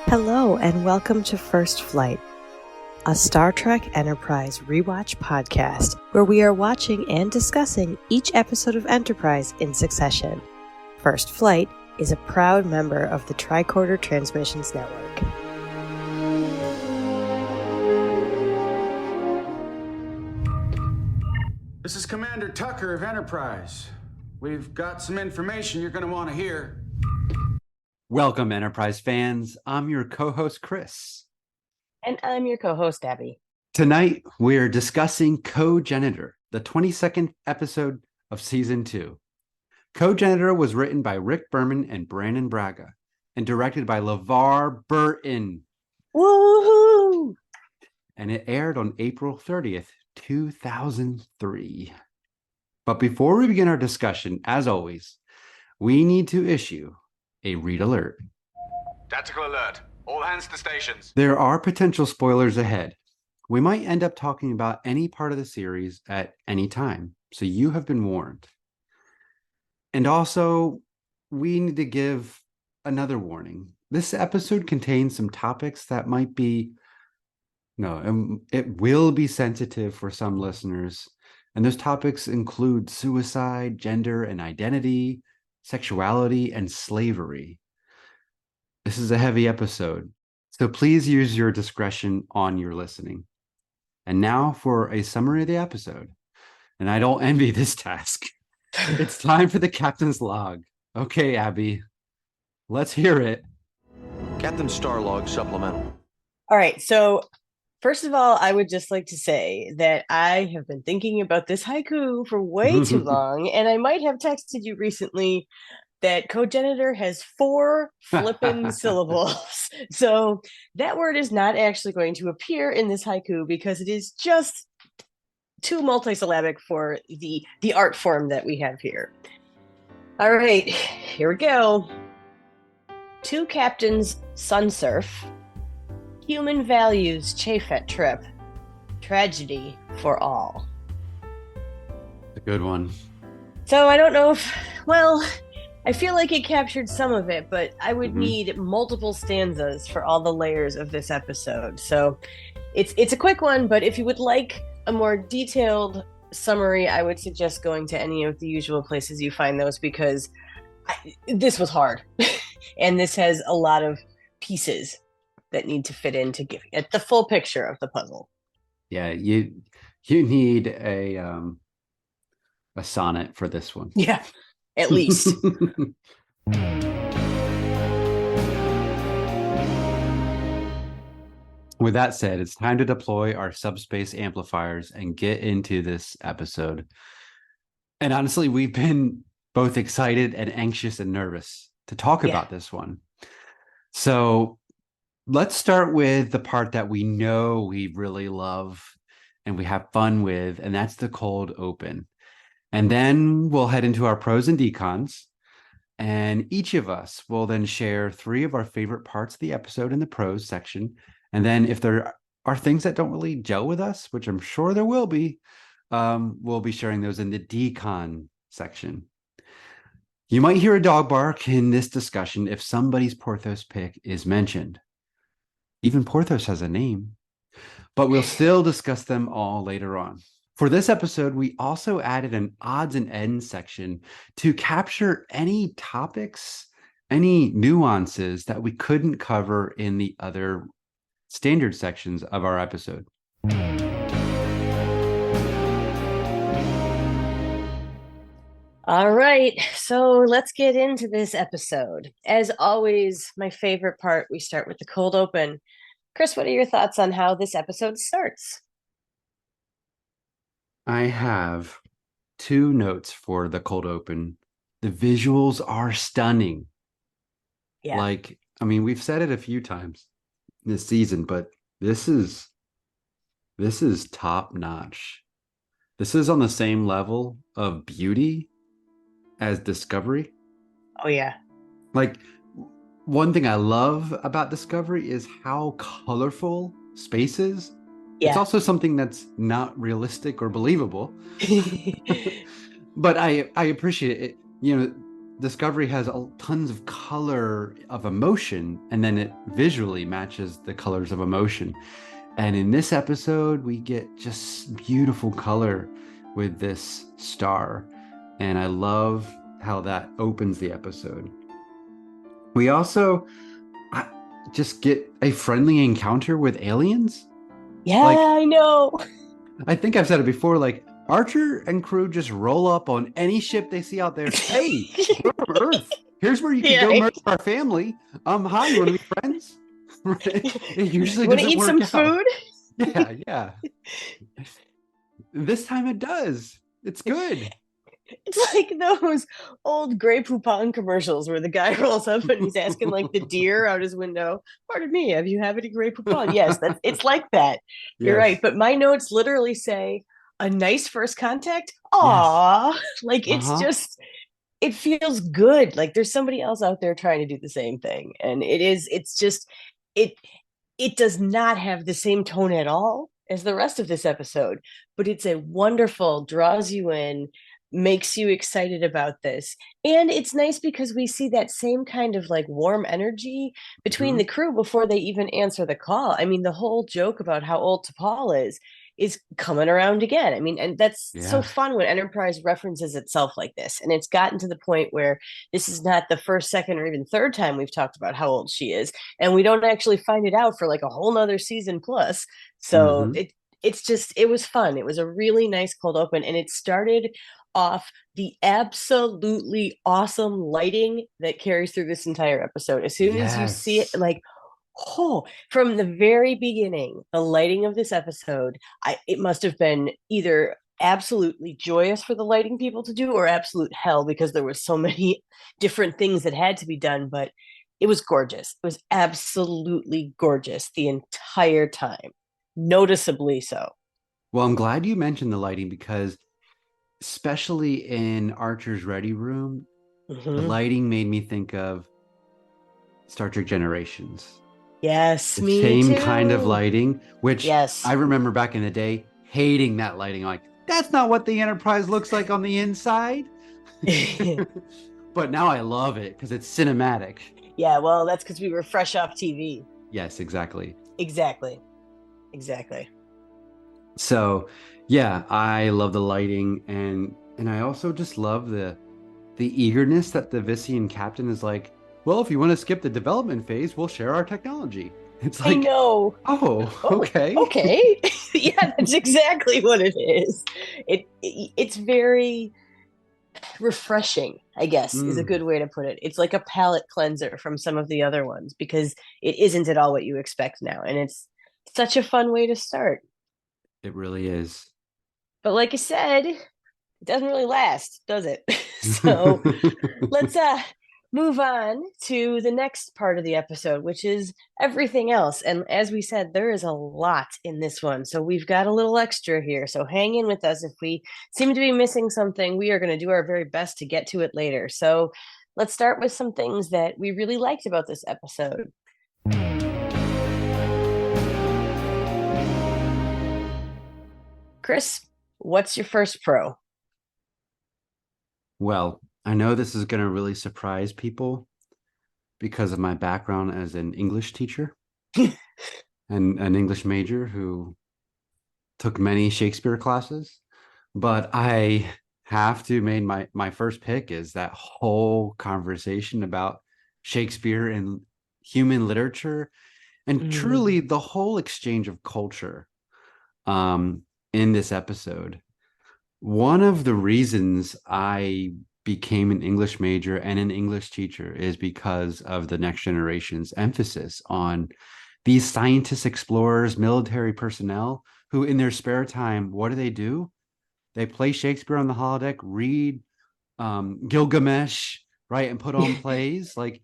Hello and welcome to First Flight, a Star Trek Enterprise rewatch podcast where we are watching and discussing each episode of Enterprise in succession. First Flight is a proud member of the Tricorder Transmissions Network. This is Commander Tucker of Enterprise. We've got some information you're going to want to hear. Welcome, Enterprise fans. I'm your co-host, Chris. And I'm your co-host, Abby. Tonight, we're discussing Cogenitor, the 22nd episode of Season 2. Cogenitor was written by Rick Berman and Brandon Braga and directed by LeVar Burton. Woohoo! And it aired on April 30th, 2003. But before we begin our discussion, as always, we need to issue a read alert. Tactical alert. All hands to stations. There are potential spoilers ahead. We might end up talking about any part of the series at any time, so you have been warned. And also, we need to give another warning. This episode contains some topics that might be, it will be sensitive for some listeners. And those topics include suicide, gender and identity, sexuality, and slavery. This is a heavy episode, so please use your discretion on your listening. And now for a summary of the episode. And I don't envy this task. It's time for the captain's log. Okay, Abby, let's hear it. Captain Starlog supplemental. All right, so first of all, I would just like to say that I have been thinking about this haiku for way too long, and I might have texted you recently that cogenitor has 4 flippin' syllables. So that word is not actually going to appear in this haiku because it is just too multisyllabic for the art form that we have here. All right, here we go. 2 captains sun surf. Human values chafe at trip. Tragedy for all. A good one. So I don't know if, I feel like it captured some of it, but I would need multiple stanzas for all the layers of this episode. So it's a quick one, but if you would like a more detailed summary, I would suggest going to any of the usual places you find those, because this was hard. And this has a lot of pieces that need to fit in to give it the full picture of the puzzle. Yeah, you need a sonnet for this one. Yeah, at least. With that said, it's time to deploy our subspace amplifiers and get into this episode. And honestly, we've been both excited and anxious and nervous to talk about this one. So let's start with the part that we know we really love and we have fun with, and that's the cold open. And then we'll head into our pros and decons, and each of us will then share 3 of our favorite parts of the episode in the pros section. And then if there are things that don't really gel with us, which I'm sure there will be, we'll be sharing those in the decon section. You might hear a dog bark in this discussion if somebody's Porthos pick is mentioned. Even Porthos has a name, but we'll still discuss them all later on. For this episode, we also added an odds and ends section to capture any topics, any nuances that we couldn't cover in the other standard sections of our episode. All right, so let's get into this episode. As always, my favorite part, we start with the cold open. Chris, what are your thoughts on how this episode starts? I have 2 notes for the cold open. The visuals are stunning. Yeah. We've said it a few times this season, but this is top notch. This is on the same level of beauty as Discovery. Oh yeah. One thing I love about Discovery is how colorful space is. Yeah. It's also something that's not realistic or believable. But I appreciate it. Discovery has tons of color of emotion, and then it visually matches the colors of emotion. And in this episode, we get just beautiful color with this star. And I love how that opens the episode. We also just get a friendly encounter with aliens. Yeah, Like, I know. I think I've said it before, like Archer and crew just roll up on any ship they see out there. Hey, we're from Earth. Here's where you can go murder our family. Hi, you want to be friends? It usually You want to doesn't eat work some out. food? Yeah. This time it does. It's good. It's like those old Grey Poupon commercials where the guy rolls up and he's asking like the deer out his window, "Pardon me, have you any Grey Poupon?" Yes, it's like that. You're Yes. right. But my notes literally say a nice first contact. Yes. Aw, like it's Uh-huh. just it feels good. Like there's somebody else out there trying to do the same thing. And it's just it it does not have the same tone at all as the rest of this episode, but it's a wonderful, draws you in, makes you excited about this. And it's nice because we see that same kind of like warm energy between the crew before they even answer the call. I mean, the whole joke about how old T'Pol is coming around again. I mean, and that's so fun when Enterprise references itself like this. And it's gotten to the point where this is not the first, second, or even third time we've talked about how old she is. And we don't actually find it out for like a whole nother season plus. So it was fun. It was a really nice cold open. And it started off the absolutely awesome lighting that carries through this entire episode. As soon as you see it, like, oh, from the very beginning, the lighting of this episode, it must have been either absolutely joyous for the lighting people to do or absolute hell because there were so many different things that had to be done. But it was gorgeous. It was absolutely gorgeous the entire time, noticeably so. Well, I'm glad you mentioned the lighting because especially in Archer's ready room, the lighting made me think of Star Trek Generations. Yes, the me same too. kind of lighting, which Yes. I remember back in the day hating that lighting. Like, that's not what the Enterprise looks like on the inside. But now I love it because it's cinematic. Yeah, well, that's because we were fresh off TV. Yes, exactly. Exactly. So, yeah, I love the lighting, and I also just love the eagerness that the Vissian captain is like, well, if you want to skip the development phase, we'll share our technology. It's like, I know. Oh, okay. Okay. Yeah, that's exactly what it is. It's very refreshing, I guess, is a good way to put it. It's like a palate cleanser from some of the other ones because it isn't at all what you expect now. And it's such a fun way to start. It really is. But like I said, it doesn't really last, does it? So let's move on to the next part of the episode, which is everything else. And as we said, there is a lot in this one. So we've got a little extra here. So hang in with us. If we seem to be missing something, we are going to do our very best to get to it later. So let's start with some things that we really liked about this episode. Chris, what's your first pro? Well, I know this is going to really surprise people because of my background as an English teacher and an English major who took many Shakespeare classes. But I have to make my first pick is that whole conversation about Shakespeare and human literature and truly the whole exchange of culture in this episode. One of the reasons I became an English major and an English teacher is because of the Next Generation's emphasis on these scientists, explorers, military personnel who in their spare time, what do? They play Shakespeare on the holodeck, read Gilgamesh, right, and put on plays. Like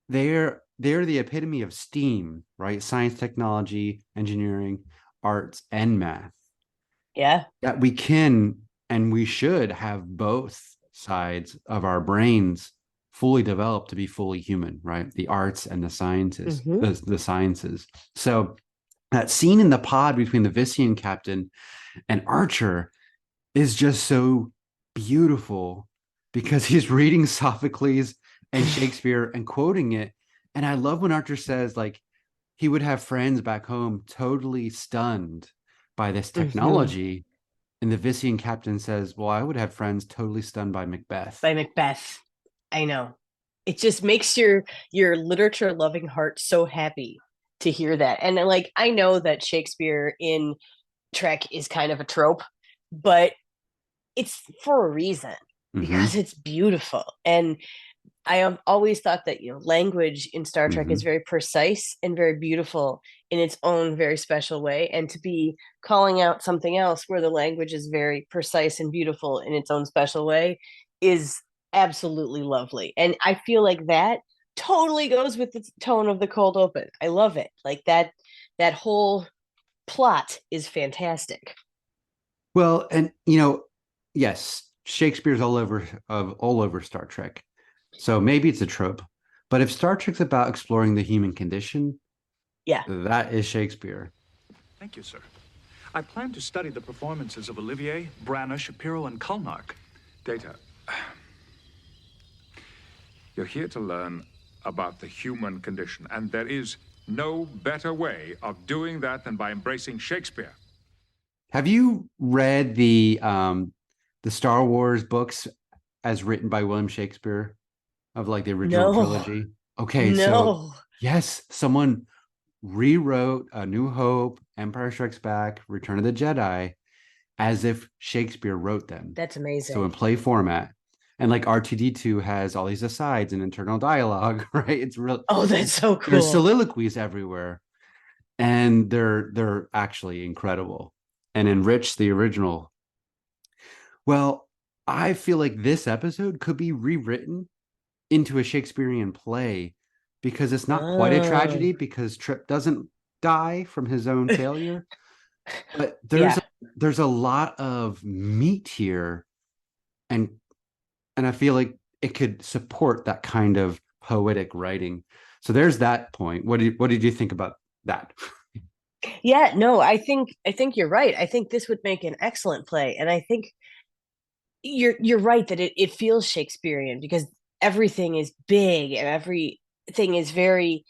they're the epitome of STEAM, right? Science, technology, engineering, arts, and math. Yeah. That we can and we should have both sides of our brains fully developed to be fully human, right? The arts and the sciences, the sciences. So that scene in the pod between the Vissian captain and Archer is just so beautiful because he's reading Sophocles and Shakespeare and quoting it. And I love when Archer says, like, he would have friends back home totally stunned by this Mhm. technology. And the Vissian captain says, well, I would have friends totally stunned by Macbeth. By Macbeth. I know. It just makes your literature loving heart so happy to hear that. And like I know that Shakespeare in Trek is kind of a trope, but it's for a reason Mm-hmm. because it's beautiful. And I have always thought that language in Star Trek is Mm-hmm. very precise and very beautiful in its own very special way, and to be calling out something else where the language is very precise and beautiful in its own special way is absolutely lovely. And I feel like that totally goes with the tone of the cold open. I love it. Like that whole plot is fantastic. Well, and yes, Shakespeare's all over Star Trek. So maybe it's a trope. But if Star Trek's about exploring the human condition, Yeah. that is Shakespeare. Thank you, sir. I plan to study the performances of Olivier, Branagh, Shapiro, and Kulnark. Data. You're here to learn about the human condition, and there is no better way of doing that than by embracing Shakespeare. Have you read the Star Wars books as written by William Shakespeare of like the original No. trilogy? Okay, so No. yes, someone rewrote A New Hope, Empire Strikes Back, Return of the Jedi as if Shakespeare wrote them. That's So in amazing. play format. And like R2D2 has all these asides and internal dialogue, right? It's real. Oh, that's so There's cool. soliloquies everywhere, and they're actually incredible and enrich the original. Well, I feel like this episode could be rewritten into a Shakespearean play because it's not quite a Oh, tragedy because Trip doesn't die from his own failure, but yeah. there's a lot of meat here, and I feel like it could support that kind of poetic writing. So there's that point. What did you think about that? Yeah, no, I think you're right. I think this would make an excellent play. And I think you're right that it feels Shakespearean because everything is big and everything is very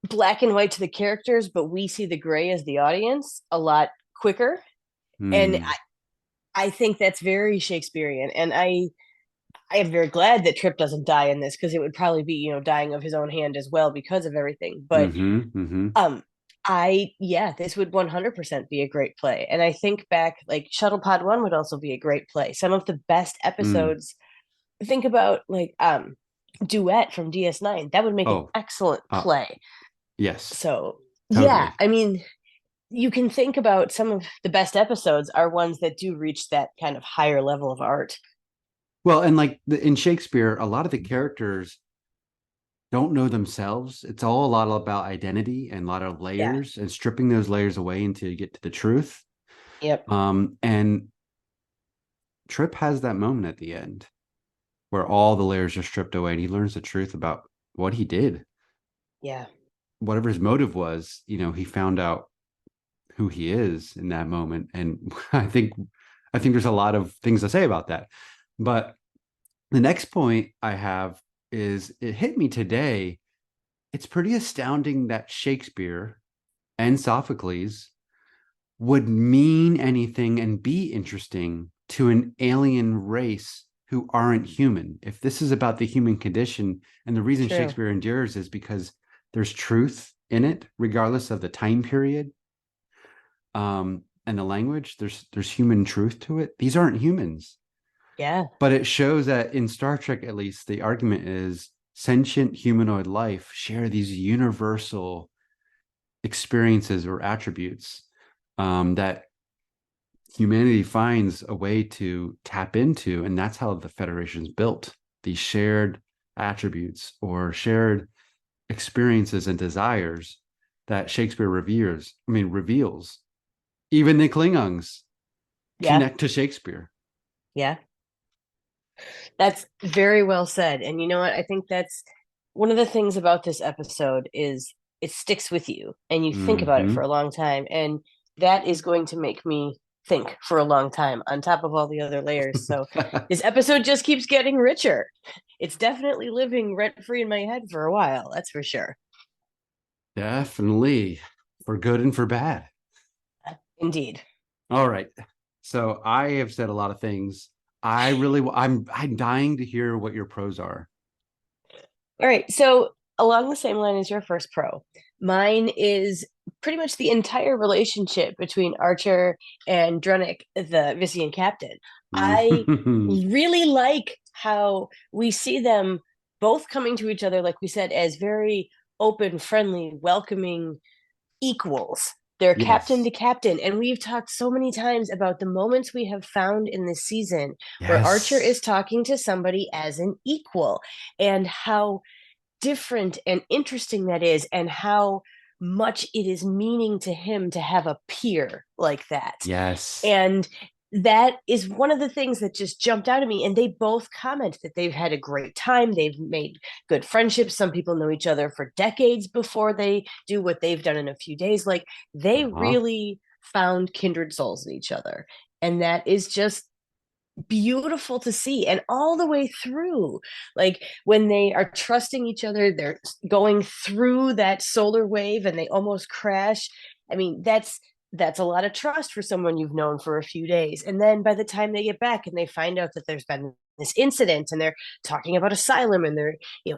black and white to the characters, but we see the gray as the audience a lot quicker. And Hmm. I think that's very Shakespearean. And I am very glad that Trip doesn't die in this because it would probably be, dying of his own hand as well because of everything. But Mm-hmm. Mm-hmm. Um, yeah, this would 100% be a great play. And I think back, like Shuttlepod 1 would also be a great play. Some of the best Mm. episodes, think about like Duet from DS9. That would make an Oh, excellent uh, play. yes, So, yeah, totally. I mean, you can think about some of the best episodes are ones that do reach that kind of higher level of art. Well, and like in Shakespeare, a lot of the characters don't know themselves. It's all a lot about identity and a lot of Yeah. layers and stripping those layers away until you get to the truth. Yep. And Trip has that moment at the end where all the layers are stripped away and he learns the truth about what he did. Yeah. Whatever his motive was, he found out who he is in that moment. And I think there's a lot of things to say about that. But the next point I have is it hit me today. It's pretty astounding that Shakespeare and Sophocles would mean anything and be interesting to an alien race who aren't human. If this is about the human condition, and the reason True. Shakespeare endures is because there's truth in it, regardless of the time period, and the language. There's human truth to it. These aren't humans, Yeah. but it shows that in Star Trek, at least, the argument is sentient humanoid life share these universal experiences or attributes that humanity finds a way to tap into. And that's how the Federation's built, these shared attributes or shared experiences and desires that Shakespeare reveals. Even the Klingons Yeah. connect to Shakespeare. Yeah. That's very well said. And you know what? I think that's one of the things about this episode is it sticks with you and you think about it for Mm-hmm. a long time. And that is going to make me think for a long time on top of all the other layers. So this episode just keeps getting richer. It's definitely living rent free in my head for a while. That's for sure. Definitely, for good and for bad. Indeed. All right. So I have said a lot of things. I'm dying to hear what your pros are. All right. So along the same line as your first pro, mine is pretty much the entire relationship between Archer and Drunick, the Vissian captain. I really like how we see them both coming to each other, like we said, as very open, friendly, welcoming equals. They're captain to captain. And we've talked so many times about the moments we have found in this season where Archer is talking to somebody as an equal, and how different and interesting that is, and how much it is meaning to him to have a peer like that. Yes. And that is one of the things that just jumped out at me. And they both comment that they've had a great time. They've made good friendships. Some people know each other for decades before they do what they've done in a few days. Like, they really found kindred souls in each other. And that is just beautiful to see. And all the way through, like when they are trusting each other, they're going through that solar wave and they almost crash. I mean, that's a lot of trust for someone you've known for a few days. And then by the time they get back and they find out that there's been this incident, and they're talking about asylum, and they're,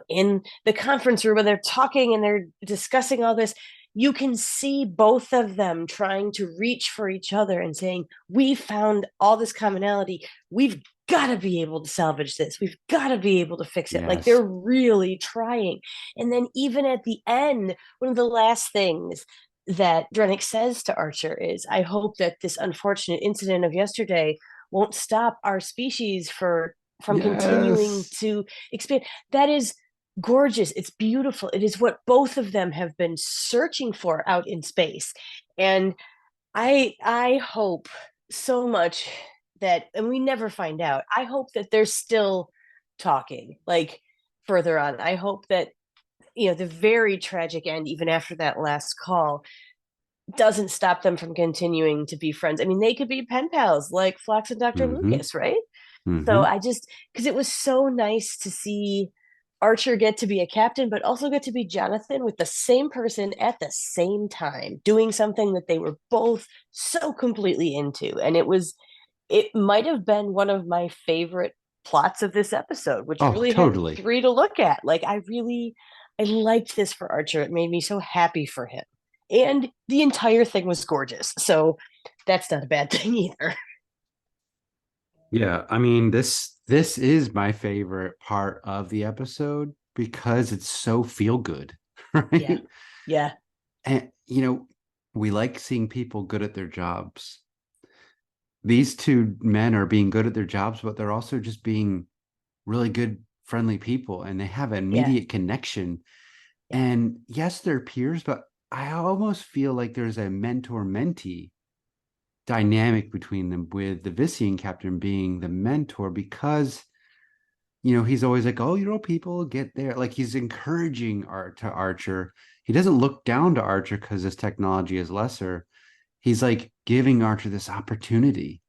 in the conference room, and they're talking and they're discussing all this, you can see both of them trying to reach for each other and saying, we found all this commonality. We've got to be able to salvage this. We've got to be able to fix it. Like, they're really trying. And then even at the end, one of the last things that Drunick says to Archer is, I hope that this unfortunate incident of yesterday won't stop our species from continuing to expand. That is gorgeous. It's beautiful. It is what both of them have been searching for out in space. And I hope so much that, and we never find out, I hope that they're still talking, like, further on. I hope that, the very tragic end, even after that last call, doesn't stop them from continuing to be friends. I mean, they could be pen pals like Phlox and Dr. Lucas, right? So because it was so nice to see Archer get to be a captain, but also get to be Jonathan with the same person at the same time, doing something that they were both so completely into. And it might have been one of my favorite plots of this episode, which really had three to look at. Like, I liked this for Archer. It made me so happy for him. And the entire thing was gorgeous. So that's not a bad thing either. Yeah, I mean, this is my favorite part of the episode because it's so feel good, right? Yeah. And we like seeing people good at their jobs. These two men are being good at their jobs, but they're also just being really good, friendly people, and they have an immediate connection. And yes, they're peers, but I almost feel like there's a mentor-mentee dynamic between them, with the Vissian captain being the mentor, because he's always like, oh, people get there, like he's encouraging Archer. He doesn't look down to Archer because his technology is lesser. He's like giving Archer this opportunity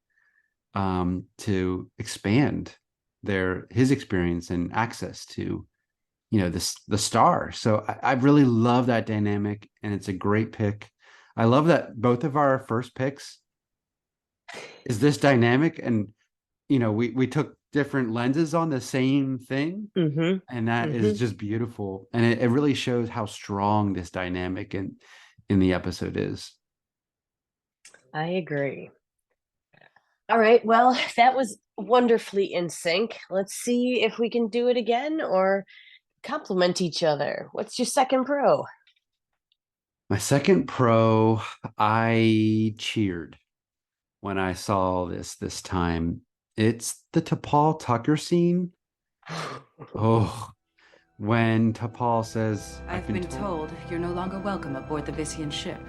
to expand his experience and access to the star. So I really love that dynamic, and it's a great pick. I love that both of our first picks is this dynamic, and we took different lenses on the same thing, and that is just beautiful, and it really shows how strong this dynamic in the episode is. I agree. All right, well, that was wonderfully in sync. Let's see if we can do it again or complement each other. What's your second pro? My second pro, I cheered when I saw this time. It's the T'Pol Tucker scene. Oh, when T'Pol says, I've been told you're no longer welcome aboard the Vissian ship.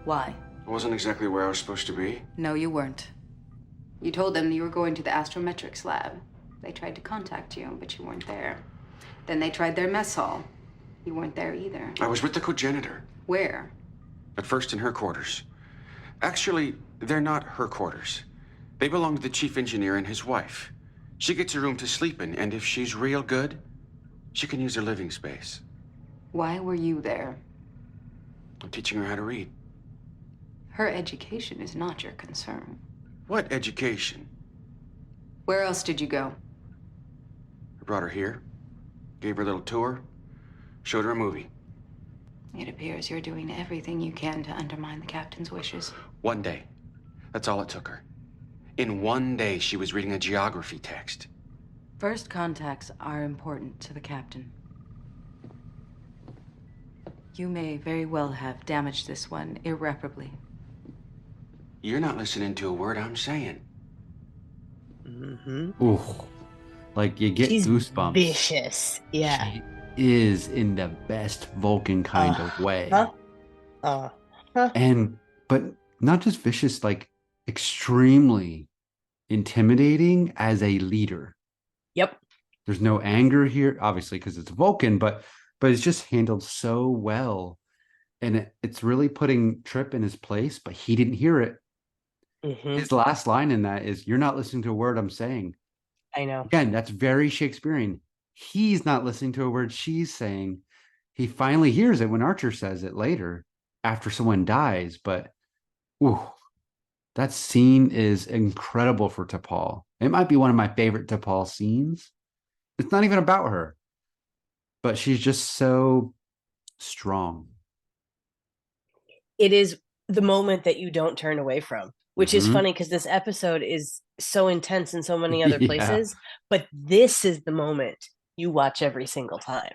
Why? I wasn't exactly where I was supposed to be. No, you weren't. You told them you were going to the astrometrics lab. They tried to contact you, but you weren't there. Then they tried their mess hall. You weren't there either. I was with the Cogenitor. Where? At first in her quarters. Actually, they're not her quarters. They belong to the chief engineer and his wife. She gets a room to sleep in, and if she's real good, she can use her living space. Why were you there? I'm teaching her how to read. Her education is not your concern. What education? Where else did you go? I brought her here, gave her a little tour, showed her a movie. It appears you're doing everything you can to undermine the captain's wishes. One day. That's all it took her. In one day, she was reading a geography text. First contacts are important to the captain. You may very well have damaged this one irreparably. You're not listening to a word I'm saying. Ooh, like you get She's goosebumps. vicious. Yeah. She is in the best Vulcan kind of way. And but not just vicious, like extremely intimidating as a leader. Yep. There's no anger here, obviously, because it's Vulcan, but it's just handled so well. And it's really putting Trip in his place, but he didn't hear it. His last line in that is, "You're not listening to a word I'm saying." I know. Again, that's very Shakespearean. He's not listening to a word she's saying. He finally hears it when Archer says it later after someone dies. But ooh, that scene is incredible for T'Pol. It might be one of my favorite T'Pol scenes. It's not even about her, but she's just so strong. It is the moment that you don't turn away from, which is funny because this episode is so intense in so many other places, but this is the moment you watch every single time.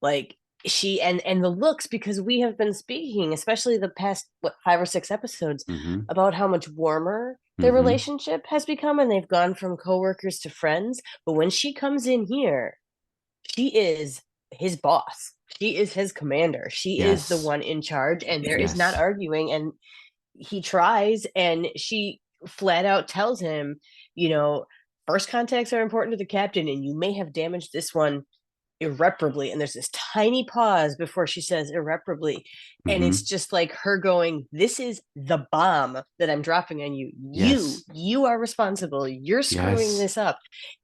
Like she and the looks, because we have been speaking, especially the past 5 or 6 episodes, about how much warmer their relationship has become, and they've gone from coworkers to friends. But when she comes in here, she is his boss. She is his commander. She is the one in charge, and there is not arguing. And he tries, and she flat out tells him, first contacts are important to the captain, and you may have damaged this one irreparably. And there's this tiny pause before she says irreparably. And it's just like her going, this is the bomb that I'm dropping on you. You are responsible. You're screwing this up.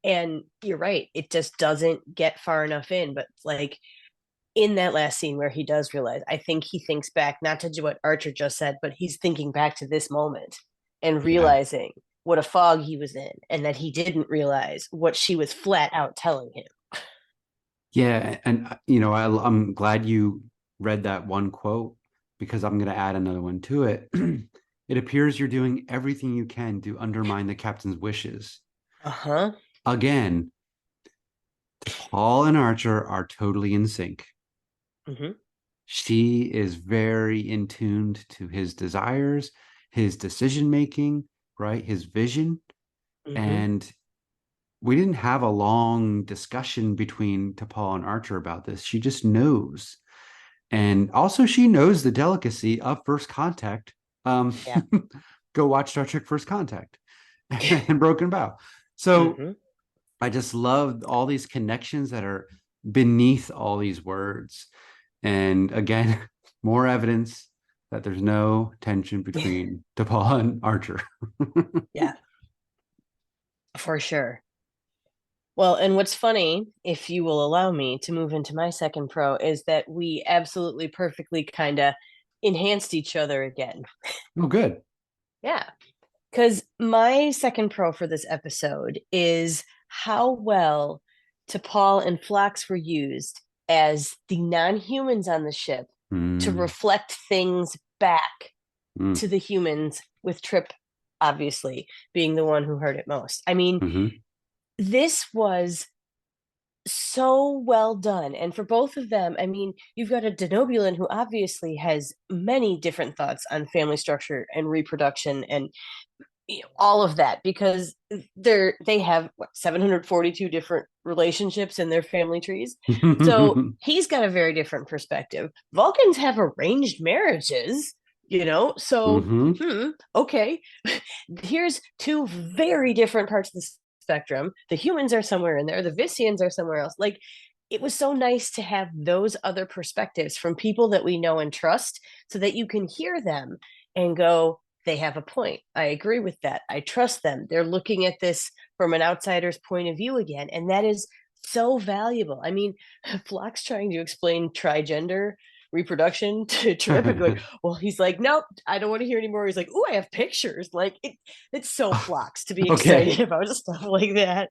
And you're right. It just doesn't get far enough in. But like in that last scene where he does realize, I think he thinks back, not to what Archer just said, but he's thinking back to this moment and realizing what a fog he was in, and that he didn't realize what she was flat out telling him. Yeah, and I'm glad you read that one quote, because I'm going to add another one to it. It appears you're doing everything you can to undermine the captain's wishes. Again, Paul and Archer are totally in sync. She is very in tuned to his desires, his decision making, right? His vision. And we didn't have a long discussion between T'Pol and Archer about this. She just knows. And also she knows the delicacy of first contact. Go watch Star Trek First Contact and Broken Bow. So I just love all these connections that are beneath all these words. And again, more evidence that there's no tension between T'Pol and Archer. Yeah, for sure. Well, and what's funny, if you will allow me to move into my second pro, is that we absolutely perfectly kind of enhanced each other again. Oh, good. Yeah. Because my second pro for this episode is how well T'Pol and Phlox were used as the non-humans on the ship to reflect things back to the humans, with Trip obviously being the one who heard it most. I mean, this was so well done. And for both of them, I mean, you've got a Denobulan who obviously has many different thoughts on family structure and reproduction and all of that, because they have 742 different relationships in their family trees. So he's got a very different perspective. Vulcans have arranged marriages, so okay. Here's 2 very different parts of the spectrum. The humans are somewhere in there, the Vissians are somewhere else. Like, it was so nice to have those other perspectives from people that we know and trust, so that you can hear them and go, they have a point. I agree with that. I trust them. They're looking at this from an outsider's point of view again. And that is so valuable. I mean, Flock's trying to explain trigender reproduction to Trip and going, well, he's like, nope, I don't want to hear anymore. He's like, oh, I have pictures. Like it's so Flocks to be Okay. excited about stuff like that.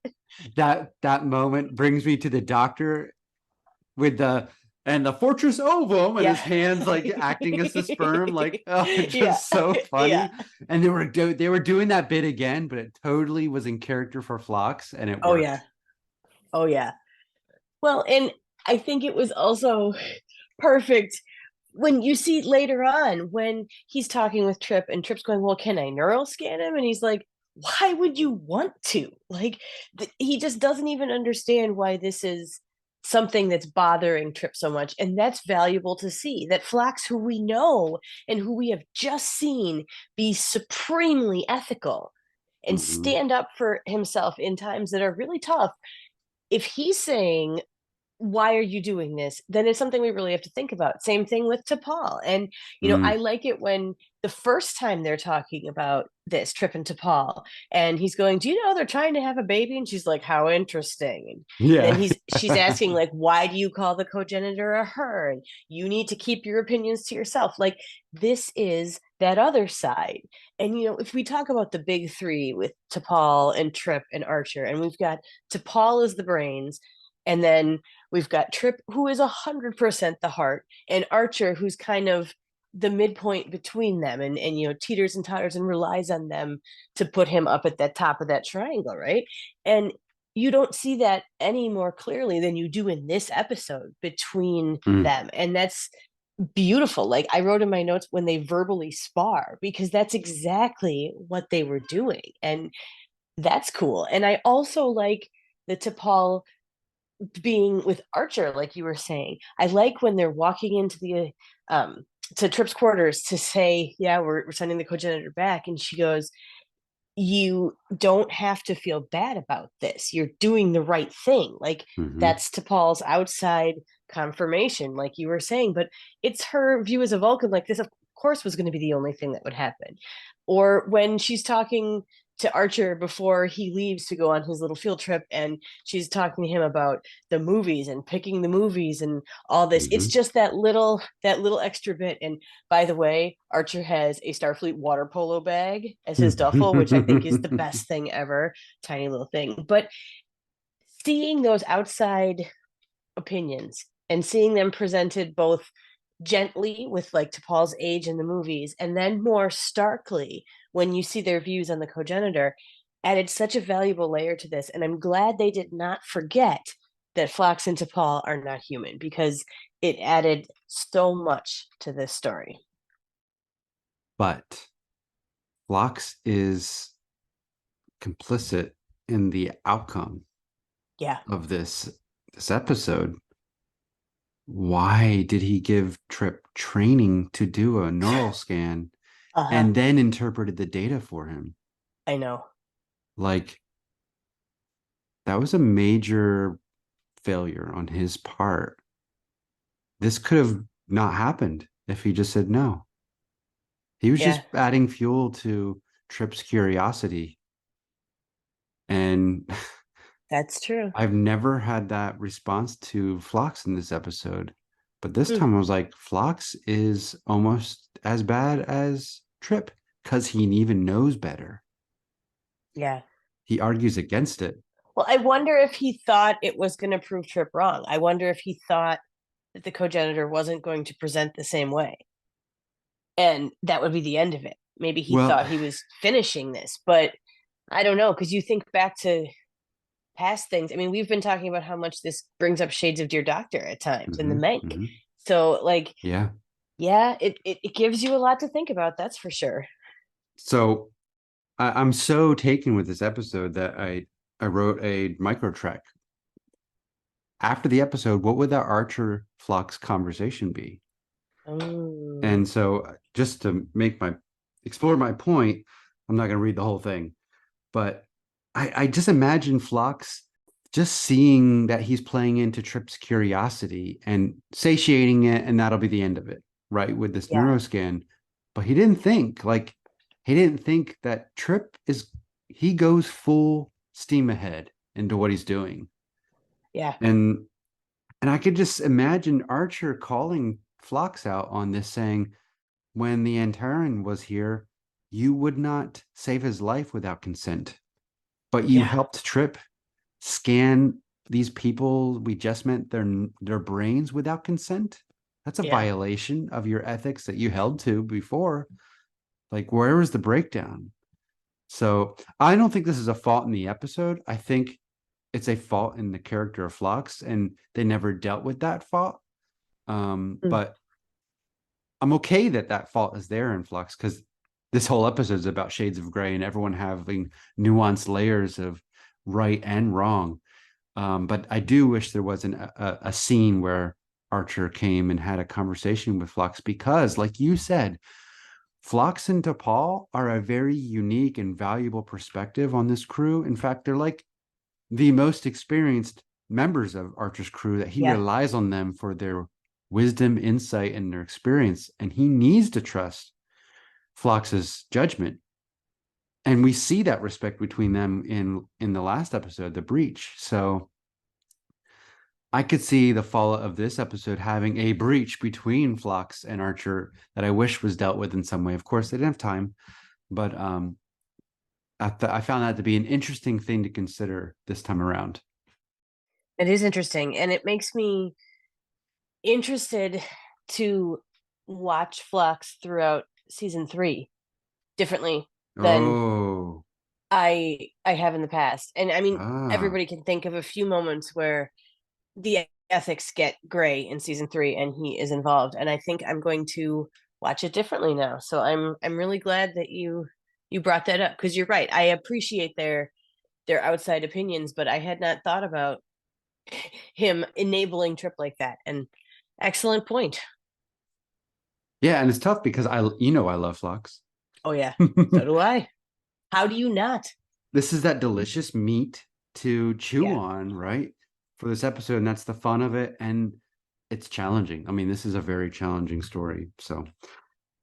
That moment brings me to the doctor with the fortress ovum and his hands like acting as the sperm, like, oh, it's just so funny. Yeah. And they were doing that bit again, but it totally was in character for Phlox, and it worked. Oh yeah. Well, and I think it was also perfect when you see later on when he's talking with Trip and Trip's going, well, can I neural scan him? And he's like, why would you want to? Like, he just doesn't even understand why this is something that's bothering Trip so much. And that's valuable to see that Phlox, who we know and who we have just seen be supremely ethical and stand up for himself in times that are really tough, if he's saying, why are you doing this? Then it's something we really have to think about. Same thing with T'Pol. And, I like it when the first time they're talking about this, Trip and T'Pol, and he's going, do you know they're trying to have a baby? And she's like, how interesting. And then she's asking, like, why do you call the cogenitor a her? And you need to keep your opinions to yourself. Like, this is that other side. And, if we talk about the big three with T'Pol and Trip and Archer, and we've got T'Pol as the brains, and then we've got Trip, who is 100% the heart, and Archer, who's kind of the midpoint between them and teeters and totters and relies on them to put him up at that top of that triangle, right? And you don't see that any more clearly than you do in this episode between them. And that's beautiful. Like, I wrote in my notes when they verbally spar, because that's exactly what they were doing. And that's cool. And I also like the T'Pol being with Archer, like you were saying. I like when they're walking into the to Trip's quarters to say, yeah, we're sending the cogenitor back, and she goes, you don't have to feel bad about this, you're doing the right thing. Like, that's T'Pol's outside confirmation, like you were saying, but it's her view as a Vulcan, like, this of course was going to be the only thing that would happen. Or when she's talking to Archer before he leaves to go on his little field trip, and she's talking to him about the movies and picking the movies and all this. It's just that little extra bit. And by the way, Archer has a Starfleet water polo bag as his duffel, which I think is the best thing ever. Tiny little thing. But seeing those outside opinions and seeing them presented both gently with like T'Pol's age in the movies, and then more starkly when you see their views on the cogenitor, added such a valuable layer to this. And I'm glad they did not forget that Phlox and T'Pol are not human, because it added so much to this story. But Phlox is complicit in the outcome of this episode. Why did he give Trip training to do a neural scan and then interpreted the data for him? I know. Like, that was a major failure on his part. This could have not happened if he just said no. He was just adding fuel to Trip's curiosity. And that's true. I've never had that response to Phlox in this episode. But this time I was like, Phlox is almost as bad as Trip, because he even knows better. Yeah. He argues against it. Well, I wonder if he thought it was going to prove Trip wrong. I wonder if he thought that the cogenitor wasn't going to present the same way. And that would be the end of it. Maybe he thought he was finishing this, but I don't know, because you think back to past things. I mean, we've been talking about how much this brings up shades of Dear Doctor at times in the Mank. So, like, it gives you a lot to think about, that's for sure. So I'm so taken with this episode that I wrote a micro track. After the episode, what would that Archer Phlox conversation be? And so, just to explore my point, I'm not going to read the whole thing, but I just imagine Phlox just seeing that he's playing into Trip's curiosity and satiating it, and that'll be the end of it, right? With this neuroscan. But he didn't think, like, he didn't think that Trip he goes full steam ahead into what he's doing. Yeah. And I could just imagine Archer calling Phlox out on this, saying, when the Antaran was here, you would not save his life without consent, but you helped Trip scan these people we just met their brains without consent. That's a violation of your ethics that you held to before. Like, where was the breakdown? So I don't think this is a fault in the episode. I think it's a fault in the character of Phlox, and they never dealt with that fault. But I'm okay that fault is there in Phlox, because this whole episode is about shades of gray and everyone having nuanced layers of right and wrong. But I do wish there wasn't a scene where Archer came and had a conversation with Phlox, because, like you said, Phlox and T'Pol are a very unique and valuable perspective on this crew. In fact, they're like the most experienced members of Archer's crew, that he relies on them for their wisdom, insight, and their experience. And he needs to trust Phlox's judgment. And we see that respect between them in the last episode, The Breach. So I could see the fallout of this episode having a breach between Phlox and Archer that I wish was dealt with in some way. Of course, they didn't have time, but I found that to be an interesting thing to consider this time around. It is interesting, and it makes me interested to watch Phlox throughout season 3 differently than I have in the past. And I mean, everybody can think of a few moments where the ethics get gray in season 3 and he is involved, and I think I'm going to watch it differently now. So I'm really glad that you brought that up, because you're right. I appreciate their outside opinions, but I had not thought about him enabling Trip like that. And excellent point. Yeah, and it's tough because I love Phlox. Oh yeah, so do I. How do you not? This is that delicious meat to chew on, right? For this episode, and that's the fun of it. And it's challenging. I mean, this is a very challenging story. So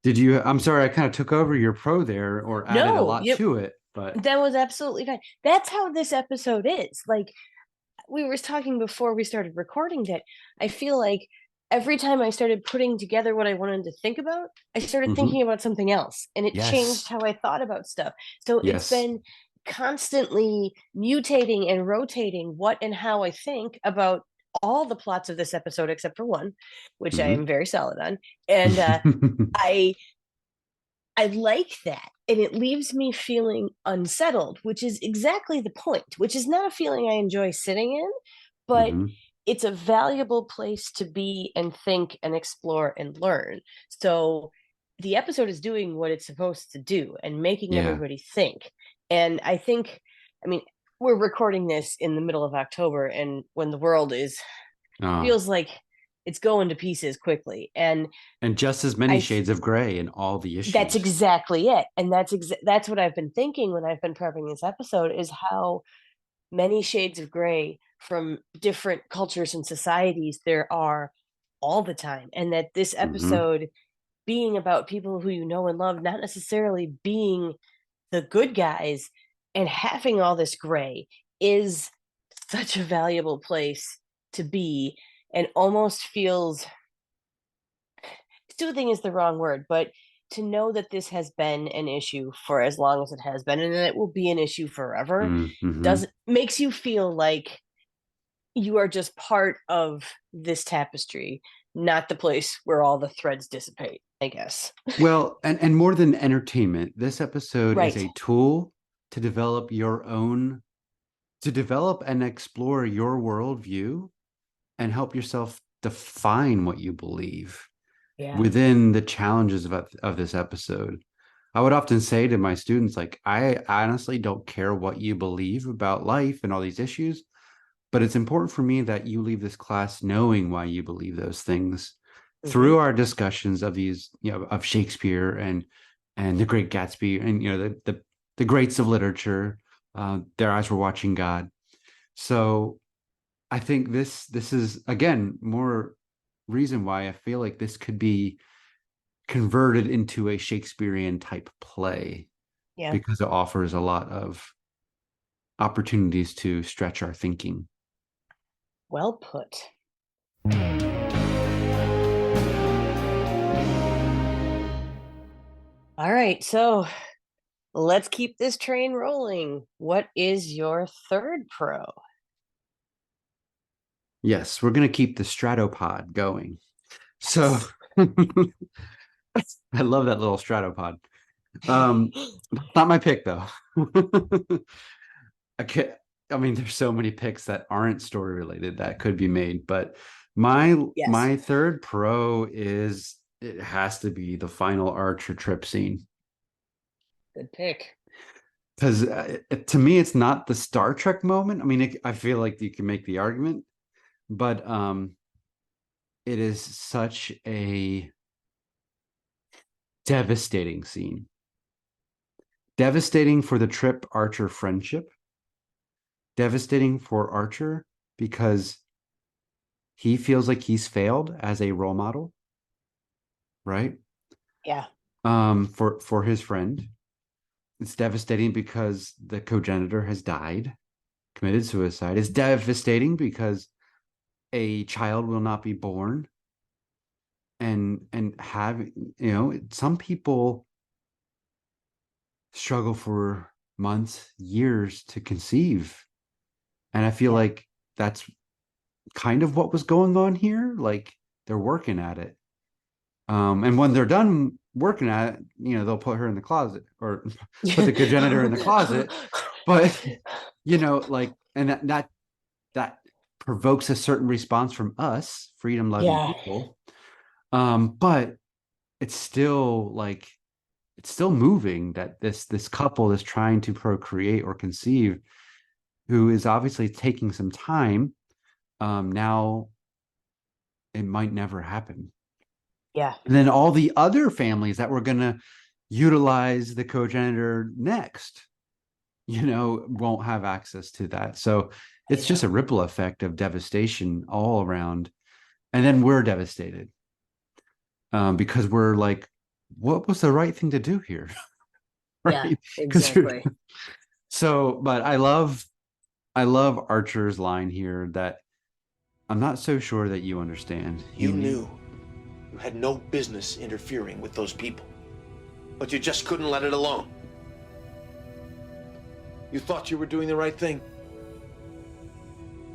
I'm sorry, I kind of took over your pro there, or added a lot to it, but that was absolutely fine. That's how this episode is. Like, we were talking before we started recording, that I feel like every time I started putting together what I wanted to think about, I started thinking about something else, and it changed how I thought about stuff. So it's been constantly mutating and rotating what and how I think about all the plots of this episode, except for one, which I am very solid on. And I like that. And it leaves me feeling unsettled, which is exactly the point, which is not a feeling I enjoy sitting in, but it's a valuable place to be and think and explore and learn. So the episode is doing what it's supposed to do and making everybody think. And I think, I mean, we're recording this in the middle of October, and when the world feels like it's going to pieces quickly, and just as many shades of gray in all the issues. That's exactly it. And that's what I've been thinking when I've been prepping this episode, is how many shades of gray from different cultures and societies there are all the time. And that this episode being about people who you know and love, not necessarily being the good guys, and having all this gray, is such a valuable place to be. And almost feels, soothing is the wrong word, but to know that this has been an issue for as long as it has been, and that it will be an issue forever, makes you feel like you are just part of this tapestry, not the place where all the threads dissipate, I guess. Well, and more than entertainment, this episode is a tool to develop and explore your worldview and help yourself define what you believe within the challenges of this episode. I would often say to my students, like, I honestly don't care what you believe about life and all these issues, but it's important for me that you leave this class knowing why you believe those things through our discussions of these, of Shakespeare and the Great Gatsby, and the greats of literature. Their eyes were watching God. So I think this is, again, more reason why I feel like this could be converted into a Shakespearean type play. Yeah. because it offers a lot of opportunities to stretch our thinking. Well put. All right, so let's keep this train rolling. What is your third pro? Yes, we're going to keep the stratopod going. So I love that little stratopod. Not my pick though. I mean, there's so many picks that aren't story related that could be made, but my third pro is, it has to be the final Archer trip scene. Good pick. Because to me, it's not the Star Trek moment. I mean, I feel like you can make the argument, but it is such a devastating scene. Devastating for the Trip Archer friendship. Devastating for Archer because he feels like he's failed as a role model, right? Yeah. For his friend. It's devastating because the cogenitor has died, committed suicide. It's devastating because a child will not be born. And have, some people struggle for months, years to conceive. And I feel like that's kind of what was going on here. Like, they're working at it. And when they're done working at it, they'll put her in the closet, or put the cogenitor in the closet. But, and that provokes a certain response from us, freedom-loving people. But it's still moving that this couple is trying to procreate or conceive, who is obviously taking some time. Now it might never happen. Yeah. And then all the other families that were going to utilize the cogenitor next, won't have access to that. So it's just a ripple effect of devastation all around. And then we're devastated because we're like, what was the right thing to do here? Right? Yeah, exactly. So, but I love Archer's line here that I'm not so sure that you understand. You knew you had no business interfering with those people, but you just couldn't let it alone. You thought you were doing the right thing.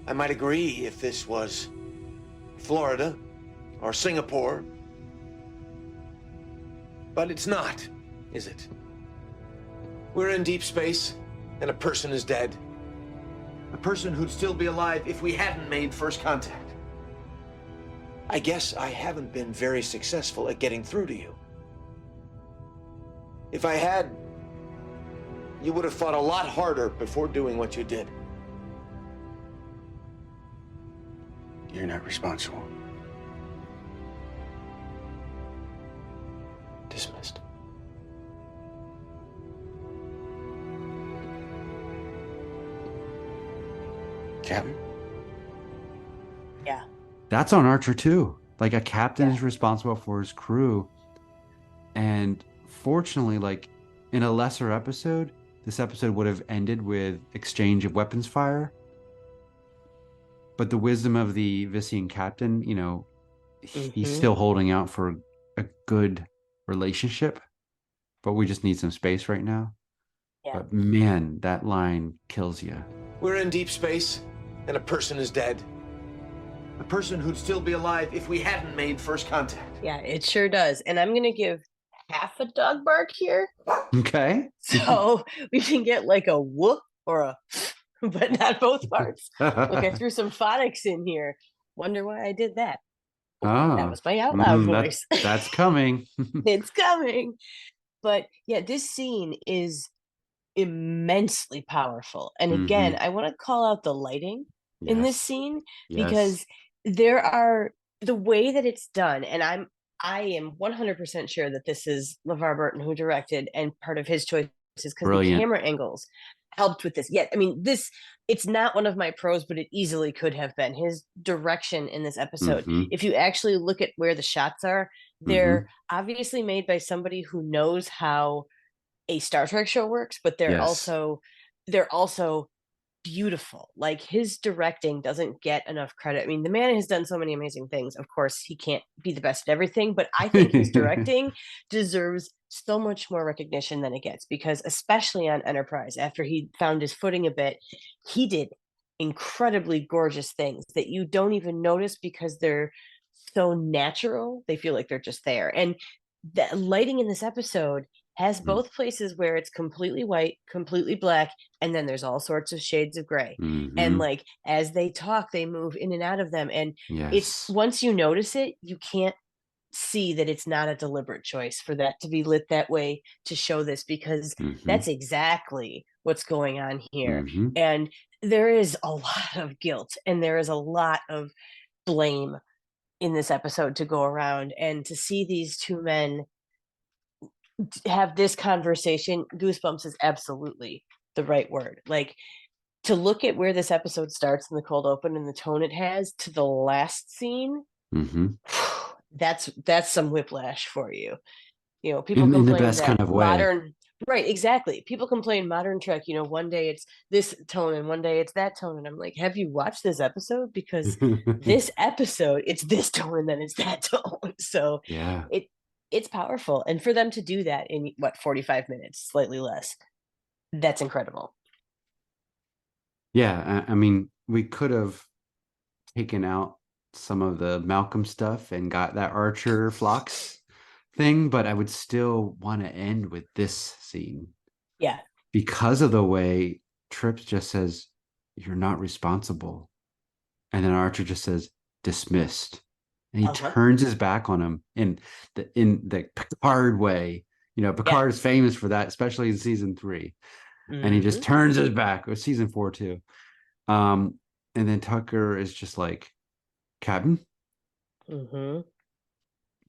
I might agree if this was Florida or Singapore, but it's not, is it? We're in deep space, and a person is dead. A person who'd still be alive if we hadn't made first contact. I guess I haven't been very successful at getting through to you. If I had, you would have fought a lot harder before doing what you did. You're not responsible. Dismissed. Captain? Yeah. That's on Archer too. Like, a captain is responsible for his crew. And fortunately, like, in a lesser episode, this episode would have ended with exchange of weapons fire. But the wisdom of the Vissian captain, he's still holding out for a good relationship. But we just need some space right now. Yeah. But man, that line kills you. We're in deep space, and a person is dead. A person who'd still be alive if we hadn't made first contact. Yeah, it sure does. And I'm going to give half a dog bark here. Okay. So we can get like a whoop or a, but not both parts. Look, I threw some phonics in here. Wonder why I did that. Oh, that was my out loud voice. That's coming. It's coming. But yeah, this scene is immensely powerful. And again, I want to call out the lighting in this scene because there are the way that it's done, and I am 100% sure that this is LeVar Burton who directed, and part of his choices because the camera angles helped with this. Yeah, I mean, it's not one of my pros, but it easily could have been. His direction in this episode, if you actually look at where the shots are, they're obviously made by somebody who knows how a Star Trek show works, but they're also beautiful. Like, his directing doesn't get enough credit. I mean, the man has done so many amazing things. Of course, he can't be the best at everything, but I think his directing deserves so much more recognition than it gets, because especially on Enterprise, after he found his footing a bit, he did incredibly gorgeous things that you don't even notice because they're so natural. They feel like they're just there. And the lighting in this episode has both places where it's completely white, completely black, and then there's all sorts of shades of gray. And like, as they talk, they move in and out of them. And it's, once you notice it, you can't see that it's not a deliberate choice for that to be lit that way to show this, because that's exactly what's going on here. And there is a lot of guilt and there is a lot of blame in this episode to go around, and to see these two men have this conversation, goosebumps is absolutely the right word. Like, to look at where this episode starts in the cold open and the tone it has to the last scene, that's some whiplash for you. You know, people complain in the best that kind of way. modern, right, exactly. People complain modern Trek, you know, one day it's this tone and one day it's that tone. And I'm like, have you watched this episode? Because this episode, it's this tone and then it's that tone. So yeah, it's powerful. And for them to do that in 45 minutes, slightly less, that's incredible. Yeah, I mean, we could have taken out some of the Malcolm stuff and got that Archer Phlox thing, but I would still want to end with this scene. Yeah. Because of the way Trips just says, "You're not responsible." And then Archer just says, "Dismissed." And he turns his back on him in the Picard way. You know, Picard is famous for that, especially in season 3. And he just turns his back, or season 4 too. And then Tucker is just like, "Captain?"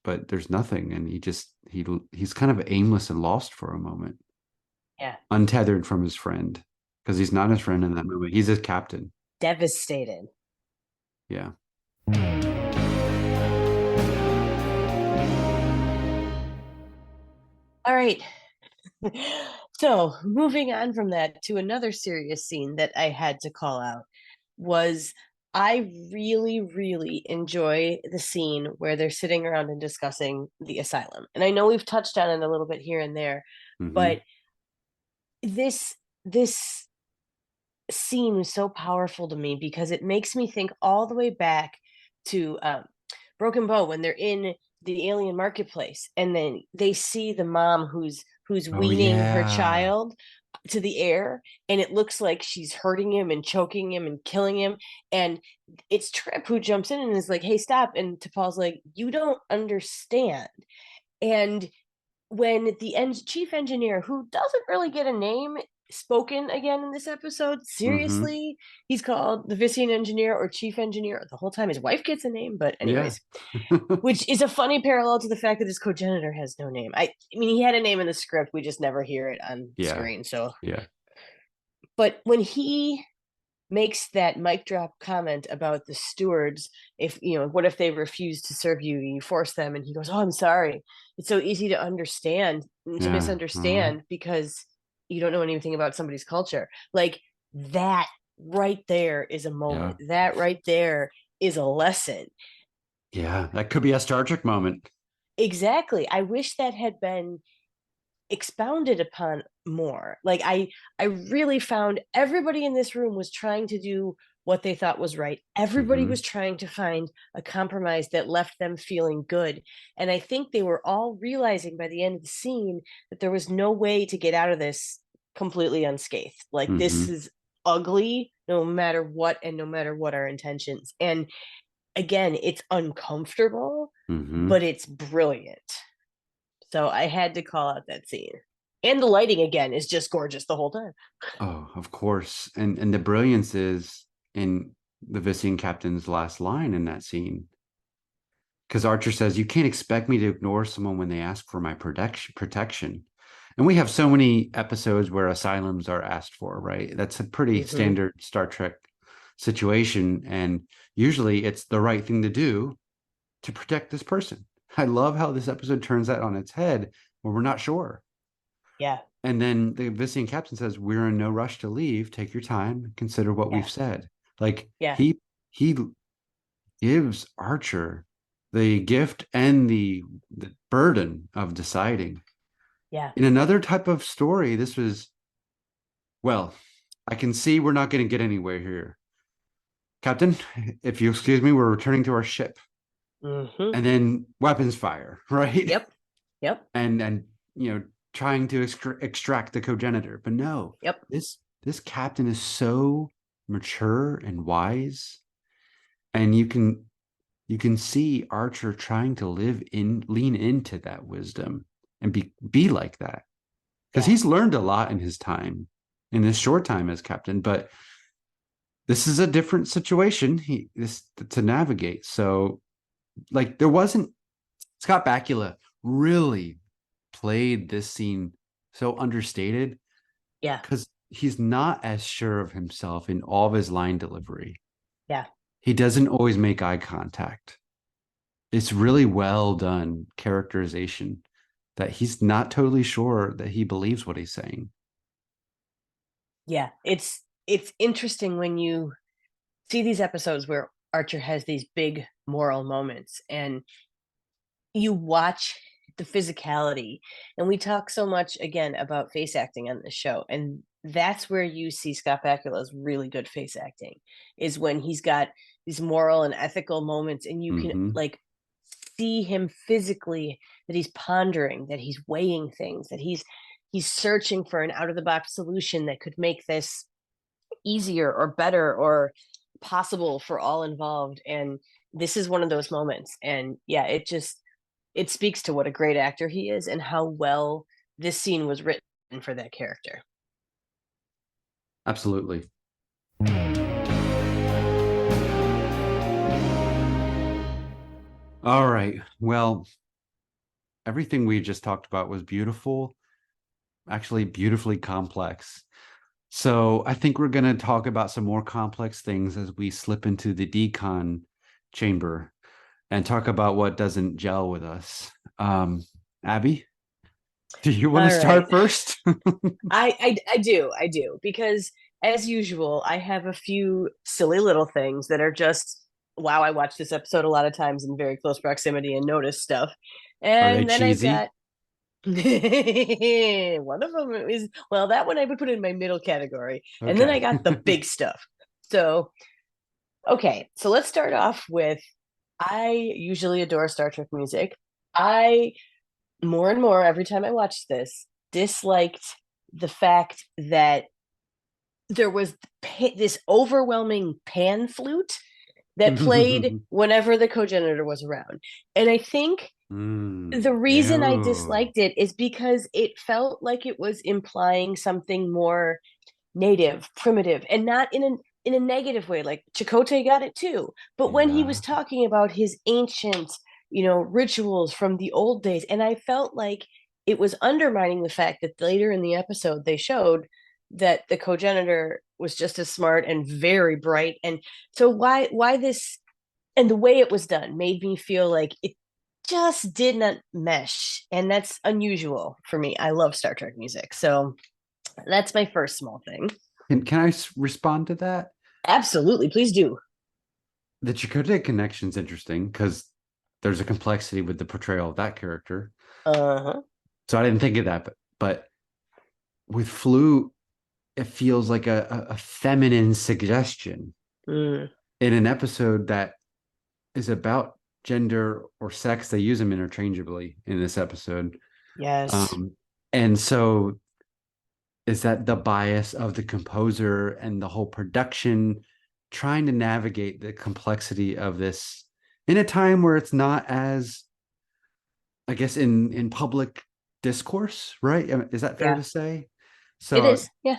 But there's nothing, and he's kind of aimless and lost for a moment. Yeah. Untethered from his friend, because he's not his friend in that movie. He's his captain. Devastated. Yeah. All right. So moving on from that to another serious scene that I had to call out was, I really, really enjoy the scene where they're sitting around and discussing the asylum. And I know we've touched on it a little bit here and there, but this scene was so powerful to me because it makes me think all the way back to Broken Bow, when they're in the alien marketplace and then they see the mom who's weaning her child to the air, and it looks like she's hurting him and choking him and killing him, and it's Trip who jumps in and is like, "Hey, stop." And T'Pol's like, "You don't understand." And when the chief engineer, who doesn't really get a name spoken again in this episode, seriously, he's called the Vissian engineer or chief engineer the whole time. His wife gets a name, but anyways, which is a funny parallel to the fact that his cogenitor has no name. I mean, he had a name in the script, we just never hear it on screen. So but when he makes that mic drop comment about the stewards, if you know, what if they refuse to serve you, you force them, and he goes, "Oh, I'm sorry. It's so easy to understand, to misunderstand, because you don't know anything about somebody's culture." Like, that right there is a moment. That right there is a lesson. Yeah, that could be a Star Trek moment. Exactly. I wish that had been expounded upon more. Like, I really found everybody in this room was trying to do what they thought was right. Everybody was trying to find a compromise that left them feeling good. And I think they were all realizing by the end of the scene that there was no way to get out of this completely unscathed. Like, this is ugly no matter what, and no matter what our intentions. And again, it's uncomfortable, but it's brilliant. So I had to call out that scene. And the lighting, again, is just gorgeous the whole time. Oh, of course. And the brilliance is in the Vissian captain's last line in that scene. Because Archer says, "You can't expect me to ignore someone when they ask for my protection." And we have so many episodes where asylums are asked for, right? That's a pretty standard Star Trek situation. And usually it's the right thing to do to protect this person. I love how this episode turns that on its head when we're not sure. Yeah. And then the Vissian captain says, "We're in no rush to leave. Take your time. Consider what Yeah. we've said." Like Yeah. he gives Archer the gift and the burden of deciding. Yeah. In another type of story, this was, well, I can see we're not going to get anywhere here. Captain, if you excuse me, we're returning to our ship. Mm-hmm. And then weapons fire, right? Yep. Yep. And trying to extract the cogenitor. But no, Yep. this captain is so mature and wise. And you can see Archer trying to lean into that wisdom and be like that. Because he's learned a lot in his time, in this short time as captain, but this is a different situation to navigate. So, like, there wasn't Scott Bakula really played this scene so understated. Yeah. Because he's not as sure of himself in all of his line delivery. Yeah. He doesn't always make eye contact. It's really well done characterization that he's not totally sure that he believes what he's saying. Yeah. It's interesting when you see these episodes where Archer has these big moral moments and you watch the physicality. And we talk so much again about face acting on the show, and that's where you see Scott Bakula's really good face acting, is when he's got these moral and ethical moments and you can like see him physically, that he's pondering, that he's weighing things, that he's searching for an out of the box solution that could make this easier or better or possible for all involved. And this is one of those moments. And yeah, it speaks to what a great actor he is and how well this scene was written for that character. Absolutely. All right. Well, everything we just talked about was beautiful, actually beautifully complex. So I think we're going to talk about some more complex things as we slip into the decon chamber and talk about what doesn't gel with us. Abby, do you want to start first? I do, because as usual, I have a few silly little things that are just, wow, I watched this episode a lot of times in very close proximity and notice stuff. And then cheesy? I've got one of them is, well, that one I would put in my middle category. Okay. And then I got the big stuff. So, okay, so let's start off with, I usually adore Star Trek music. I, more and more, every time I watched this, disliked the fact that there was this overwhelming pan flute that played whenever the cogenitor was around. And I think the reason I disliked it is because it felt like it was implying something more native, primitive, and not in a negative way. Like Chakotay got it too. But when he was talking about his ancient, rituals from the old days, and I felt like it was undermining the fact that later in the episode they showed that the cogenitor was just as smart and very bright. And so why this, and the way it was done made me feel like it just did not mesh, and that's unusual for me. I love Star Trek music, so that's my first small thing. Can I respond to that? Absolutely, please do. The Chakotay connection's interesting because there's a complexity with the portrayal of that character. So I didn't think of that, but with flute, it feels like a feminine suggestion in an episode that is about gender or sex. They use them interchangeably in this episode. Yes. And so is that the bias of the composer and the whole production trying to navigate the complexity of this in a time where it's not as, I guess, in public discourse, right? Is that fair to say? So it is, yeah.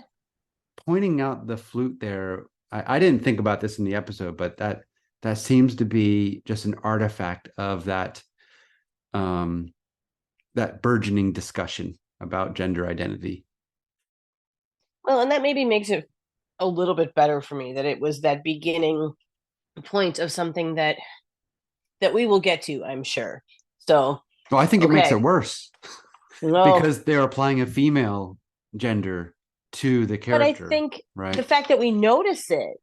Pointing out the flute there, I didn't think about this in the episode, but that seems to be just an artifact of that that burgeoning discussion about gender identity. Well, and that maybe makes it a little bit better for me that it was that beginning point of something that we will get to, I'm sure. So, well, I think it makes it worse no. because they're applying a female gender to the But I character. think right? the fact that we notice it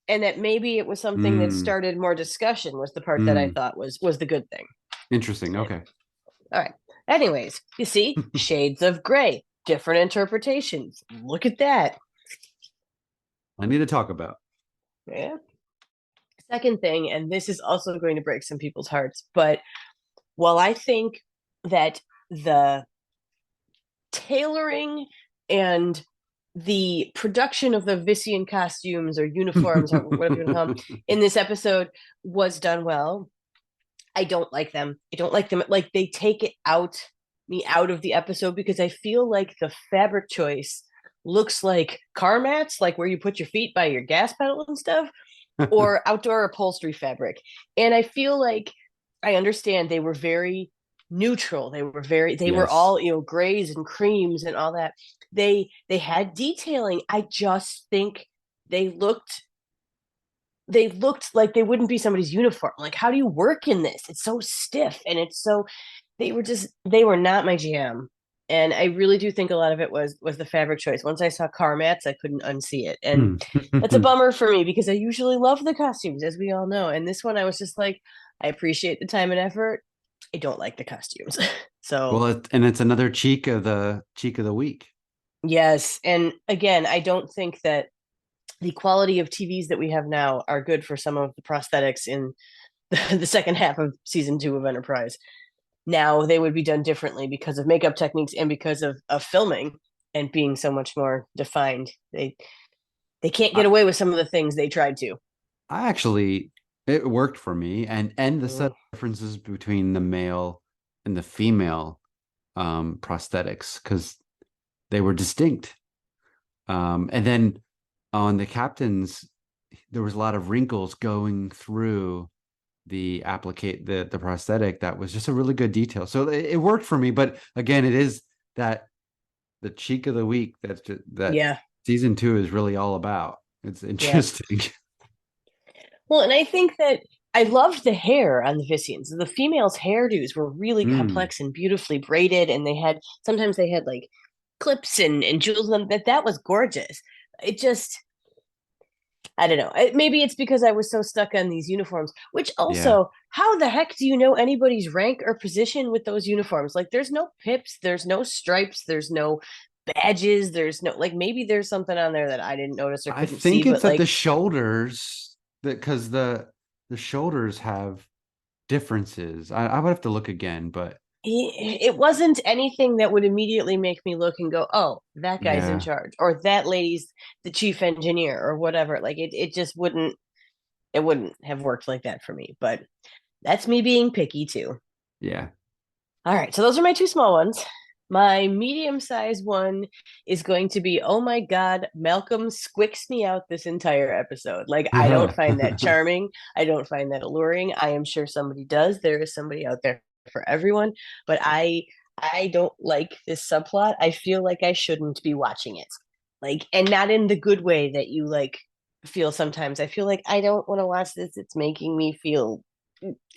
and that maybe it was something that started more discussion was the part that I thought was the good thing. Interesting. Okay. All right. Anyways, you see, shades of gray, different interpretations. Look at that. I need to talk about. Yeah. Second thing, and this is also going to break some people's hearts, but while I think that the tailoring and the production of the Vissian costumes or uniforms or whatever you want to call them in this episode was done well, I don't like them. I don't like them. Like, they take it me out of the episode because I feel like the fabric choice looks like car mats, like where you put your feet by your gas pedal and stuff, or outdoor upholstery fabric. And I feel like I understand they were very neutral. They were all, grays and creams and all that. They had detailing. I just think they looked like they wouldn't be somebody's uniform. Like, how do you work in this? It's so stiff and it's so they were not my jam. And I really do think a lot of it was the fabric choice. Once I saw car mats, I couldn't unsee it. And that's a bummer for me because I usually love the costumes, as we all know. And this one, I was just like, I appreciate the time and effort. I don't like the costumes. So, well, it's another cheek of the week. Yes. And again, I don't think that the quality of TVs that we have now are good for some of the prosthetics in the second half of season 2 of Enterprise. Now they would be done differently because of makeup techniques and because of filming and being so much more defined. They can't get away with some of the things they tried to. It worked for me, and the set differences between the male and the female prosthetics, because they were distinct. And then on the captains, there was a lot of wrinkles going through the prosthetic. That was just a really good detail. So it worked for me. But again, it is that the cheek of the week that season 2 is really all about. It's interesting. Yeah. Well, and I think that I loved the hair on the Vissians. The females' hairdos were really complex and beautifully braided, and sometimes they had like clips and jewels on that was gorgeous. It just, I don't know. Maybe it's because I was so stuck on these uniforms, which also, how the heck do you know anybody's rank or position with those uniforms? Like, there's no pips, there's no stripes, there's no badges, there's no, like, maybe there's something on there that I didn't notice or couldn't see. I think it's but, at the shoulders, because the shoulders have differences. I would have to look again, but it wasn't anything that would immediately make me look and go, oh, that guy's in charge, or that lady's the chief engineer, or whatever. Like, it just wouldn't have worked like that for me. But that's me being picky too. Yeah. All right, so those are my 2 small ones. My medium-sized one is going to be, oh my God, Malcolm squicks me out this entire episode. Like, I don't find that charming. I don't find that alluring. I am sure somebody does. There is somebody out there for everyone, but I don't like this subplot. I feel like I shouldn't be watching it. Like, and not in the good way that you like feel sometimes. I feel like I don't want to watch this. It's making me feel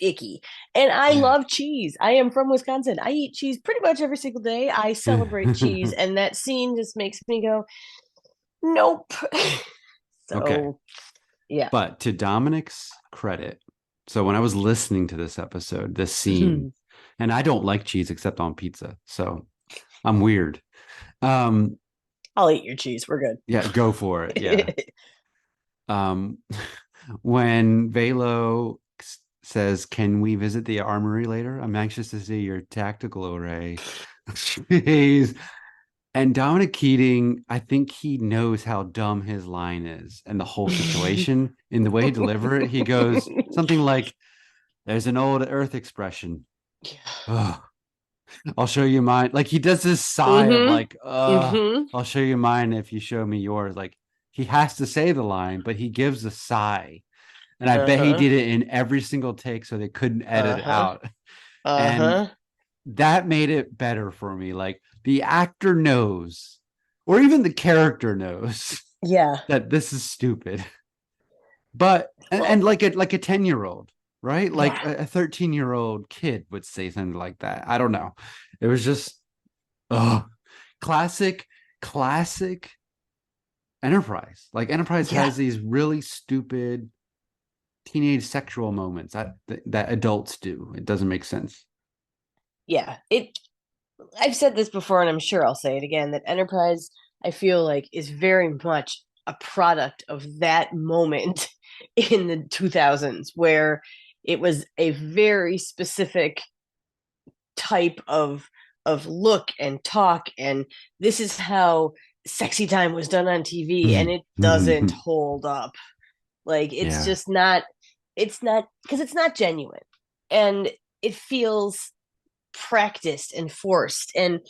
icky. And I love cheese. I am from Wisconsin. I eat cheese pretty much every single day. I celebrate cheese, and that scene just makes me go, nope. So, okay. Yeah. But to Dominic's credit, so when I was listening to this episode, this scene, and I don't like cheese except on pizza, so I'm weird. I'll eat your cheese. We're good. Yeah, go for it. Yeah. When Velo says, "Can we visit the armory later? I'm anxious to see your tactical array." Jeez. And Dominic Keating, I think he knows how dumb his line is and the whole situation. In the way he delivered it, he goes something like, "There's an old Earth expression. Oh, I'll show you mine." Like, he does this sigh of like, "I'll show you mine if you show me yours." Like, he has to say the line, but he gives a sigh. And I bet he did it in every single take so they couldn't edit it out. And that made it better for me. Like, the actor knows, or even the character knows, that this is stupid. But and like a 10-year-old, right? Like a 13-year-old kid would say something like that. I don't know. It was just classic classic Enterprise. Like Enterprise Yeah. has these really stupid teenage sexual moments that adults do. It doesn't make sense. Yeah. I've said this before, and I'm sure I'll say it again, that Enterprise, I feel like, is very much a product of that moment in the 2000s where it was a very specific type of look and talk, and this is how sexy time was done on TV, and it doesn't hold up. Like it's Yeah. just not, it's not, because it's not genuine, and it feels practiced and forced, and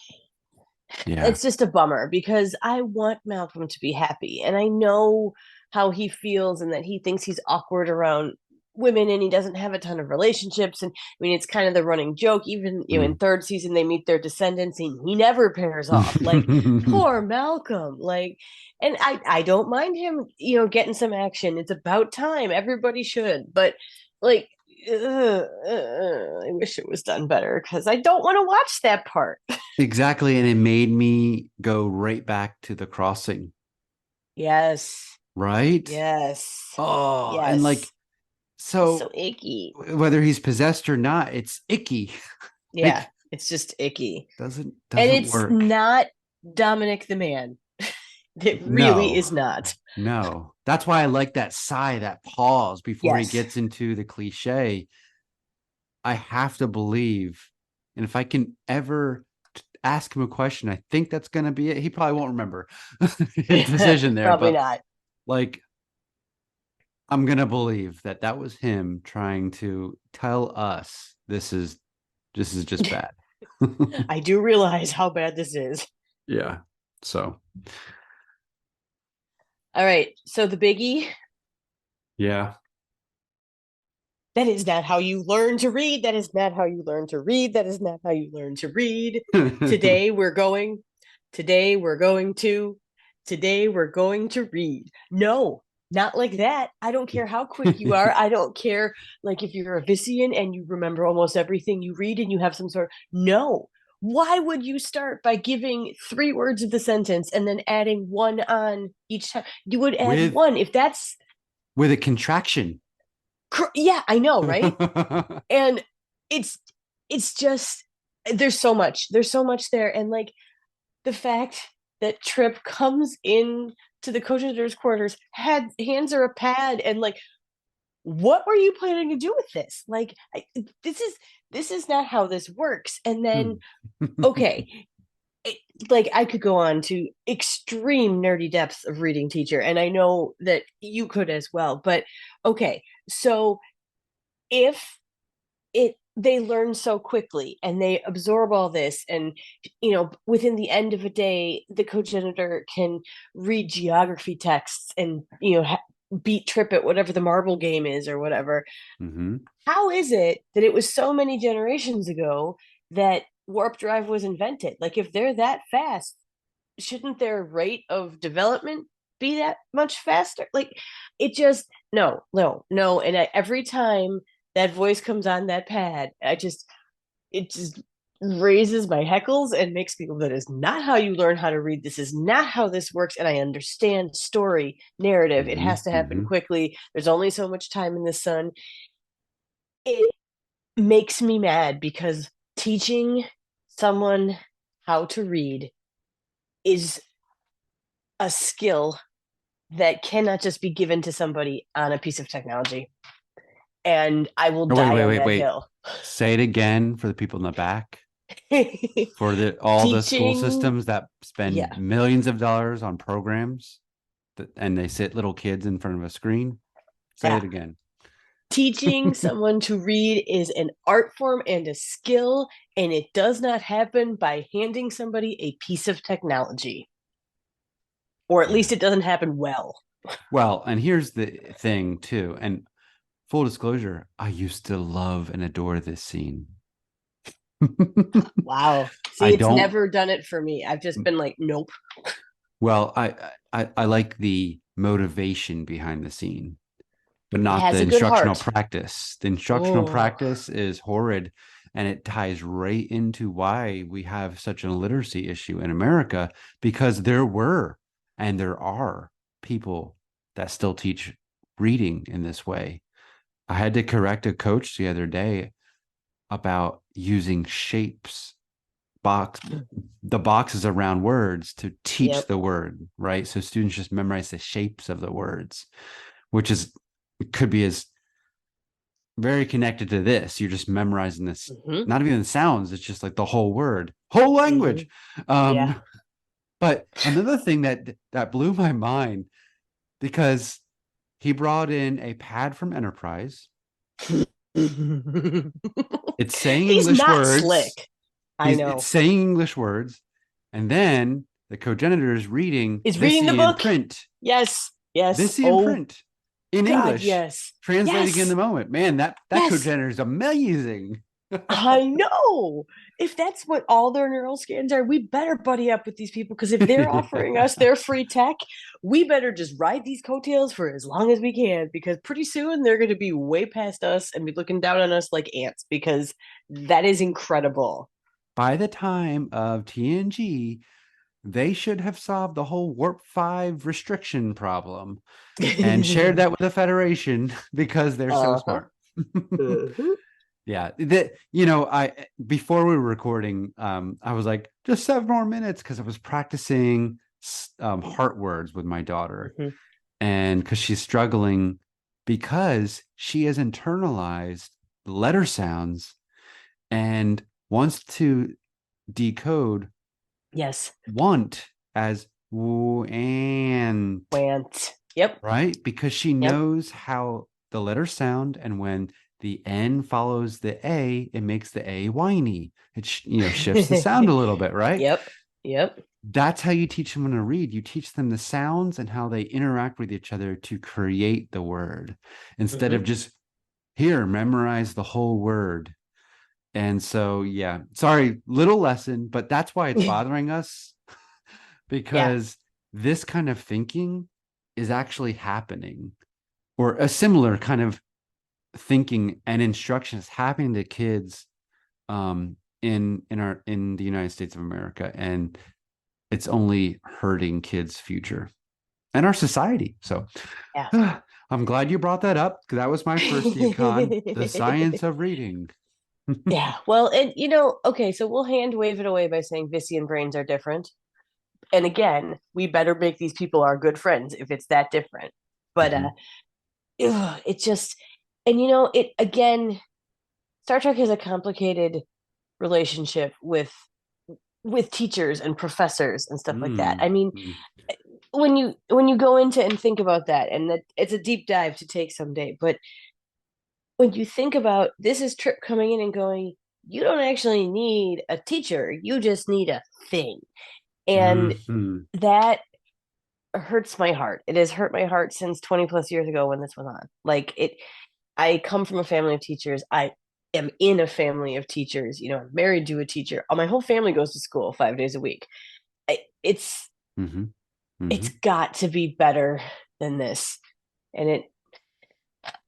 Yeah. it's just a bummer because I want Malcolm to be happy, and I know how he feels and that he thinks he's awkward around women and he doesn't have a ton of relationships. And I mean, it's kind of the running joke. Even in third season, they meet their descendants and he never pairs off. Like poor Malcolm. Like, and I don't mind him, getting some action. It's about time. Everybody should. But like, I wish it was done better because I don't want to watch that part. Exactly. And it made me go right back to the crossing. Yes. Right? Yes. Oh, yes. and like, so icky. Whether he's possessed or not, it's icky. Yeah, like, it's just icky. Doesn't and it's work. not Dominic the man. It really is not. No. That's why I like that sigh, that pause before he gets into the cliche. I have to believe, and if I can ever ask him a question, I think that's going to be it. He probably won't remember his decision there. Probably but not. Like, I'm going to believe that was him trying to tell us this is just bad. I do realize how bad this is. Yeah. So. All right. So the biggie. Yeah. That is not how you learn to read. That is not how you learn to read. That is not how you learn to read. Today we're going to read. No, not like that. I don't care how quick you are. I don't care like if you're a Vissian and you remember almost everything you read and you have some sort of no. Why would you start by giving 3 words of the sentence and then adding one on each time? You would add one if that's with a contraction. Yeah, I know, right? And it's just there's so much there, and like the fact that Trip comes in to the cogenitors' quarters, hands her a pad, and like, what were you planning to do with this? Like, this is not how this works. And then, okay, like I could go on to extreme nerdy depths of reading teacher, and I know that you could as well. But okay, so if they learn so quickly and they absorb all this, and within the end of a day the cogenitor can read geography texts and beat Trip at whatever the marble game is or whatever. How is it that it was so many generations ago that warp drive was invented? Like, if they're that fast, shouldn't their rate of development be that much faster? Like, it just no. And every time that voice comes on that pad, it just raises my heckles and makes me go, that is not how you learn how to read. This is not how this works. And I understand story, narrative. It has to happen quickly. There's only so much time in the sun. It makes me mad because teaching someone how to read is a skill that cannot just be given to somebody on a piece of technology. And I will die on that hill. Say it again for the people in the back. For all the school systems that spend millions of dollars on programs and they sit little kids in front of a screen. Say it again. Teaching someone to read is an art form and a skill, and it does not happen by handing somebody a piece of technology. Or at least it doesn't happen well. Well, and here's the thing too, and full disclosure, I used to love and adore this scene. Wow. See, it's never done it for me. I've just been like, nope. Well, I like the motivation behind the scene, but not the instructional practice. The instructional practice is horrid. And it ties right into why we have such an illiteracy issue in America, because there were and there are people that still teach reading in this way. I had to correct a coach the other day about using shapes, the boxes around words to teach the word, right? So students just memorize the shapes of the words, which is could be as very connected to this. You're just memorizing this, not even the sounds. It's just like the whole word, whole language. But another thing that blew my mind, because he brought in a pad from Enterprise. It's saying English words. Slick. I know. It's saying English words, and then the cogenitor is reading. Is reading the book. Print. Yes. Vissian print in English. Yes. Translating in the moment. Man, that cogenitor is amazing. I know. If that's what all their neural scans are, we better buddy up with these people, because if they're offering us their free tech, we better just ride these coattails for as long as we can, because pretty soon they're going to be way past us and be looking down on us like ants, because that is incredible. By the time of TNG, they should have solved the whole Warp 5 restriction problem and shared that with the Federation, because they're so smart. Yeah, before we were recording, I was like, just 7 more minutes, because I was practicing heart words with my daughter, and because she's struggling, because she has internalized letter sounds and wants to decode want as and yep, right, because she knows how the letters sound, and when the N follows the A, it makes the A whiny. It shifts the sound a little bit, right? Yep. That's how you teach them to read. You teach them the sounds and how they interact with each other to create the word, instead of just here, memorize the whole word. And so, sorry, little lesson, but that's why it's bothering us, because this kind of thinking is actually happening, or a similar kind of thinking and instruction is happening to kids in the United States of America, and it's only hurting kids' future and our society. So I'm glad you brought that up, because that was my first Decon, the science of reading. Well, and okay, so we'll hand wave it away by saying Vissian brains are different, and again, we better make these people our good friends if it's that different. But it just, and it again, Star Trek has a complicated relationship with teachers and professors and stuff like that. I mean, when you go into and think about that, and that it's a deep dive to take someday, but when you think about this, is Trip coming in and going, you don't actually need a teacher, you just need a thing. And that hurts my heart. It has hurt my heart since 20 plus years ago when this was on. I come from a family of teachers. I am in a family of teachers. I'm married to a teacher. My whole family goes to school 5 days a week. It's got to be better than this. And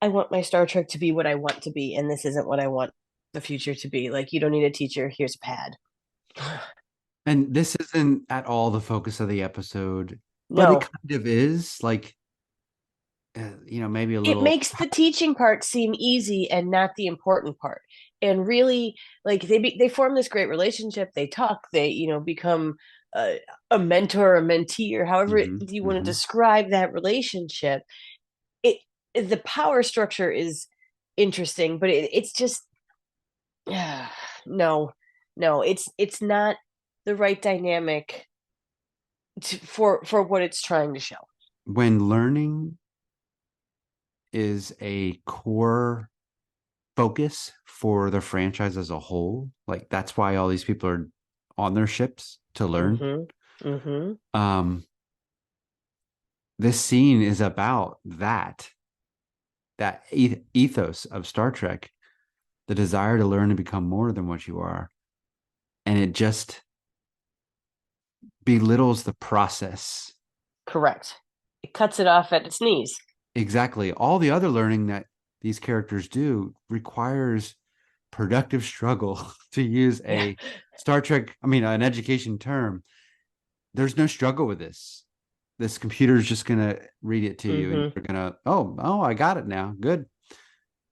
I want my Star Trek to be what I want to be, and this isn't what I want the future to be. Like, you don't need a teacher, here's a pad. And this isn't at all the focus of the episode, but it kind of is. Like, maybe a little. It makes the teaching part seem easy and not the important part. And really, like, they form this great relationship. They talk. They become a mentor, a mentee, or however you want to describe that relationship. The power structure is interesting, but it's just no, it's not the right dynamic for what it's trying to show. When learning is a core focus for the franchise as a whole, like that's why all these people are on their ships to learn. This scene is about that ethos of Star Trek, the desire to learn and become more than what you are. And it just belittles the process. Correct. It cuts it off at its knees. Exactly. All the other learning that these characters do requires productive struggle, to use a Star Trek, an education term. There's no struggle with this. This computer is just going to read it to you, and you're going to, oh, I got it now. Good.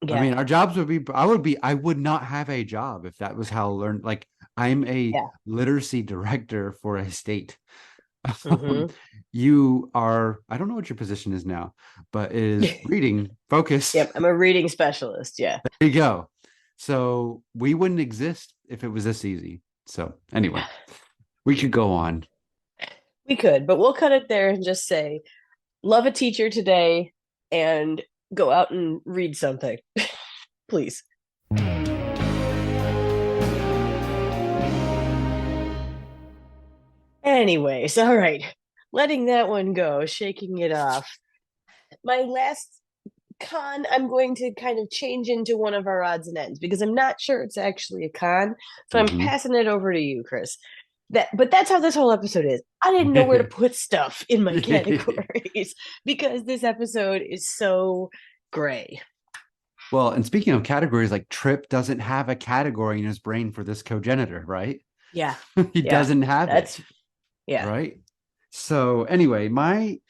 Yeah. Our jobs would be, I would not have a job if that was how I learned. Like, I'm a literacy director for a state. You are, I don't know what your position is now, but it is reading focus. Yep, I'm a reading specialist. Yeah. There you go. So we wouldn't exist if it was this easy. So anyway, we could go on. We could, but we'll cut it there and just say, love a teacher today and go out and read something. Please. Anyways, all right. Letting that one go, shaking it off. My last con, I'm going to kind of change into one of our odds and ends because I'm not sure it's actually a con. So I'm passing it over to you, Chris. But that's how this whole episode is. I didn't know where to put stuff in my categories because this episode is so gray. Well, and speaking of categories, like Trip doesn't have a category in his brain for this cogenitor, right? Yeah. He doesn't have it. Yeah. Right. So anyway, my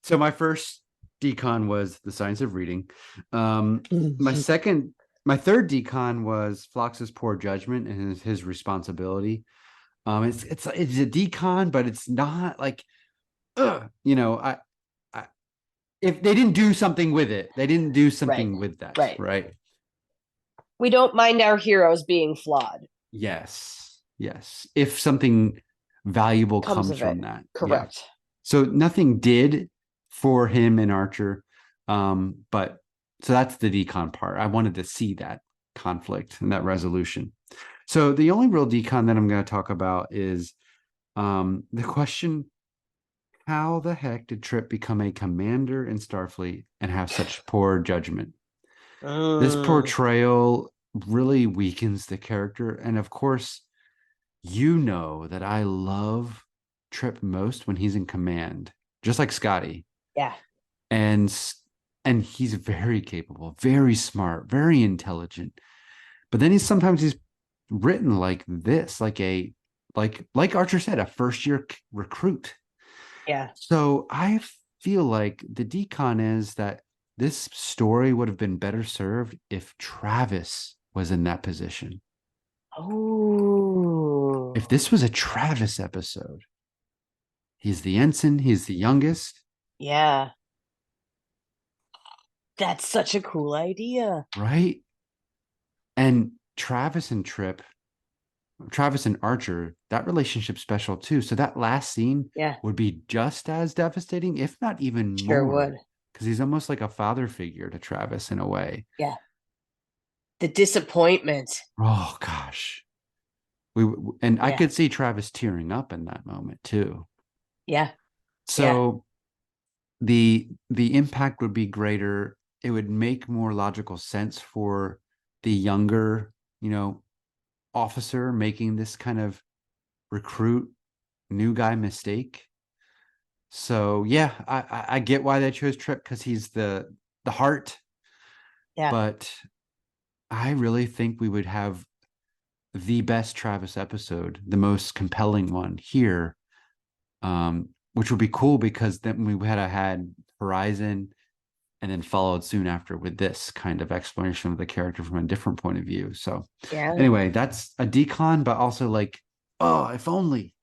first decon was the science of reading. My third decon was Phlox's poor judgment and his responsibility. It's a decon, but it's not like, if they didn't do something with it, they didn't do something with that. Right. We don't mind our heroes being flawed. Yes. If something valuable comes from that. Correct. Yeah. So nothing did for him in Archer. But so that's the decon part. I wanted to see that conflict and that resolution. So the only real decon that I'm going to talk about is the question, how the heck did Trip become a commander in Starfleet and have such poor judgment? This portrayal really weakens the character. And of course, you know that I love Trip most when he's in command, just like Scotty. Yeah. And he's very capable, very smart, very intelligent. But then sometimes he's written like this, like Archer said, a first-year recruit. Yeah. So I feel like the decon is that this story would have been better served if Travis was in that position. Oh. If this was a Travis episode, he's the ensign, he's the youngest. Yeah. That's such a cool idea. Right? And Travis and Archer, that relationship's special too. So that last scene would be just as devastating, if not even more. Sure would. Because he's almost like a father figure to Travis in a way. Yeah. The disappointment. Oh gosh. I could see Travis tearing up in that moment too. Yeah. So the impact would be greater. It would make more logical sense for the younger, officer making this kind of recruit new guy mistake. So yeah, I get why they chose Trip, because he's the heart. Yeah. But I really think we would have the best Travis episode, the most compelling one here, which would be cool, because then we had Horizon and then followed soon after with this kind of explanation of the character from a different point of view. So anyway, that's a decon, but also like, oh, if only.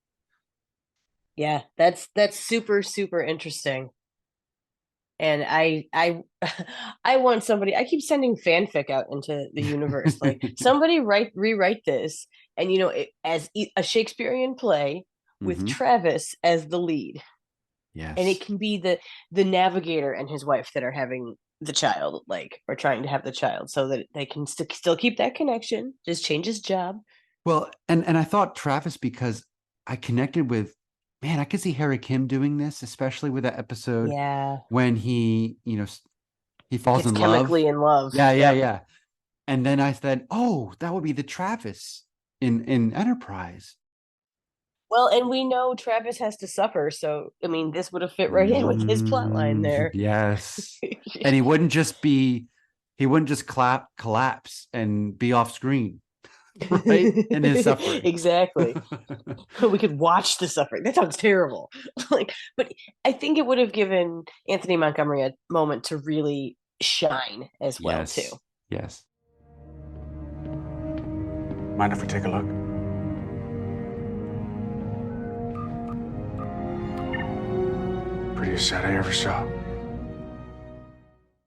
Yeah, that's super, super interesting. And I want somebody, I keep sending fanfic out into the universe. Like, somebody rewrite this, and as a Shakespearean play with Travis as the lead. Yes. And it can be the navigator and his wife that are having the child, or trying to have the child, so that they can still keep that connection, just change his job. Well, and I thought Travis, because I connected with, man, I could see Harry Kim doing this, especially with that episode. Yeah. When he falls in love. Chemically in love. Yeah. And then I said, oh, that would be the Travis in Enterprise. Well, and we know Travis has to suffer, so this would have fit right in with his plot line there. Yes. And he wouldn't just be he wouldn't just collapse and be off screen, right? In his suffering. Exactly. We could watch the suffering. That sounds terrible. But I think it would have given Anthony Montgomery a moment to really shine as well, Yes. too. Yes. Mind if we take a look? Prettiest set I ever saw.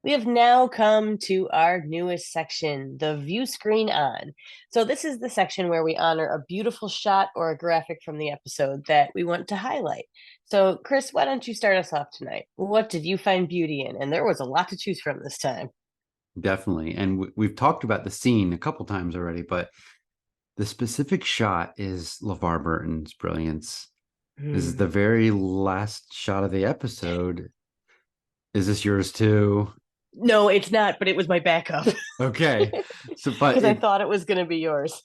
We have now come to our newest section, the Viewscreen On. So this is the section where we honor a beautiful shot or a graphic from the episode that we want to highlight. So Chris, why don't you start us off tonight? What did you find beauty in? And there was a lot to choose from this time. Definitely. And we've talked about the scene a couple times already, but the specific shot is LeVar Burton's brilliance. This is the very last shot of the episode. Is this yours too? No, it's not, but it was my backup. Okay. So, Because I thought it was going to be yours.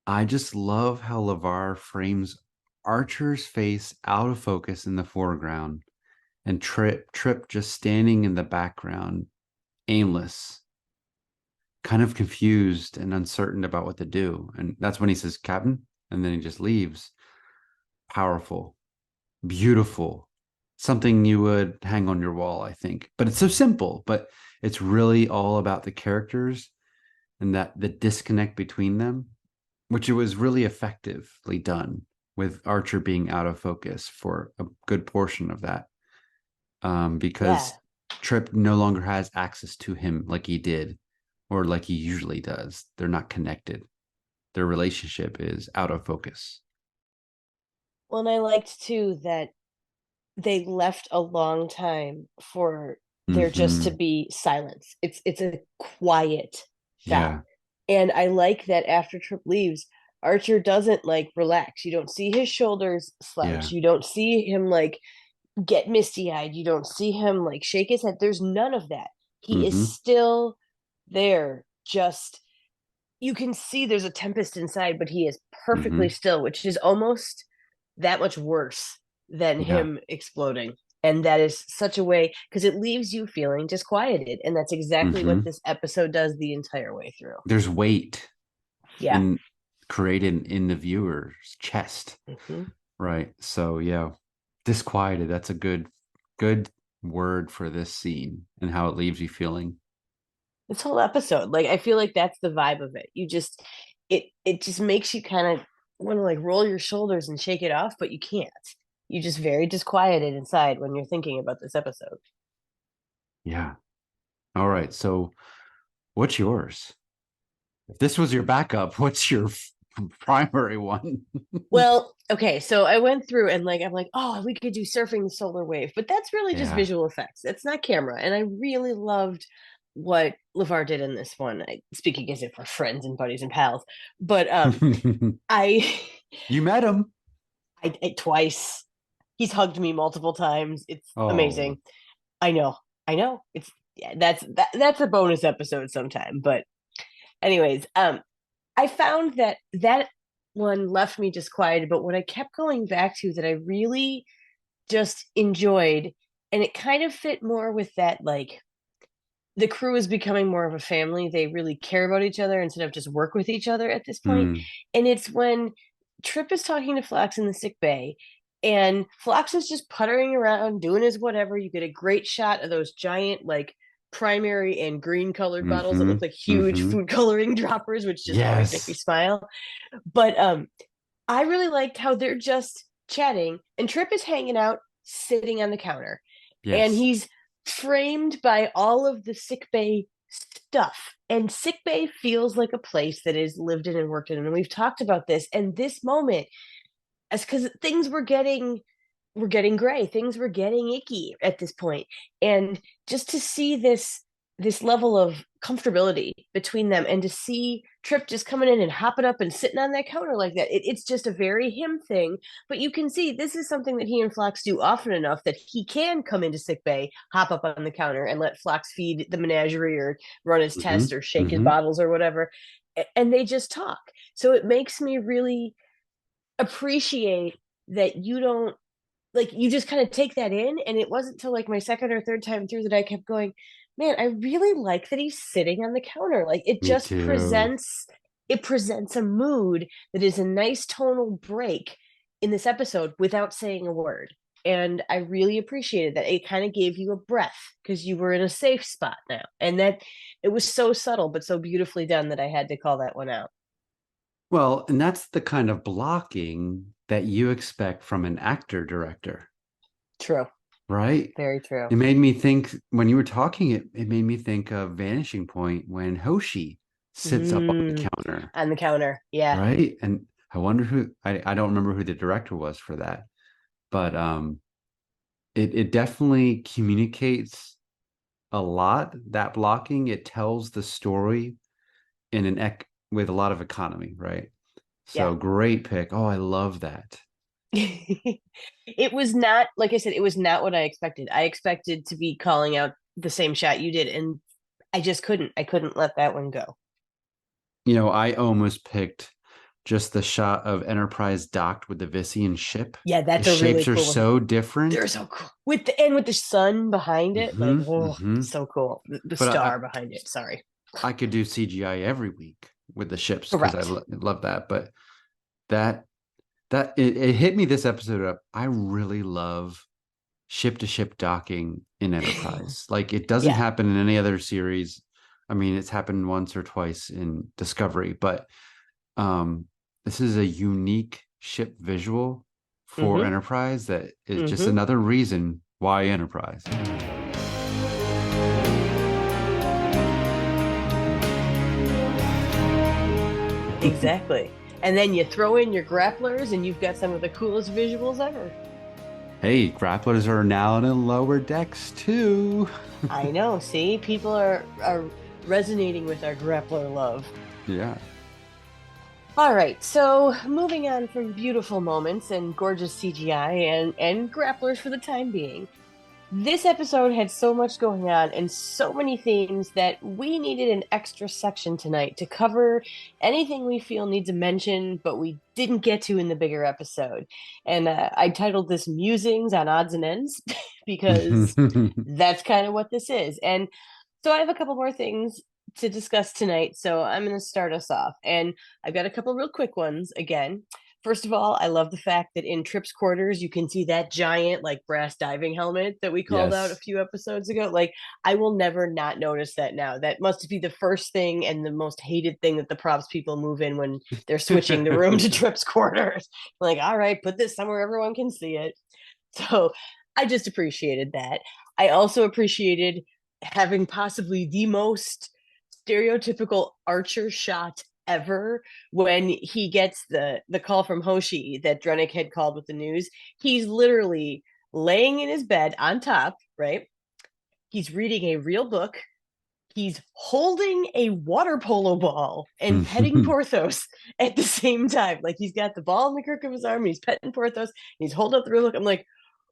I just love how LeVar frames Archer's face out of focus in the foreground and Trip just standing in the background, aimless, kind of confused and uncertain about what to do. And that's when he says, "Captain," and then he just leaves. Powerful, beautiful, something you would hang on your wall, I think. But it's so simple, but it's really all about the characters and that the disconnect between them, which it was really effectively done with Archer being out of focus for a good portion of that. Because Trip no longer has access to him like he did or like he usually does. They're not connected. Their relationship is out of focus. Well, and I liked too that they left a long time for there just to be silence. It's a quiet shot. Yeah. And I like that after Trip leaves, Archer doesn't like relax. You don't see his shoulders slouch. Yeah. You don't see him like get misty-eyed. You don't see him like shake his head. There's none of that. He is still there. Just you can see there's a tempest inside, but he is perfectly still, which is almost that much worse than him exploding. And that is such a way, because it leaves you feeling disquieted. And that's exactly what this episode does the entire way through. There's weight. Yeah. And created in the viewer's chest. Right. So yeah, disquieted. That's a good word for this scene and how it leaves you feeling. This whole episode, like, I feel like that's the vibe of it. You just, it just makes you kind of want to like roll your shoulders and shake it off, but you can't. You're just very disquieted inside when you're thinking about this episode. Yeah. All right. So what's yours? If this was your backup, what's your primary one? Well, okay. So I went through and like, I'm like, oh, we could do surfing the solar wave, but that's really just visual effects. It's not camera. And I really loved what LeVar did in this one. Speaking as if we're friends and buddies and pals, but You met him. I twice. He's hugged me multiple times. It's amazing. I know. It's that's a bonus episode sometime. But anyways, I found that one left me disquieted, but what I kept going back to that I really just enjoyed, and it kind of fit more with that, like, the crew is becoming more of a family. They really care about each other instead of just work with each other at this point. And it's when Trip is talking to Phlox in the sick bay, and Phlox is just puttering around, doing his whatever. You get a great shot of those giant, like, primary and green colored bottles that look like huge food coloring droppers, which just always make me smile. But I really liked how they're just chatting, and Trip is hanging out, sitting on the counter. And he's framed by all of the sickbay stuff. And sickbay feels like a place that is lived in and worked in. And we've talked about this. And this moment, as because things were getting gray, things were getting icky at this point. And just to see this level of comfortability between them, and to see Trip just coming in and hopping up and sitting on that counter like that, it's just a very him thing. But you can see this is something that he and Phlox do often enough that he can come into sickbay, hop up on the counter, and let Phlox feed the menagerie or run his test or shake his bottles or whatever, and they just talk. So it makes me really appreciate that you don't, like, you just kind of take that in. And it wasn't till like my second or third time through that I kept going, man, I really like that he's sitting on the counter. Like it Me just too. presents a mood that is a nice tonal break in this episode without saying a word. And I really appreciated that. It kind of gave you a breath because you were in a safe spot now. And that it was so subtle but so beautifully done that I had to call that one out. Well, and that's the kind of blocking that you expect from an actor director, True. right? Very true. It made me think when you were talking, it made me think of Vanishing Point when Hoshi sits up on the counter, On the counter. Yeah. right? And I wonder who I don't remember who the director was for that, but it definitely communicates a lot. That blocking, it tells the story in with a lot of economy, right? So Yeah. great pick. Oh, I love that. It was not, like I said, it was not what I expected. I expected to be calling out the same shot you did, and I couldn't let that one go. You know, I almost picked just the shot of Enterprise docked with the Vissian ship. Yeah, The that's a really shapes are cool one. so different. They're so cool with the sun behind it, like so cool. The But star behind it. Sorry, I could do CGI every week with the ships because I correct. love that. But it hit me this episode up. I really love ship to ship docking in Enterprise. Like it doesn't Yeah, happen in any other series. I mean, it's happened once or twice in Discovery, but this is a unique ship visual for mm-hmm, Enterprise that is just mm-hmm. another reason why Enterprise. Exactly. And then you throw in your grapplers, and you've got some of the coolest visuals ever. Hey, grapplers are now in lower decks too. I know. See, people are resonating with our grappler love. Yeah. All right, so moving on from beautiful moments and gorgeous CGI and grapplers for the time being. This episode had so much going on and so many themes that we needed an extra section tonight to cover anything we feel needs a mention, but we didn't get to in the bigger episode. And I titled this Musings on Odds and Ends because that's kind of what this is. And so I have a couple more things to discuss tonight. So I'm going to start us off. And I've got a couple real quick ones again. First of all, I love the fact that in Trip's quarters, you can see that giant, like, brass diving helmet that we called out a Yes. few episodes ago. Like, I will never not notice that now. That must be the first thing and the most hated thing that the props people move in when they're switching the room to Trip's quarters. Like, all right, put this somewhere everyone can see it. So I just appreciated that. I also appreciated having possibly the most stereotypical Archer shot ever when he gets the call from Hoshi that Drennick had called with the news. He's literally laying in his bed on top, right? He's reading a real book. He's holding a water polo ball and petting Porthos at the same time. Like he's got the ball in the crook of his arm, and he's petting Porthos, and he's holding up the real book. I'm like,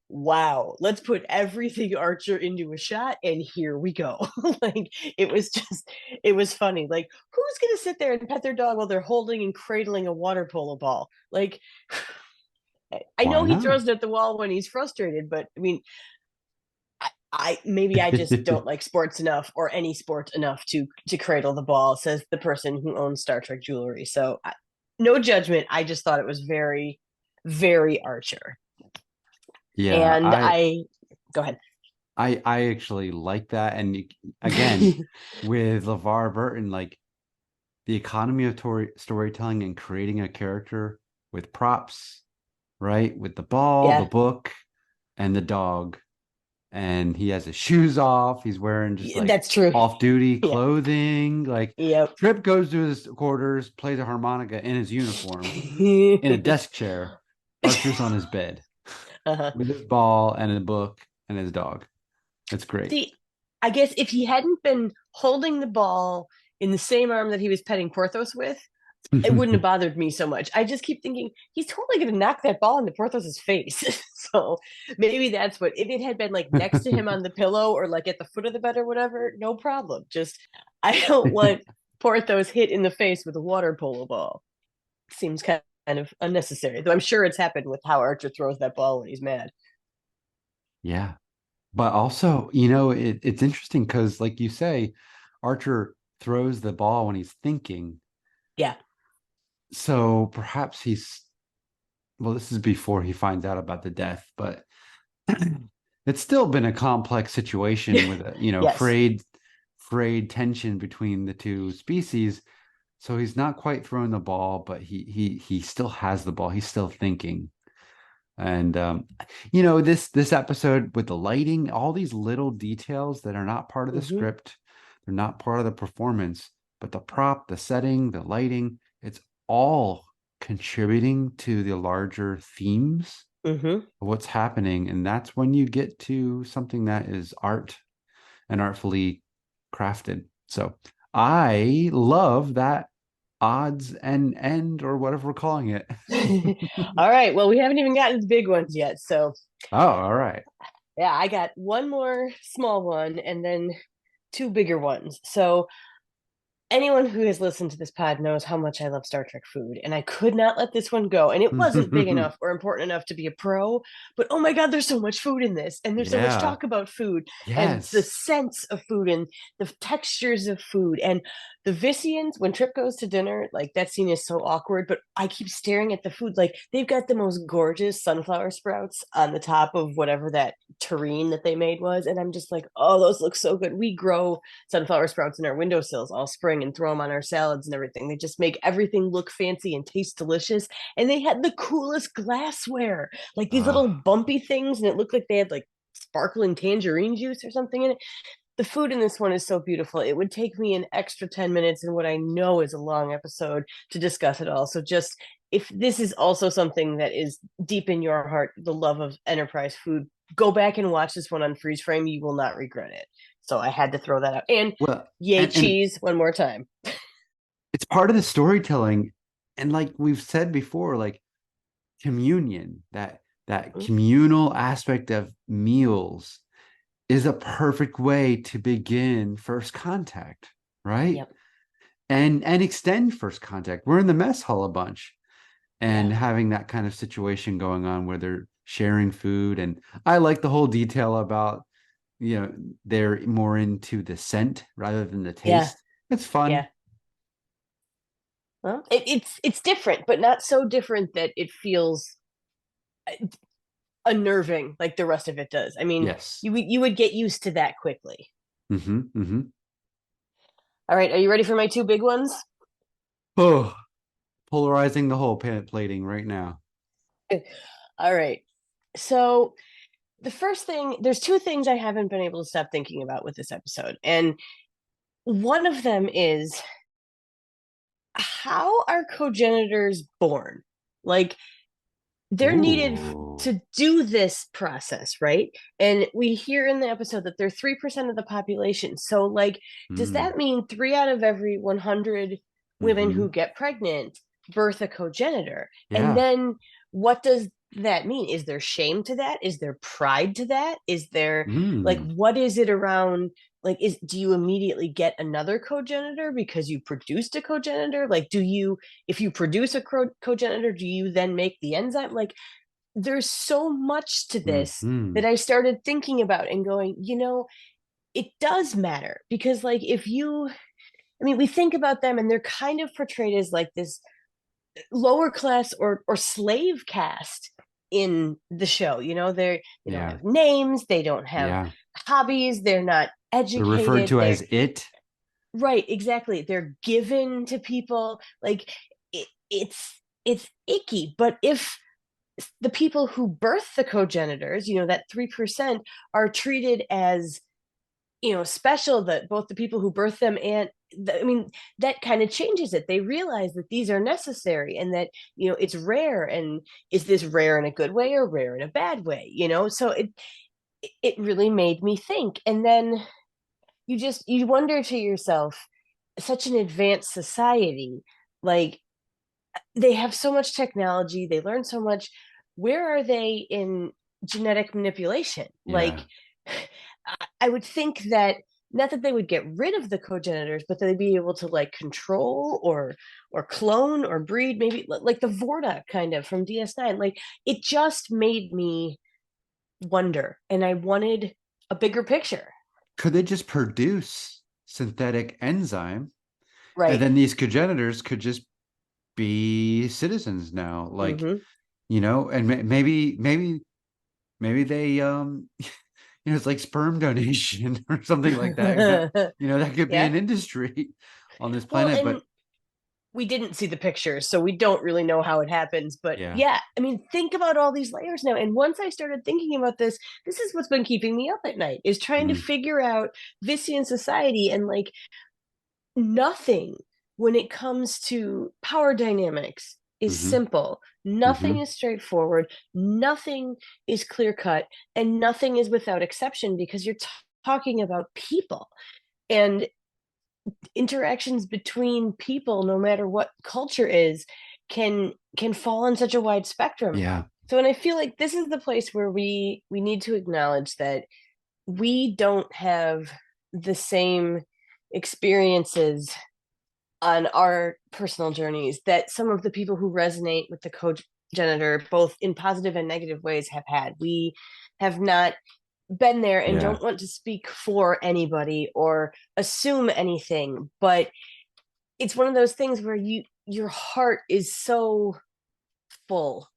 wow, let's put everything Archer into a shot, and here we go. Like it was funny. Like, who's gonna sit there and pet their dog while they're holding and cradling a water polo ball? Like, I Why know he not? throws it at the wall when he's frustrated, but I mean, I maybe I just don't like sports enough or any sport enough to cradle the ball, says the person who owns Star Trek jewelry. So no judgment. I just thought it was very, very Archer. Yeah, And I go ahead. I actually like that. And again, with LeVar Burton, like the economy of storytelling and creating a character with props, right? With the ball, the Yeah, book, and the dog. And he has his shoes off. He's wearing just like that's true. off-duty Yeah. clothing. Like Yep. Trip goes to his quarters, plays a harmonica in his uniform, in a desk chair. Archer's on his bed Uh-huh. with his ball and a book and his dog. It's great. See, I guess if he hadn't been holding the ball in the same arm that he was petting Porthos with, it wouldn't have bothered me so much. I just keep thinking he's totally going to knock that ball into Porthos's face. So maybe that's what, if it had been like next to him on the pillow or like at the foot of the bed or whatever, no problem. Just, I don't want Porthos hit in the face with a water polo ball. Seems kind of unnecessary, though I'm sure it's happened with how Archer throws that ball when he's mad. Yeah. But also, it's interesting because, like you say, Archer throws the ball when he's thinking. Yeah. So perhaps well, this is before he finds out about the death, but it's still been a complex situation with Yes. frayed tension between the two species. So he's not quite throwing the ball, but he still has the ball. He's still thinking. And this episode with the lighting, all these little details that are not part of the Mm-hmm. script, they're not part of the performance, but the prop, the setting, the lighting, it's all contributing to the larger themes Mm-hmm. of what's happening. And that's when you get to something that is art and artfully crafted. So I love that odds and end, or whatever we're calling it. All right. Well, we haven't even gotten to the big ones yet. So, Oh, all right. yeah, I got one more small one and then two bigger ones. So, anyone who has listened to this pod knows how much I love Star Trek food, and I could not let this one go. And it wasn't big enough or important enough to be a pro, but oh my God, there's so much food in this, and there's so much Yeah. talk about food and the Yes. sense of food and the textures of food. And the Vissians, when Trip goes to dinner, like that scene is so awkward, but I keep staring at the food. Like they've got the most gorgeous sunflower sprouts on the top of whatever that terrine that they made was. And I'm just like, oh, those look so good. We grow sunflower sprouts in our windowsills all spring and throw them on our salads and everything. They just make everything look fancy and taste delicious. And they had the coolest glassware, like these little Ah, bumpy things, and it looked like they had like sparkling tangerine juice or something in it. The food in this one is so beautiful. It would take me an extra 10 minutes in what I know is a long episode to discuss it all. So just if this is also something that is deep in your heart, the love of Enterprise food, go back and watch this one on freeze frame. You will not regret it. So I had to throw that out. And well, yay, and cheese, one more time. it's part of the storytelling. And like we've said before, like communion, that Mm-hmm. communal aspect of meals is a perfect way to begin first contact, right? Yep. And extend first contact. We're in the mess hall a bunch, and Yeah. having that kind of situation going on where they're sharing food. And I like the whole detail about, they're more into the scent rather than the Yeah. taste. It's fun. Yeah. Well, it's different, but not so different that it feels unnerving like the rest of it does. I mean, Yes. you would get used to that quickly. Mm-hmm. Mm-hmm. All right, are you ready for my two big ones? Oh, polarizing the whole plating right now. All right. So the first thing, there's two things I haven't been able to stop thinking about with this episode. And one of them is, how are cogenitors born? Like, they're needed Ooh. to do this process, right? And we hear in the episode that they're 3% of the population. So, like, does Mm. that mean 3 out of every 100 women Mm-hmm. who get pregnant birth a cogenitor? And Yeah. then what does that mean? Is there shame to that? Is there pride to that? Is there, like, Mm. what is it around? Like, do you immediately get another cogenitor because you produced a cogenitor? Like, if you produce a cogenitor, do you then make the enzyme? Like, there's so much to this Mm-hmm. that I started thinking about and going, it does matter because, like, I mean, we think about them and they're kind of portrayed as like this lower class or slave caste in the show. They don't Yeah. have names, they don't have Yeah. hobbies, they're not They're referred educated. to They're as it. right, exactly. They're given to people. Like it's icky. But if the people who birth the cogenitors, that 3% are treated as, special, that both the people who birth them and I mean, that kind of changes it. They realize that these are necessary and that, it's rare. And is this rare in a good way or rare in a bad way? So it really made me think. And then you wonder to yourself, such an advanced society, like they have so much technology, they learn so much. Where are they in genetic manipulation? Yeah. Like, I would think that not that they would get rid of the cogenitors, but they'd be able to like control or clone or breed, maybe like the Vorta kind of from DS9. Like, it just made me wonder, and I wanted a bigger picture. Could they just produce synthetic enzyme? Right. And then these cogenitors could just be citizens now, like, you know, and maybe they, it's like sperm donation or something like that. That could be an industry on this planet. But we didn't see the pictures, so we don't really know how it happens. But yeah, I mean, think about all these layers now. And once I started thinking about this is what's been keeping me up at night, is trying to figure out Vissian society. And like, nothing when it comes to power dynamics is simple. Nothing is straightforward. Nothing is clear cut, and nothing is without exception, because you're talking about people and interactions between people, no matter what culture is, can fall on such a wide spectrum. Yeah. So, and I feel like this is the place where we need to acknowledge that we don't have the same experiences on our personal journeys that some of the people who resonate with the cogenitor, both in positive and negative ways, have had. We have not been there and don't want to speak for anybody or assume anything, but it's one of those things where your heart is so full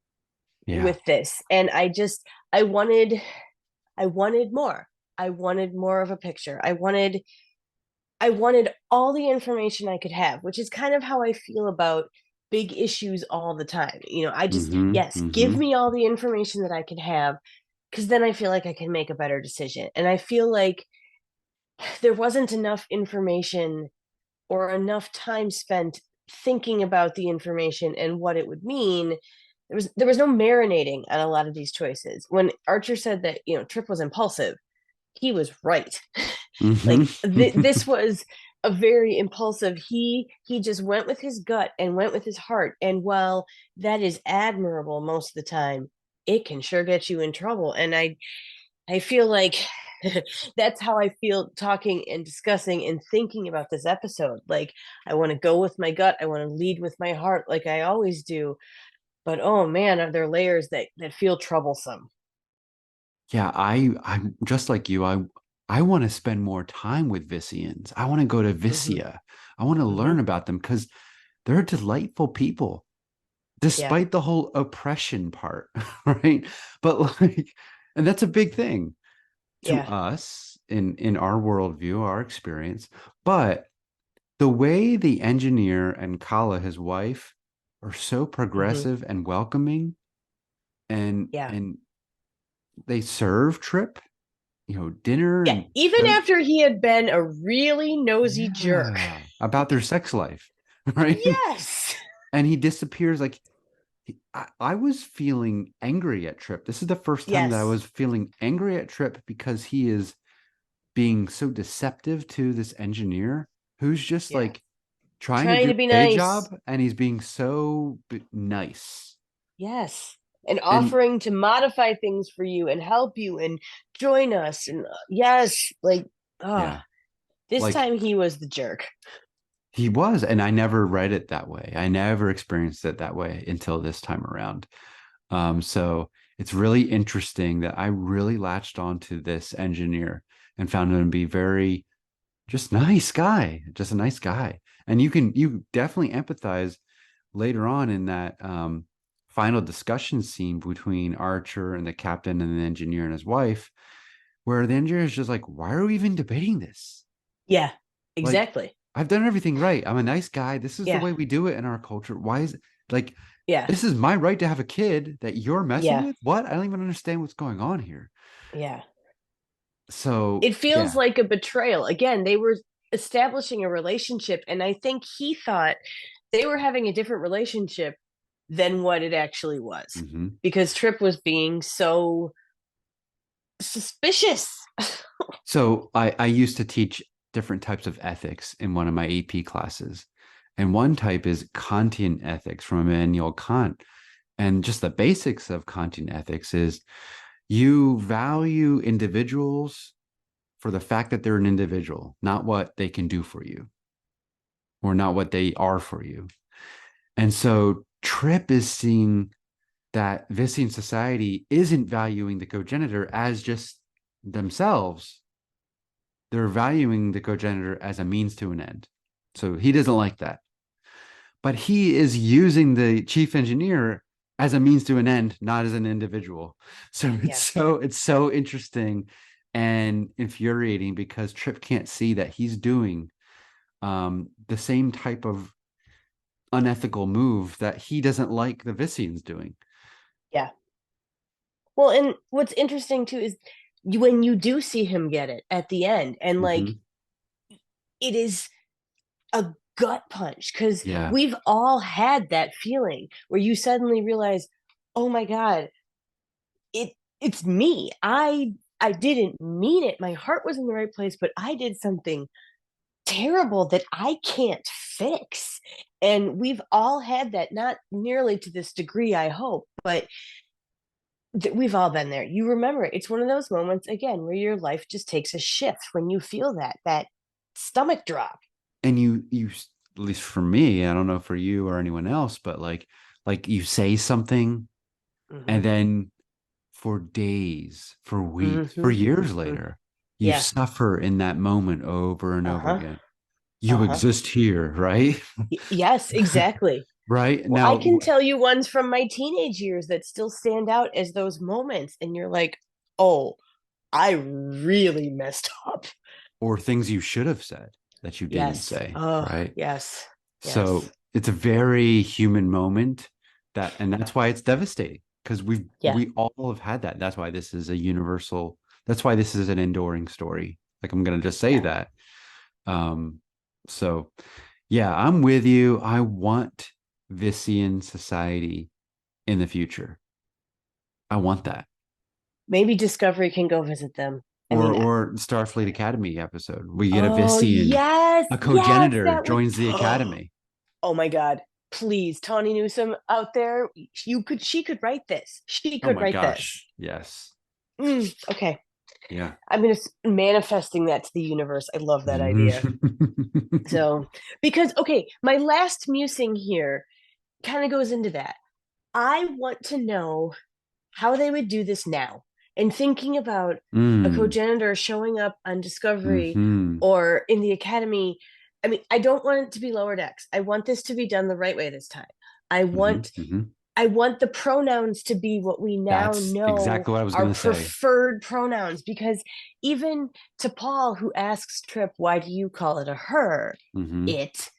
with this. And I wanted more. I wanted more of a picture. I wanted all the information I could have, which is kind of how I feel about big issues all the time. I just, give me all the information that I can have, because then I feel like I can make a better decision. And I feel like there wasn't enough information or enough time spent thinking about the information and what it would mean. There was no marinating on a lot of these choices. When Archer said that, Trip was impulsive, he was right. Like this was a very impulsive. He just went with his gut and went with his heart. And while that is admirable most of the time, it can sure get you in trouble. And I feel like that's how I feel talking and discussing and thinking about this episode. Like, I want to go with my gut. I want to lead with my heart, like I always do. But oh man, are there layers that feel troublesome? Yeah, I'm just like you. I want to spend more time with Vissians. I want to go to Vissia. I want to learn about them, because they're delightful people, despite the whole oppression part, right? But like, and that's a big thing to us in our worldview, our experience. But the way the engineer and Kala, his wife, are so progressive and welcoming, and they serve Trip, dinner. Yeah, even after he had been a really nosy jerk about their sex life, right? Yes. And he disappears. Like, I was feeling angry at Trip. This is the first time that I was feeling angry at Trip, because he is being so deceptive to this engineer who's just like trying to do be a nice job, and he's being so nice. Yes. And offering to modify things for you and help you and join us. And this time he was the jerk. He was. And I never read it that way. I never experienced it that way until this time around. So it's really interesting that I really latched onto this engineer and found him to be very just a nice guy. And you definitely empathize later on in that final discussion scene between Archer and the captain and the engineer and his wife, where the engineer is just like, why are we even debating this? Yeah, exactly. Like, I've done everything right. I'm a nice guy. This is the way we do it in our culture. Why is it like, this is my right to have a kid that you're messing with? What? I don't even understand what's going on here. Yeah. So it feels like a betrayal. Again, they were establishing a relationship, and I think he thought they were having a different relationship than what it actually was, because Trip was being so suspicious. So I used to teach different types of ethics in one of my AP classes. And one type is Kantian ethics from Immanuel Kant. And just the basics of Kantian ethics is you value individuals for the fact that they're an individual, not what they can do for you or not what they are for you. And so Trip is seeing that Vissian society isn't valuing the cogenitor as just themselves, they're valuing the cogenitor as a means to an end. So he doesn't like that. But he is using the chief engineer as a means to an end, not as an individual. So it's so interesting and infuriating because Trip can't see that he's doing the same type of unethical move that he doesn't like the Vissians doing. Yeah. Well, and what's interesting too is when you do see him get it at the end, and like it is a gut punch, because we've all had that feeling where you suddenly realize, oh my God, it's me. I didn't mean it. My heart was in the right place, but I did something terrible that I can't fix. And we've all had that, not nearly to this degree, I hope, but we've all been there. You remember it. It's one of those moments again where your life just takes a shift when you feel that stomach drop. And you at least for me, I don't know for you or anyone else, but like you say something and then for days, for weeks, for years later, you suffer in that moment over and over again. You exist here, right? Yes, exactly. Right. Well, now I can tell you ones from my teenage years that still stand out as those moments, and you're like, oh, I really messed up. Or things you should have said that you didn't say. Right. Yes. So it's a very human moment and that's why it's devastating, because we all have had that. That's why this is a universal, that's why this is an enduring story. Like, I'm going to just say that. So yeah, I'm with you. I want Vissian society in the future. I want that. Maybe Discovery can go visit them. Or Starfleet Academy episode. We get a Vissian, a cogenitor joins the Academy. Oh my God. Please, Tawny Newsome out there, she could write this. She could write this. Yes. Okay. Yeah. I'm going to manifesting that to the universe. I love that idea. So, because, okay, my last musing here kind of goes into that. I want to know how they would do this now. And thinking about a cogenitor showing up on Discovery or in the Academy, I mean, I don't want it to be lower decks. I want this to be done the right way this time. I want the pronouns to be what we now know exactly what I was going to say. Preferred pronouns, because even to Paul, who asks Trip, why do you call it a her? It,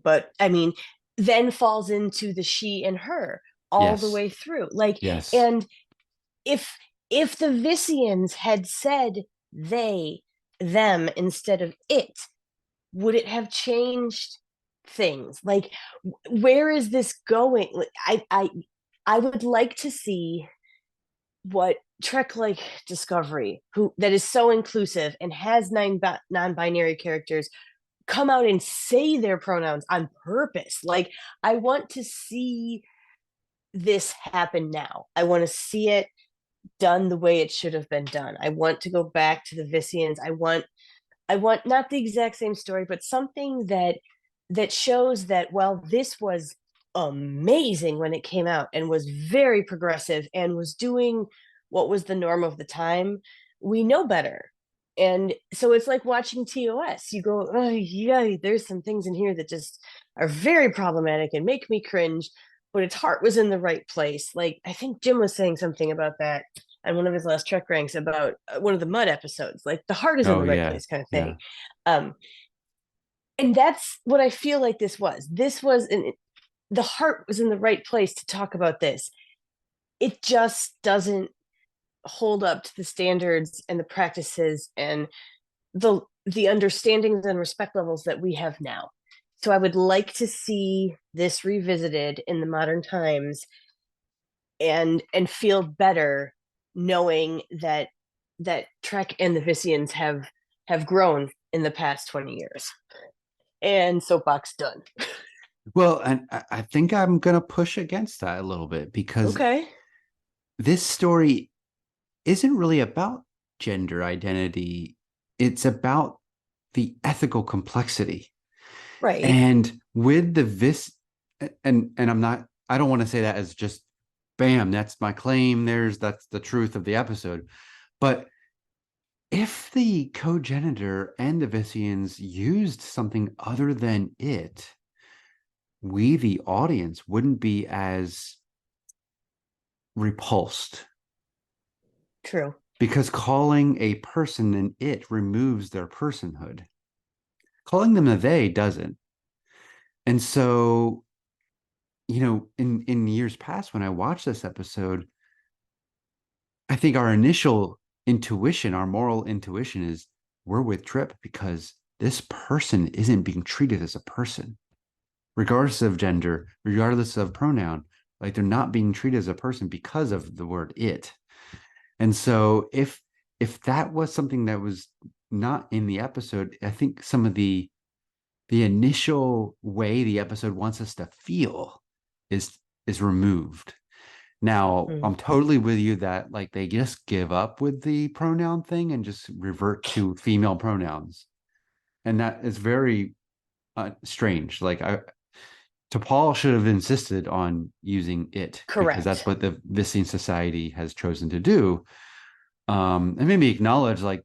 but I mean, then falls into the she and her all the way through. Like, and if the Vissians had said they, them instead of it, would it have changed things? Like, where is this going? I would like to see what Trek like Discovery, that is so inclusive and has 9 non-binary characters, come out and say their pronouns on purpose. Like, I want to see this happen now. I want to see it done the way it should have been done. I want to go back to the Vissians. I want not the exact same story, but something that shows that, well, this was amazing when it came out and was very progressive and was doing what was the norm of the time. We know better. And so it's like watching TOS. You go, oh yeah, there's some things in here that just are very problematic and make me cringe, but its heart was in the right place. Like, I think Jim was saying something about that on one of his last Trek ranks about one of the Mud episodes, like the heart is in the right place kind of thing. And that's what I feel like this was. The heart was in the right place to talk about this. It just doesn't hold up to the standards and the practices and the understandings and respect levels that we have now. So I would like to see this revisited in the modern times and feel better knowing that Trek and the Vissians have grown in the past 20 years. And soapbox done. Well, and I think I'm going to push against that a little bit, because this story isn't really about gender identity. It's about the ethical complexity. Right. And with the and I don't want to say that as just, bam, that's my claim. That's the truth of the episode. But if the cogenitor and the Vissians used something other than it, we, the audience, wouldn't be as repulsed. True. Because calling a person an it removes their personhood. Calling them a they doesn't. And so, in years past, when I watched this episode, I think our initial intuition, our moral intuition is we're with Trip because this person isn't being treated as a person, regardless of gender, regardless of pronoun. Like, they're not being treated as a person because of the word it. And so if that was something that was not in the episode, I think some of the initial way the episode wants us to feel is removed. Now, I'm totally with you that like they just give up with the pronoun thing and just revert to female pronouns. And that is very strange. Like T'Pol should have insisted on using it. Correct. Because that's what the Vissian society has chosen to do. And maybe acknowledge like,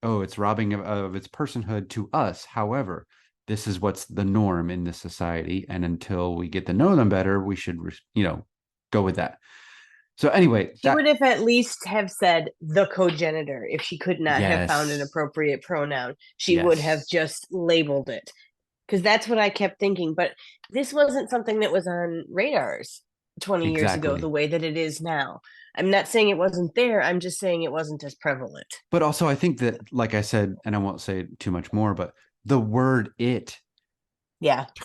oh, it's robbing of its personhood to us. However, this is what's the norm in this society. And until we get to know them better, we should, go with that. So anyway, she would have at least have said the cogenitor if she could not have found an appropriate pronoun. She would have just labeled it, because that's what I kept thinking. But this wasn't something that was on radars 20 years ago the way that it is now. I'm not saying it wasn't there. I'm just saying it wasn't as prevalent. But also, I think that, like I said, and I won't say too much more, but the word it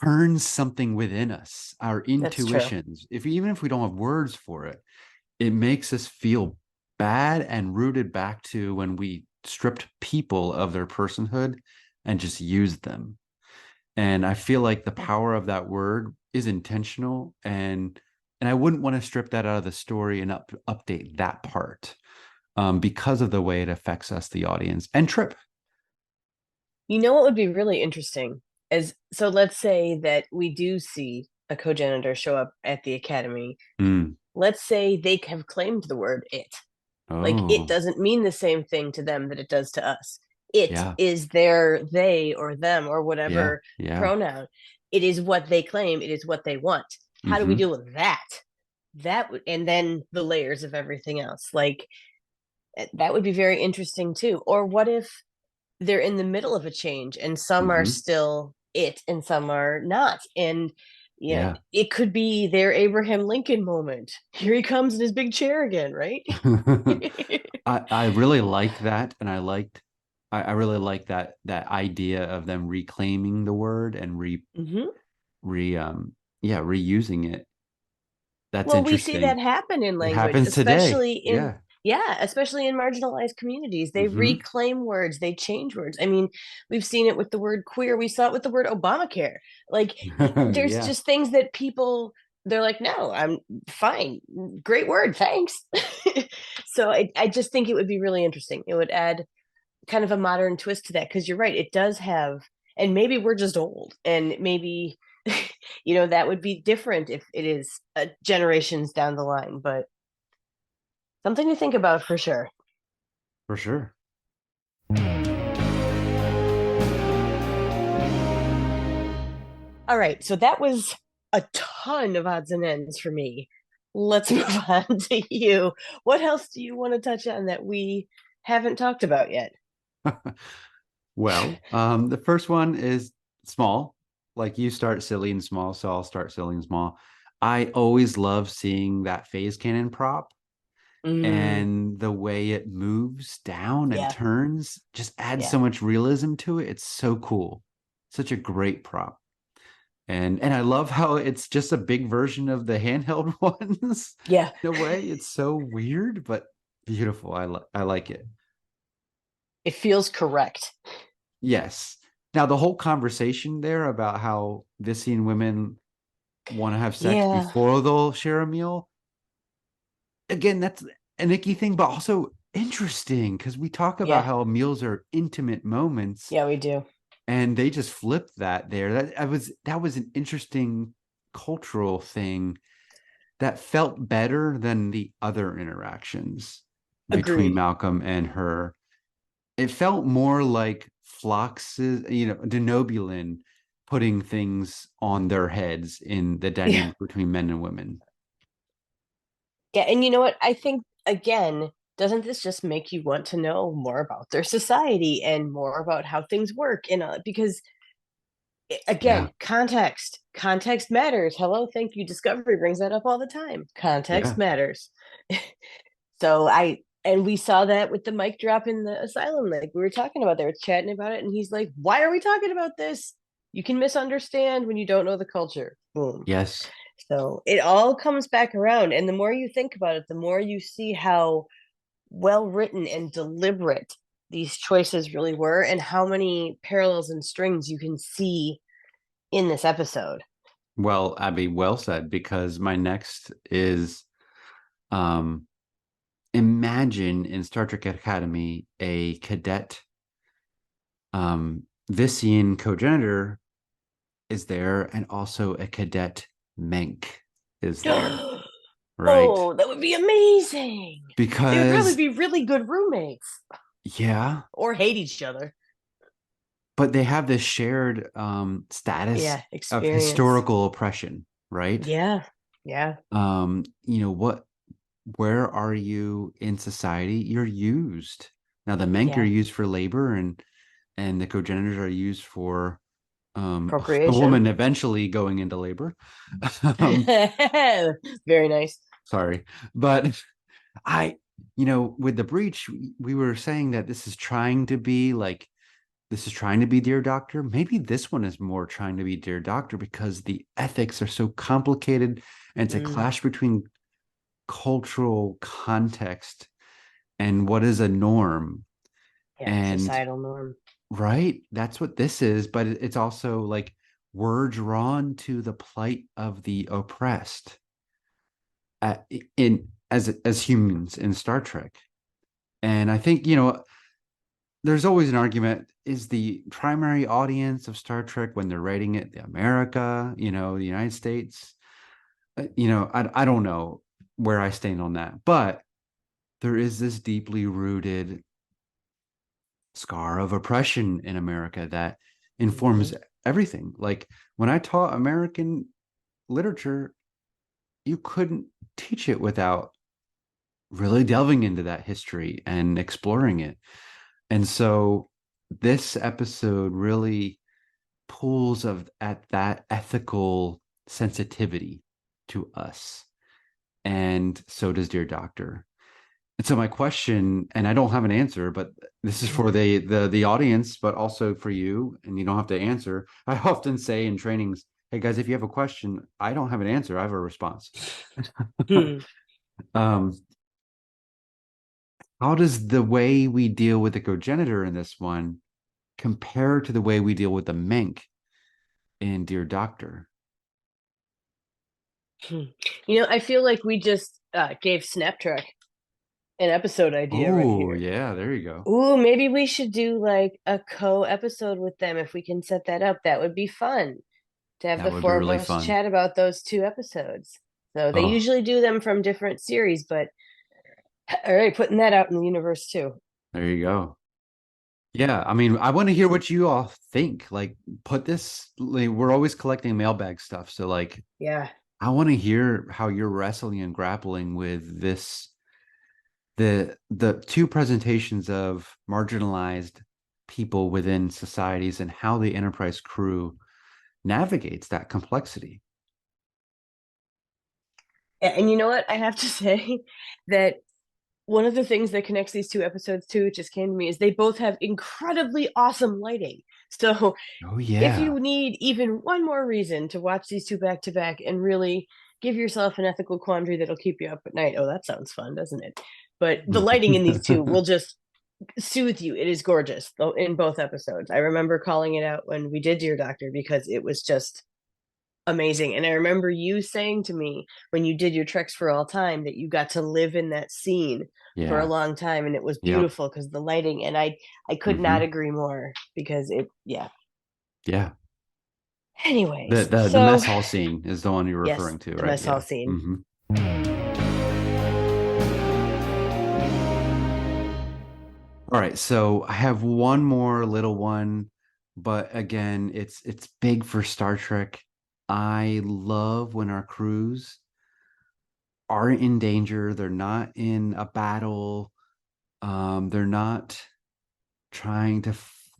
turns something within us, our intuitions. Even if we don't have words for it, it makes us feel bad and rooted back to when we stripped people of their personhood and just used them. And I feel like the power of that word is intentional, and I wouldn't want to strip that out of the story and update that part because of the way it affects us, the audience, and Trip. You know what would be really interesting is, so let's say that we do see a cogenitor show up at the academy. Let's say they have claimed the word it. Like, it doesn't mean the same thing to them that it does to us. It is their they or them or whatever pronoun. It is what they claim. It is what they want. How do we deal with that? And then the layers of everything else. Like, that would be very interesting too. Or what if they're in the middle of a change and some are still it and some are not? And it could be their Abraham Lincoln moment. Here he comes in his big chair again, right? I really like that, and I really like that idea of them reclaiming the word and reusing it. That's interesting. We see that happen in language. It happens especially today. Especially in marginalized communities. They reclaim words, they change words. I mean, we've seen it with the word queer. We saw it with the word Obamacare. Like, there's just things that people, they're like, no, I'm fine. Great word, thanks. So I just think it would be really interesting. It would add kind of a modern twist to that, because you're right, it does have, and maybe we're just old, and maybe that would be different if it is generations down the line, but something to think about for sure. For sure. All right, so that was a ton of odds and ends for me. Let's move on to you. What else do you want to touch on that we haven't talked about yet? Well, the first one is small. Like, you start silly and small, so I'll start silly and small. I always love seeing that phase cannon prop, and the way it moves down and turns just adds so much realism to it. It's so cool. Such a great prop. And I love how it's just a big version of the handheld ones. Yeah. In a way, it's so weird, but beautiful. I like it. It feels correct. Yes. Now, the whole conversation there about how Vissian women want to have sex before they'll share a meal. Again, that's an icky thing, but also interesting, because we talk about how meals are intimate moments. Yeah, we do. And they just flipped that there. That was an interesting cultural thing that felt better than the other interactions between Malcolm and her. it felt more like Phlox's, Denobulin putting things on their heads in the dynamic between men and women. Yeah, and you know what? I think, again, doesn't this just make you want to know more about their society and more about how things work? And because, Yeah. again, context matters. Hello, thank you. Discovery brings that up all the time. Context Yeah. matters. So and we saw that with the mic drop in the asylum. Like we were talking about, they were chatting about it, and he's like, "Why are we talking about this? You can misunderstand when you don't know the culture." Boom. Yes. So it all comes back around. And the more you think about it, the more you see how well written and deliberate these choices really were, and how many parallels and strings you can see in this episode. Well, Abby, well said, because my next is imagine in Star Trek Academy a cadet Vissian cogenitor is there, and also a cadet Menk is there. Right. Oh, that would be amazing. Because they would probably be really good roommates. Yeah. Or hate each other. But they have this shared status of historical oppression, right? Yeah. Yeah. Where are you in society? You're used. Now the Menk are used for labor, and the cogenitors are used for the woman eventually going into labor. Very nice. Sorry. But with the breach, we were saying that this is trying to be Dear Doctor. Maybe this one is more trying to be Dear Doctor, because the ethics are so complicated, and it's a clash between cultural context and what is a norm. And societal norm. Right? That's what this is. But it's also like we're drawn to the plight of the oppressed as humans in Star Trek. And I think, there's always an argument, is the primary audience of Star Trek when they're writing it America, the United States? I don't know where I stand on that, but there is this deeply rooted scar of oppression in America that informs everything. Like when I taught American literature, you couldn't teach it without really delving into that history and exploring it. And so this episode really pulls at that ethical sensitivity to us. And so does Dear Doctor. And so my question, and I don't have an answer, but this is for the audience, but also for you, and you don't have to answer. I often say in trainings, hey guys, if you have a question, I don't have an answer, I have a response. How does the way we deal with the cogenitor in this one compare to the way we deal with the Menk in Dear Doctor? I feel like we just gave Snaptrack an episode idea right here. Oh, yeah, there you go. Ooh, maybe we should do like a co-episode with them if we can set that up. That would be fun to have the four of us chat about those 2 episodes. So they usually do them from different series, but all right, putting that out in the universe too. There you go. Yeah, I mean, I want to hear what you all think. Like, we're always collecting mailbag stuff. So like, yeah, I want to hear how you're wrestling and grappling with this, the 2 presentations of marginalized people within societies and how the Enterprise crew navigates that complexity. And you know what? I have to say that one of the things that connects these 2 episodes too, it just came to me, is they both have incredibly awesome lighting. So if you need even one more reason to watch these 2 back to back and really give yourself an ethical quandary that'll keep you up at night. Oh, that sounds fun, doesn't it? But the lighting in these 2 will just soothe you. It is gorgeous in both episodes. I remember calling it out when we did Dear Doctor because it was just amazing. And I remember you saying to me when you did your Treks for All Time that you got to live in that scene for a long time, and it was beautiful because the lighting, and I could not agree more, because anyways, the mess hall scene is the one you're referring to, right? The mess hall scene. All right, so I have one more little one, but again, it's big for Star Trek. I love when our crews aren't in danger, they're not in a battle, they're not trying to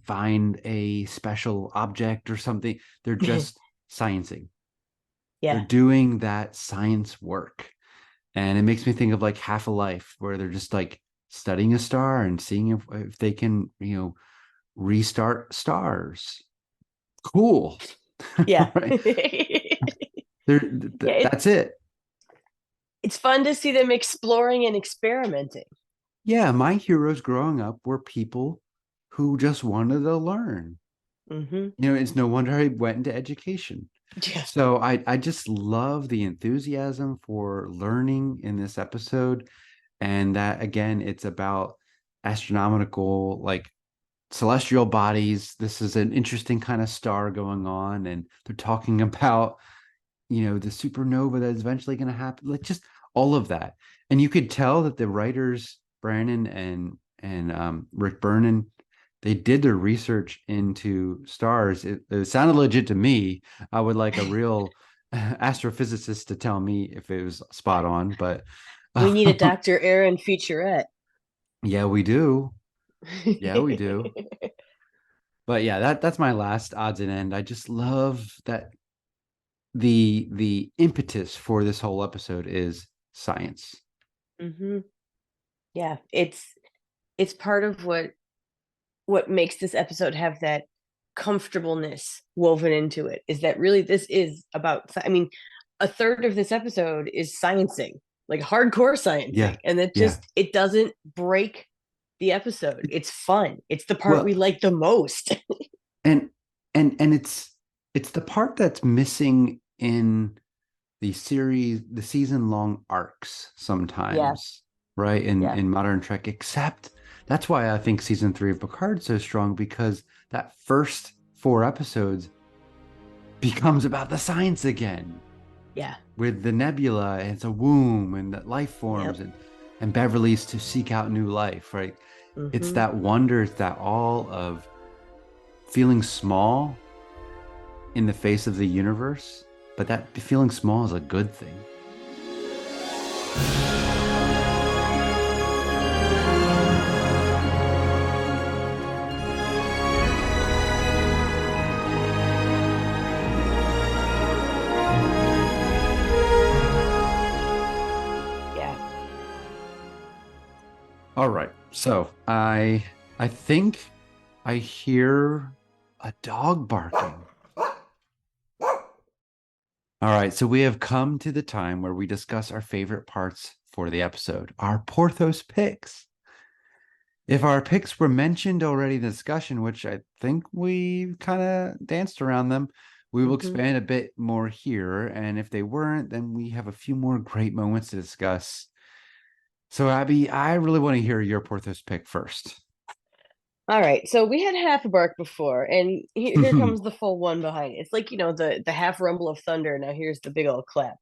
find a special object or something. They're just sciencing. They're Yeah. doing that science work. And it makes me think of like Half a Life, where they're just like studying a star and seeing if they can, restart stars. Cool. Yeah. Right? Yeah, That's it. it's fun to see them exploring and experimenting. Yeah, my heroes growing up were people who just wanted to learn. Hmm. It's no wonder I went into education. Yeah. So I just love the enthusiasm for learning in this episode. And that again, it's about astronomical, like celestial bodies. This is an interesting kind of star going on, and they're talking about, the supernova that's eventually going to happen, like just all of that. And you could tell that the writers, Brandon and Rick Berman, they did their research into stars. It sounded legit to me. I would like a real astrophysicist to tell me if it was spot on, but We need a Dr. Aaron featurette. yeah, we do. Yeah, we do. But yeah, that's my last odds and end. I just love that the impetus for this whole episode is science. Hmm. Yeah, it's part of what makes this episode have that comfortableness woven into it, is that really this is about, I mean, a third of this episode is sciencing, like hardcore sciencing. Yeah, And it yeah. it doesn't break the episode. It's fun. It's the part Well, we like the most. and it's the part that's missing in the season long arcs sometimes, right? In modern Trek, except that's why I think season 3 of Picard's so strong, because that first 4 episodes becomes about the science again. Yeah. With the nebula and it's a womb and the life forms, and Beverly's to seek out new life, right? It's that wonder, it's that all of feeling small in the face of the universe, but that feeling small is a good thing. All right. So I think I hear a dog barking. All right. So we have come to the time where we discuss our favorite parts for the episode, our Porthos picks. If our picks were mentioned already in the discussion, which I think we've kind of danced around them, we will expand a bit more here. And if they weren't, then we have a few more great moments to discuss. So, Abby, I really want to hear your Porthos pick first. All right. So we had half a bark before, and here comes the full one behind it. It's like, the half rumble of thunder. Now here's the big old clap.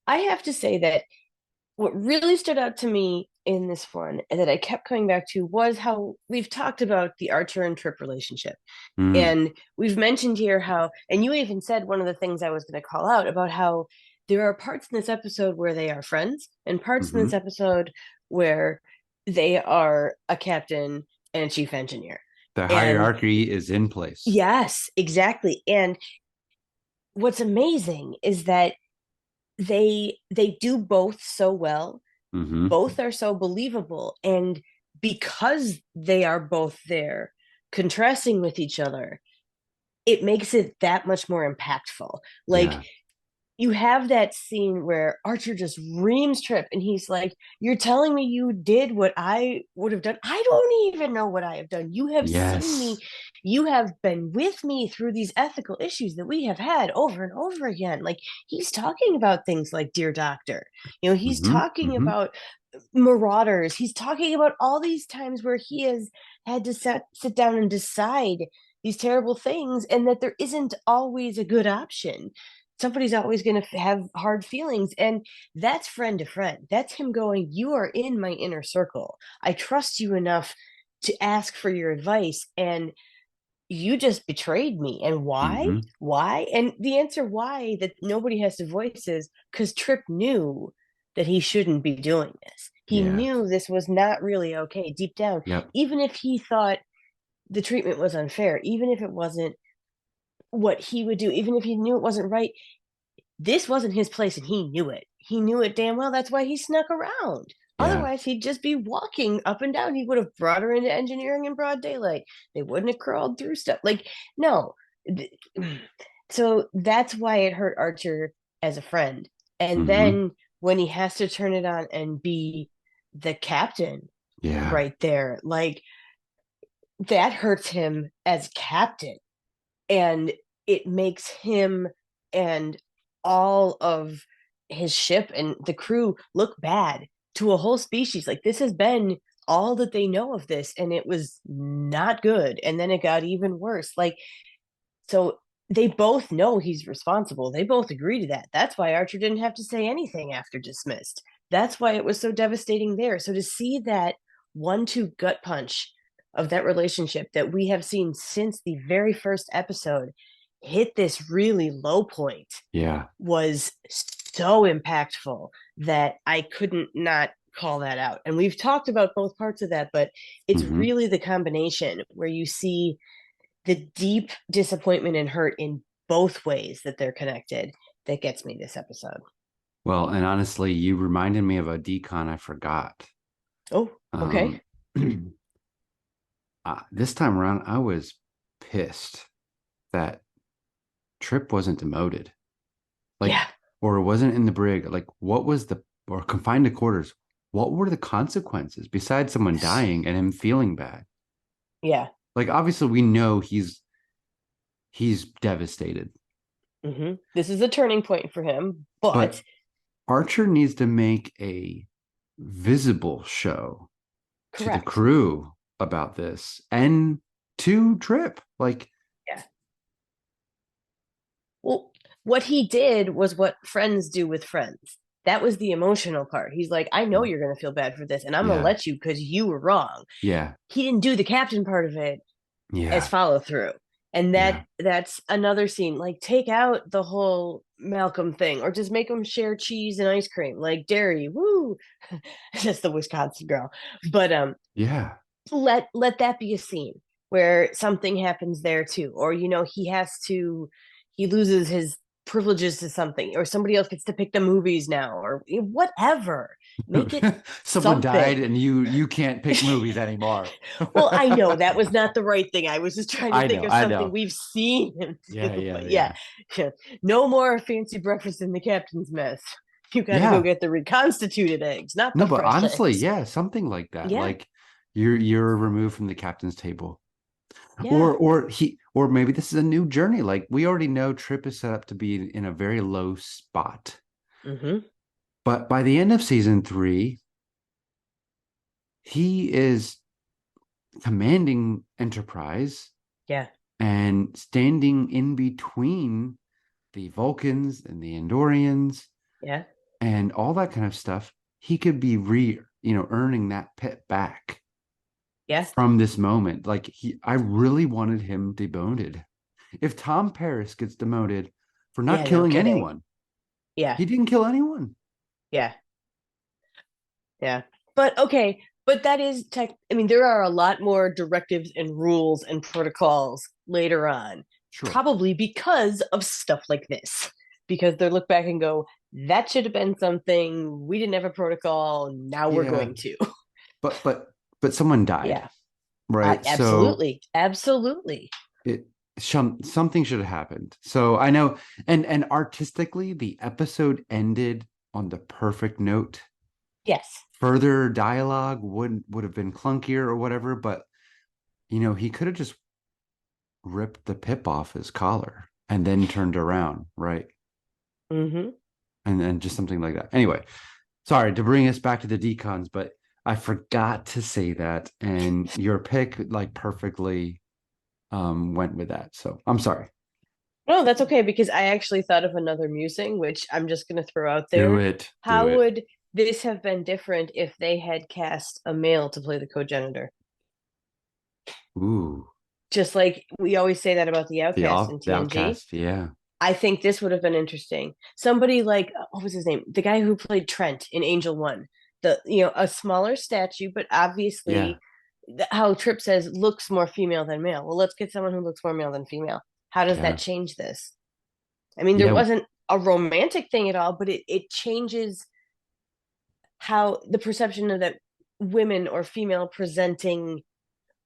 I have to say that what really stood out to me in this one, and that I kept coming back to, was how we've talked about the Archer and Trip relationship. And we've mentioned here how, and you even said one of the things I was going to call out about how there are parts in this episode where they are friends, and parts in this episode where they are a captain and a chief engineer. The hierarchy is in place. Yes, exactly. And what's amazing is that they do both so well. Both are so believable, and because they are both there contrasting with each other, it makes it that much more impactful. Like, you have that scene where Archer just reams Trip, and he's like, "You're telling me you did what I would have done? I don't even know what I have done. You have seen me. You have been with me through these ethical issues that we have had over and over again." Like, he's talking about things like Dear Doctor. He's talking about Marauders. He's talking about all these times where he has had to sit down and decide these terrible things, and that there isn't always a good option. Somebody's always going to have hard feelings, and that's friend to friend. That's him going, "You are in my inner circle. I trust you enough to ask for your advice, and you just betrayed me. And why? Mm-hmm. Why? And the answer why that nobody has to voice is because Trip knew that he shouldn't be doing this. He Yeah. knew this was not really okay deep down. Yep. Even if he thought the treatment was unfair, even if it wasn't what he would do, even if he knew it wasn't right, this wasn't his place and he knew it. He knew it damn well. That's why he snuck around. Yeah. Otherwise, he'd just be walking up and down. He would have brought her into engineering in broad daylight. They wouldn't have crawled through stuff. Like, no. So that's why it hurt Archer as a friend. And then when he has to turn it on and be the captain right there, like, that hurts him as captain. And it makes him and all of his ship and the crew look bad to a whole species. Like, this has been all that they know of this, and it was not good. And then it got even worse. Like, so they both know he's responsible. They both agree to that. That's why Archer didn't have to say anything after dismissed. That's why it was so devastating there. So to see that 1-2 gut punch of that relationship that we have seen since the very first episode hit this really low point was so impactful that I couldn't not call that out. And we've talked about both parts of that, but it's really the combination where you see the deep disappointment and hurt in both ways that they're connected that gets me this episode. Well, and honestly, you reminded me of a decon I forgot. Oh, okay. This time around, I was pissed that Trip wasn't demoted. Like, or wasn't in the brig. Like, what was or confined to quarters? What were the consequences besides someone dying and him feeling bad? Yeah. Like, obviously, we know he's devastated. This is a turning point for him, but Archer needs to make a visible show to the crew about this and to Trip. Like, well, what he did was what friends do with friends. That was the emotional part. He's like, I know you're going to feel bad for this, and I'm going to let you because you were wrong. Yeah. He didn't do the captain part of it as follow through. And that's another scene. Like, take out the whole Malcolm thing, or just make them share cheese and ice cream, like dairy. Woo! That's the Wisconsin girl. But let that be a scene where something happens there too, or he loses his privileges to something, or somebody else gets to pick the movies now, or whatever. Make it someone died and you can't pick movies anymore. Well, I know that was not the right thing. I was just trying to think of something we've seen him do. No more fancy breakfast in the captain's mess. You gotta go get the reconstituted eggs, not the but fresh honestly, eggs. Something like that. Like, you're removed from the captain's table. Yeah. Or maybe this is a new journey. Like, we already know Trip is set up to be in a very low spot. But by the end of season 3, he is commanding Enterprise. And standing in between the Vulcans and the Andorians. And all that kind of stuff. He could be earning that pit back. From this moment. Like, I really wanted him demoted. If Tom Paris gets demoted for not killing anyone. He didn't kill anyone. But okay, but that is there are a lot more directives and rules and protocols later on. Probably because of stuff like this. Because they look back and go, that should have been something. We didn't have a protocol. Now we're going to. But someone died, right? Absolutely, absolutely. Something should have happened. So I know, and artistically, the episode ended on the perfect note. Further dialogue would have been clunkier or whatever, but he could have just ripped the pip off his collar and then turned around, right? And then just something like that. Anyway, sorry to bring us back to the decons, but I forgot to say that, and your pick perfectly went with that. So I'm sorry. No, that's okay, because I actually thought of another musing, which I'm just going to throw out there. Do it. How would this have been different if they had cast a male to play the cogenitor? Ooh, Just like we always say that about the Outcast in the TNG. outcast. Yeah. I think this would have been interesting. Somebody like, what was his name? The guy who played Trent in Angel One. A smaller statue, but Yeah. obviously, how Trip says looks more female than male. Well, let's get someone who looks more male than female. How does Yeah. that change this? I mean, there Yeah. wasn't a romantic thing at all, but it changes how the perception of that women or female presenting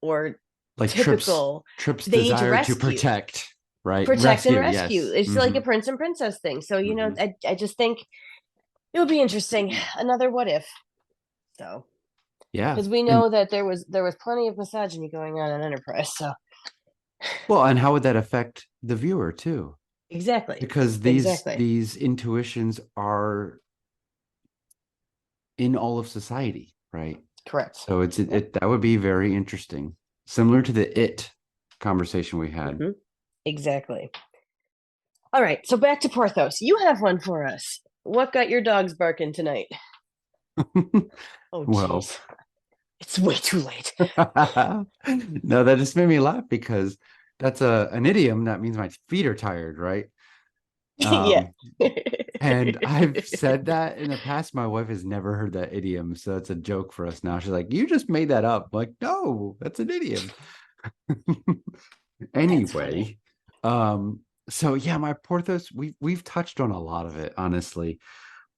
or Like typical, Trip's they need to desire to rescue. protect, right? Protect and Rescue, rescue. yes. It's like a prince and princess thing. So, I just think it would be interesting. Another what if. So, Yeah. because we And know that there was plenty of misogyny going on in Enterprise. So, well, and how would that affect the viewer too? exactly. Because Exactly. these intuitions are in all of society, right? Correct. So that would be very interesting. Similar to the it conversation we had. Mhm. Exactly. All right. So back to Porthos. You have one for us. What got your dogs barking tonight? Oh, Well, jeez. It's way too late. no, that just made me laugh because that's an idiom that means my feet are tired, right? Yeah. And I've said that in the past. My wife has never heard that idiom, so that's a joke for us now. She's like, "You just made that up." I'm like, no, that's an idiom. Anyway, so yeah, my Porthos, we've touched on a lot of it, honestly,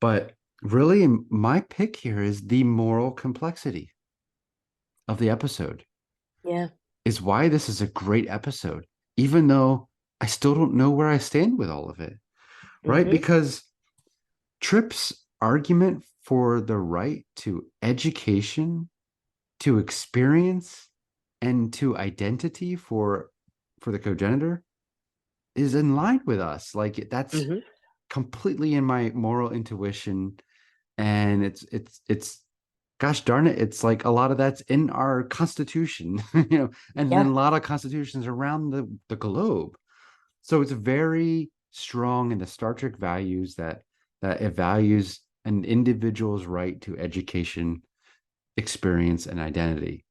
but really, my pick here is the moral complexity of the episode. Yeah. Is why this is a great episode, even though I still don't know where I stand with all of it, right? Mhm. Because Tripp's argument for the right to education, to experience, and to identity for the cogenitor is in line with us. Like that's Mhm. completely in my moral intuition, and it's gosh darn it, it's like a lot of that's in our constitution, and in Yeah. a lot of constitutions around the globe. So it's very strong in the Star Trek values that it values an individual's right to education, experience, and identity.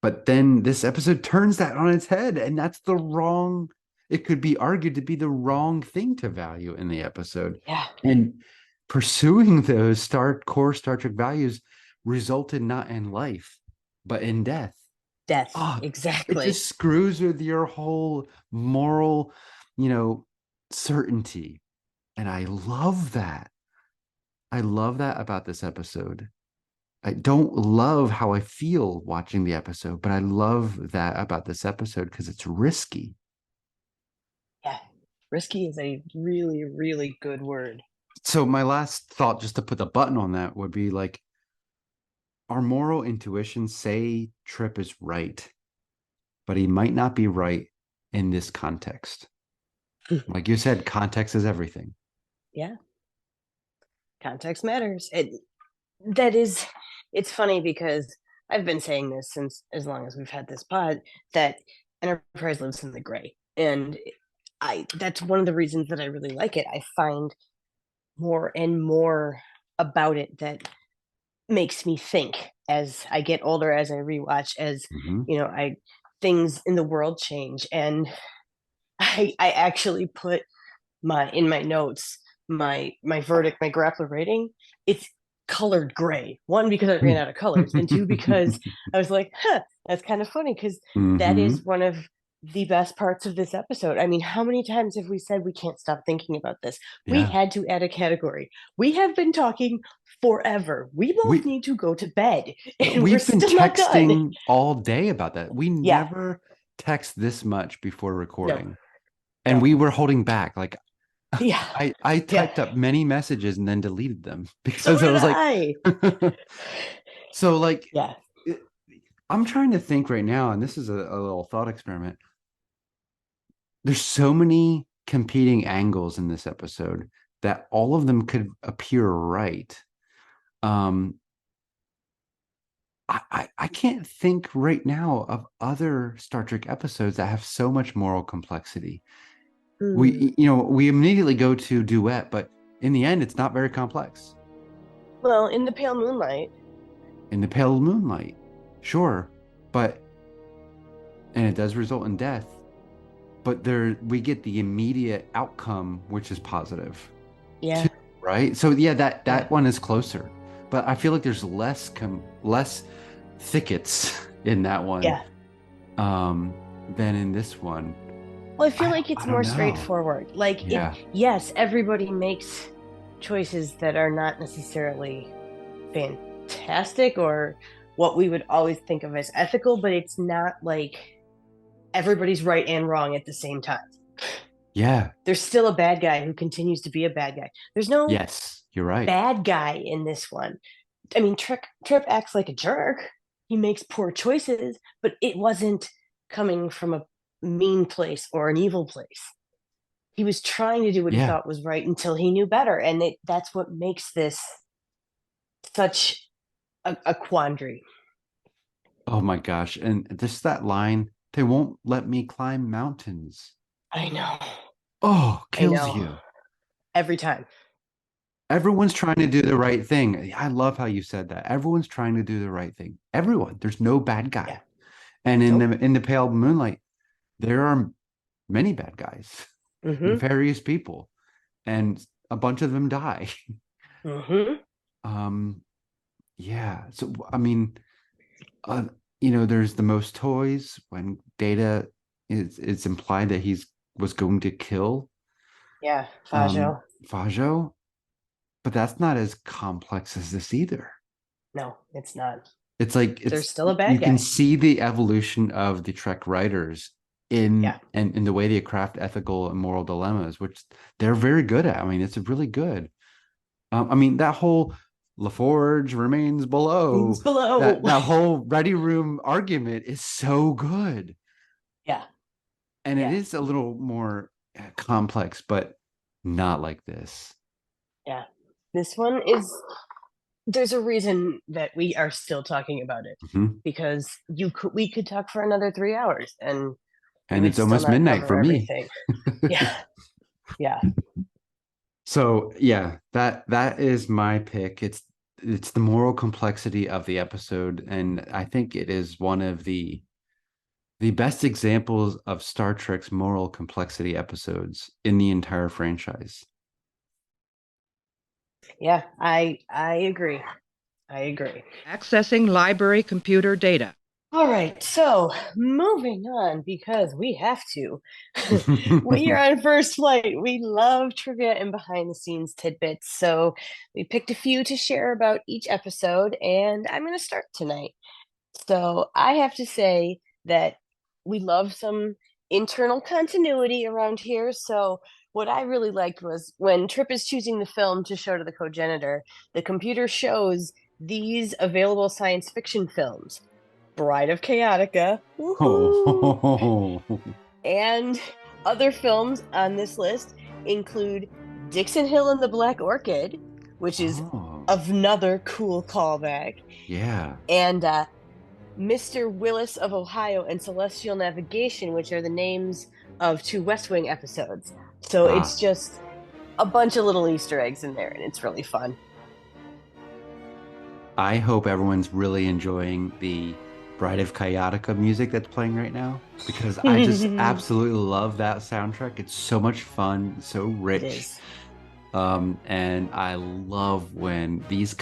But then this episode turns that on its head, and that's the wrong, it could be argued to be the wrong thing to value in the episode. Yeah. And pursuing those core Star Trek values resulted not in life, but in death. Death. Ah, it Exactly. just screws with your whole moral, certainty. And I love that. I love that about this episode. I don't love how I feel watching the episode, but I love that about this episode because it's risky. Yeah. Risky is a really, really good word. So my last thought, just to put the button on that, would be like, our moral intuitions say Trip is right, but he might not be right in this context. Like you said, context is everything. Yeah. Context matters. It's funny because I've been saying this since as long as we've had this pod that Enterprise lives in the gray. And that's one of the reasons that I really like it. I find more and more about it that makes me think as I get older, as I rewatch, as I things in the world change. And I actually put in my notes my verdict, my grappler rating. It's colored gray. One, because I ran out of colors, and two, because I was like, that's kind of funny because that is one of the best parts of this episode. I mean, how many times have we said we can't stop thinking about this? We had to add a category. We have been talking forever. We both need to go to bed, and we've been still not texting done. all day about that. We never text this much before recording, and we were holding back. Like, I typed up many messages and then deleted them because I was like, so like, I'm trying to think right now, and this is a little thought experiment. There's so many competing angles in this episode that all of them could appear right. I can't think right now of other Star Trek episodes that have so much moral complexity. We immediately go to Duet, but in the end, it's not very complex. Well, in the pale moonlight. In the pale moonlight, sure, but and it does result in death, but we get the immediate outcome, which is positive. Yeah. Too, right. So yeah, that one is closer, but I feel like there's less thickets in that one. Yeah. Than in this one. Well, I feel like it's more know. straightforward. Like, yes, everybody makes choices that are not necessarily fantastic or what we would always think of as ethical, but it's not like everybody's right and wrong at the same time. Yeah. There's still a bad guy who continues to be a bad guy. There's no Yes, you're right. bad guy in this one. I mean, Trip acts like a jerk. He makes poor choices, but it wasn't coming from a mean place or an evil place. He was trying to do what he thought was right until he knew better, and that's what makes this such a quandary. Oh my gosh. And just that line, they won't let me climb mountains. I know. Oh, kills you every time. Everyone's trying to do the right thing. I love how you said that. Everyone's trying to do the right thing. Everyone. There's no bad guy. And in the pale moonlight, there are many bad guys, nefarious people, and a bunch of them die. Yeah. So I mean, there's the most toys when Data it's implied that was going to kill. Yeah, Fajo. But that's not as complex as this either. No, it's not. It's like there's still a bad guy. You can see the evolution of the Trek writers in the way they craft ethical and moral dilemmas, which they're very good at. I mean, it's really good. I mean, that whole LaForge remains below. That whole Ready Room argument is so good. Yeah. And it is a little more complex, but not like this. Yeah. This one there's a reason that we are still talking about it, because we could talk for another 3 hours and it's almost midnight for me. Yeah. So yeah, that is my pick. It's the moral complexity of the episode, and I think it is one of the best examples of Star Trek's moral complexity episodes in the entire franchise. Yeah, I agree. Accessing library computer data. All right, so moving on, because we have to. We are on First Flight. We love trivia and behind the scenes tidbits. So we picked a few to share about each episode, and I'm going to start tonight. So I have to say that we love some internal continuity around here. So what I really liked was when Trip is choosing the film to show to the cogenitor, the computer shows these available science fiction films: Bride of Chaotica, and other films on this list include Dixon Hill and the Black Orchid, which is another cool callback. Yeah. And Mr. Willis of Ohio and Celestial Navigation, which are the names of 2 West Wing episodes. So it's just a bunch of little Easter eggs in there, and it's really fun. I hope everyone's really enjoying the Bride of Chaotica music that's playing right now, because I just absolutely love that soundtrack. It's so much fun, so rich. It is. And I love when these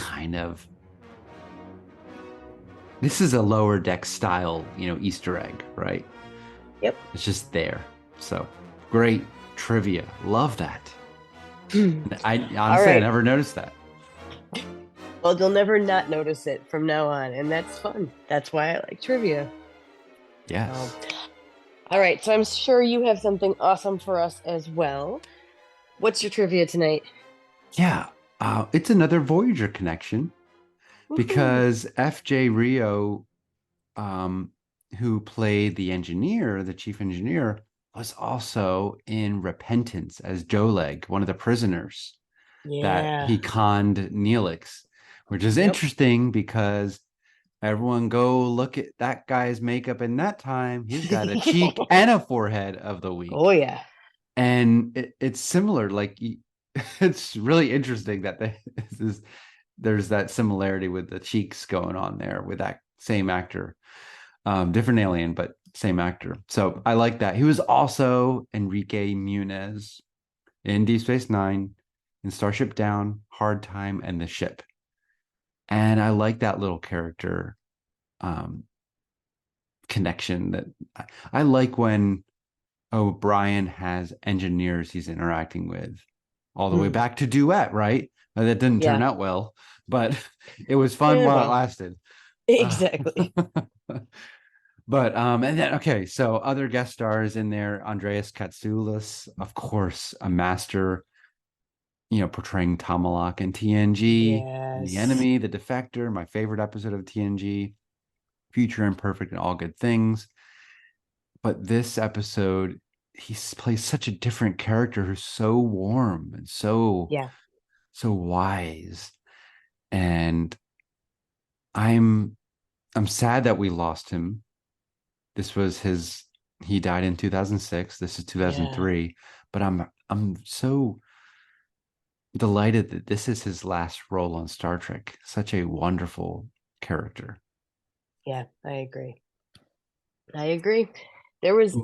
this is a Lower Deck style, Easter egg, right? Yep. It's just there. So great trivia. Love that. I honestly, I never noticed that. Well, you'll never not notice it from now on, and that's fun. That's why I like trivia. Yes. All right, so I'm sure you have something awesome for us as well. What's your trivia tonight? Yeah, it's another Voyager connection, because F.J. Rio, who played the chief engineer, was also in Repentance as Joleg, one of the prisoners that he conned Neelix, which is interesting because everyone go look at that guy's makeup in that time. He's got a cheek and a forehead of the week. Oh, yeah. And it's similar. Like, it's really interesting that there's that similarity with the cheeks going on there with that same actor. Different alien, but same actor. So I like that. He was also Enrique Muniz in Deep Space Nine, in Starship Down, Hard Time, and The Ship. And I like that little character connection. That I like when O'Brien has engineers he's interacting with, all the way back to Duet, right? That didn't turn out well, but it was fun while it lasted. Exactly. But and then okay, so other guest stars in there: Andreas Katsoulis, of course, a master, portraying Tomalak in TNG, Yes. The Enemy, The Defector, my favorite episode of TNG, Future Imperfect and All Good Things. But this episode, he plays such a different character who's so warm and so wise. And I'm sad that we lost him. This was he died in 2006. This is 2003. But I'm so delighted that this is his last role on Star Trek. Such a wonderful character. Yeah, I agree. There was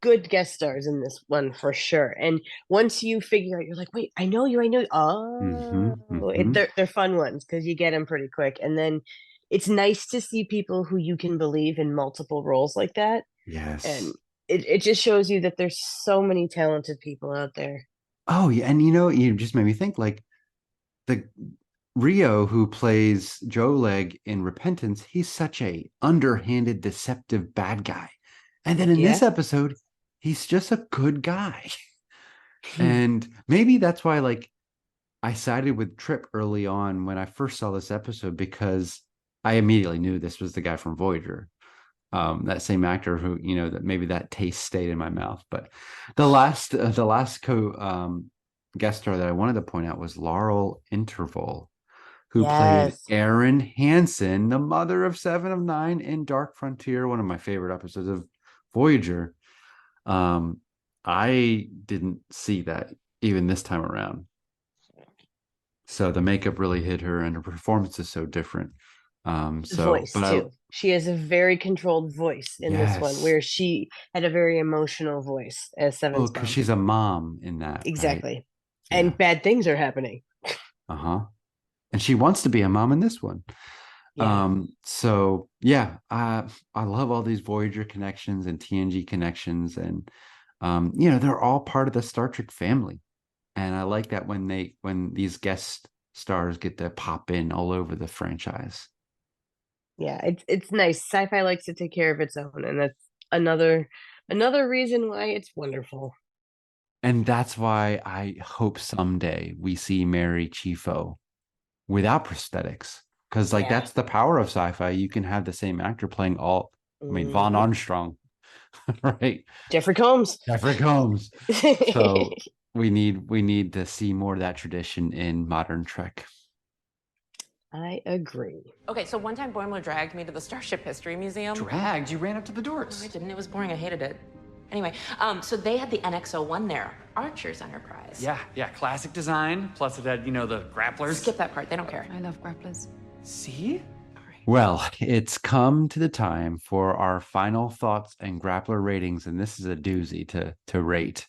good guest stars in this one for sure. And once you figure out, you're like, wait, I know you. Oh, they're fun ones because you get them pretty quick. And then it's nice to see people who you can believe in multiple roles like that. Yes. And it just shows you that there's so many talented people out there. Oh, yeah. And you just made me think, like, the Rio, who plays Joe Leg in Repentance, he's such a underhanded, deceptive bad guy. And then in this episode, he's just a good guy. And maybe that's why, like, I sided with Trip early on when I first saw this episode, because I immediately knew this was the guy from Voyager. That same actor who, that maybe that taste stayed in my mouth. But the last guest star that I wanted to point out was Laurel Interval, who played Erin Hansen, the mother of Seven of Nine in Dark Frontier, one of my favorite episodes of Voyager. I didn't see that even this time around. So the makeup really hit her, and her performance is so different. Voice too. She has a very controlled voice in this one, where she had a very emotional voice as Seven's mom. Because she's a mom in that. Exactly. Right? And bad things are happening. And she wants to be a mom in this one. I love all these Voyager connections and TNG connections, and they're all part of the Star Trek family. And I like that when these guest stars get to pop in all over the franchise. Yeah, it's nice. Sci-fi likes to take care of its own, and that's another reason why it's wonderful. And that's why I hope someday we see Mary Chieffo without prosthetics, because that's the power of sci-fi. You can have the same actor playing all. I mean, Vaughn Armstrong, right? Jeffrey Combs. So we need to see more of that tradition in modern Trek. I agree. Okay, so one time Boimler dragged me to the Starship History Museum. Dragged? You ran up to the doors. No, I didn't. It was boring. I hated it. Anyway, so they had the NX-01 there, Archer's Enterprise. Yeah, classic design. Plus it had, the grapplers. Skip that part. They don't care. I love grapplers. See? Well, it's come to the time for our final thoughts and grappler ratings, and this is a doozy to rate.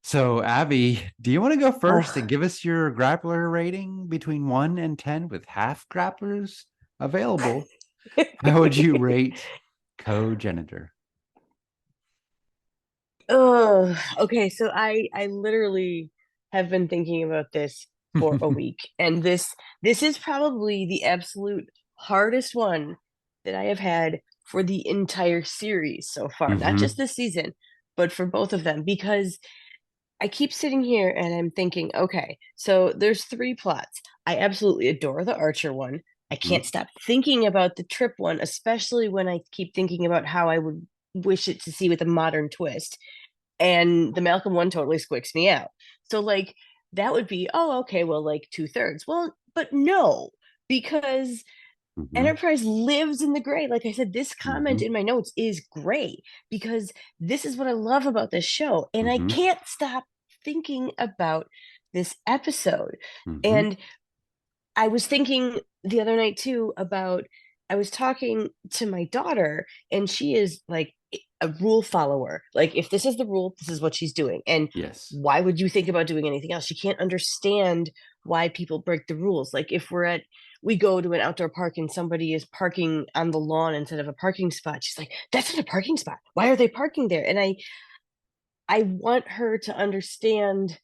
So, Abby, do you want to go first and give us your grappler rating between 1 and 10 with half grapplers available? How would you rate Cogenitor? Okay, so I literally have been thinking about this for a week, and this is probably the absolute hardest one that I have had for the entire series so far, not just this season, but for both of them, because I keep sitting here and I'm thinking, okay, so there's 3 plots. I absolutely adore the Archer one. I can't stop thinking about the Trip one, especially when I keep thinking about how I would wish it to see with a modern twist. And the Malcolm one totally squicks me out. So like that would be, okay, well, like 2/3. Well, but no, because Enterprise lives in the gray. Like I said, this comment in my notes is gray, because this is what I love about this show. And I can't stop thinking about this episode. And I was thinking the other night too about, I was talking to my daughter, and she is like a rule follower. Like, if this is the rule, this is what she's doing. And Yes. why would you think about doing anything else? She can't understand why people break the rules. Like, if we go to an outdoor park and somebody is parking on the lawn instead of a parking spot, she's like, that's not a parking spot. Why are they parking there? And I want her to understand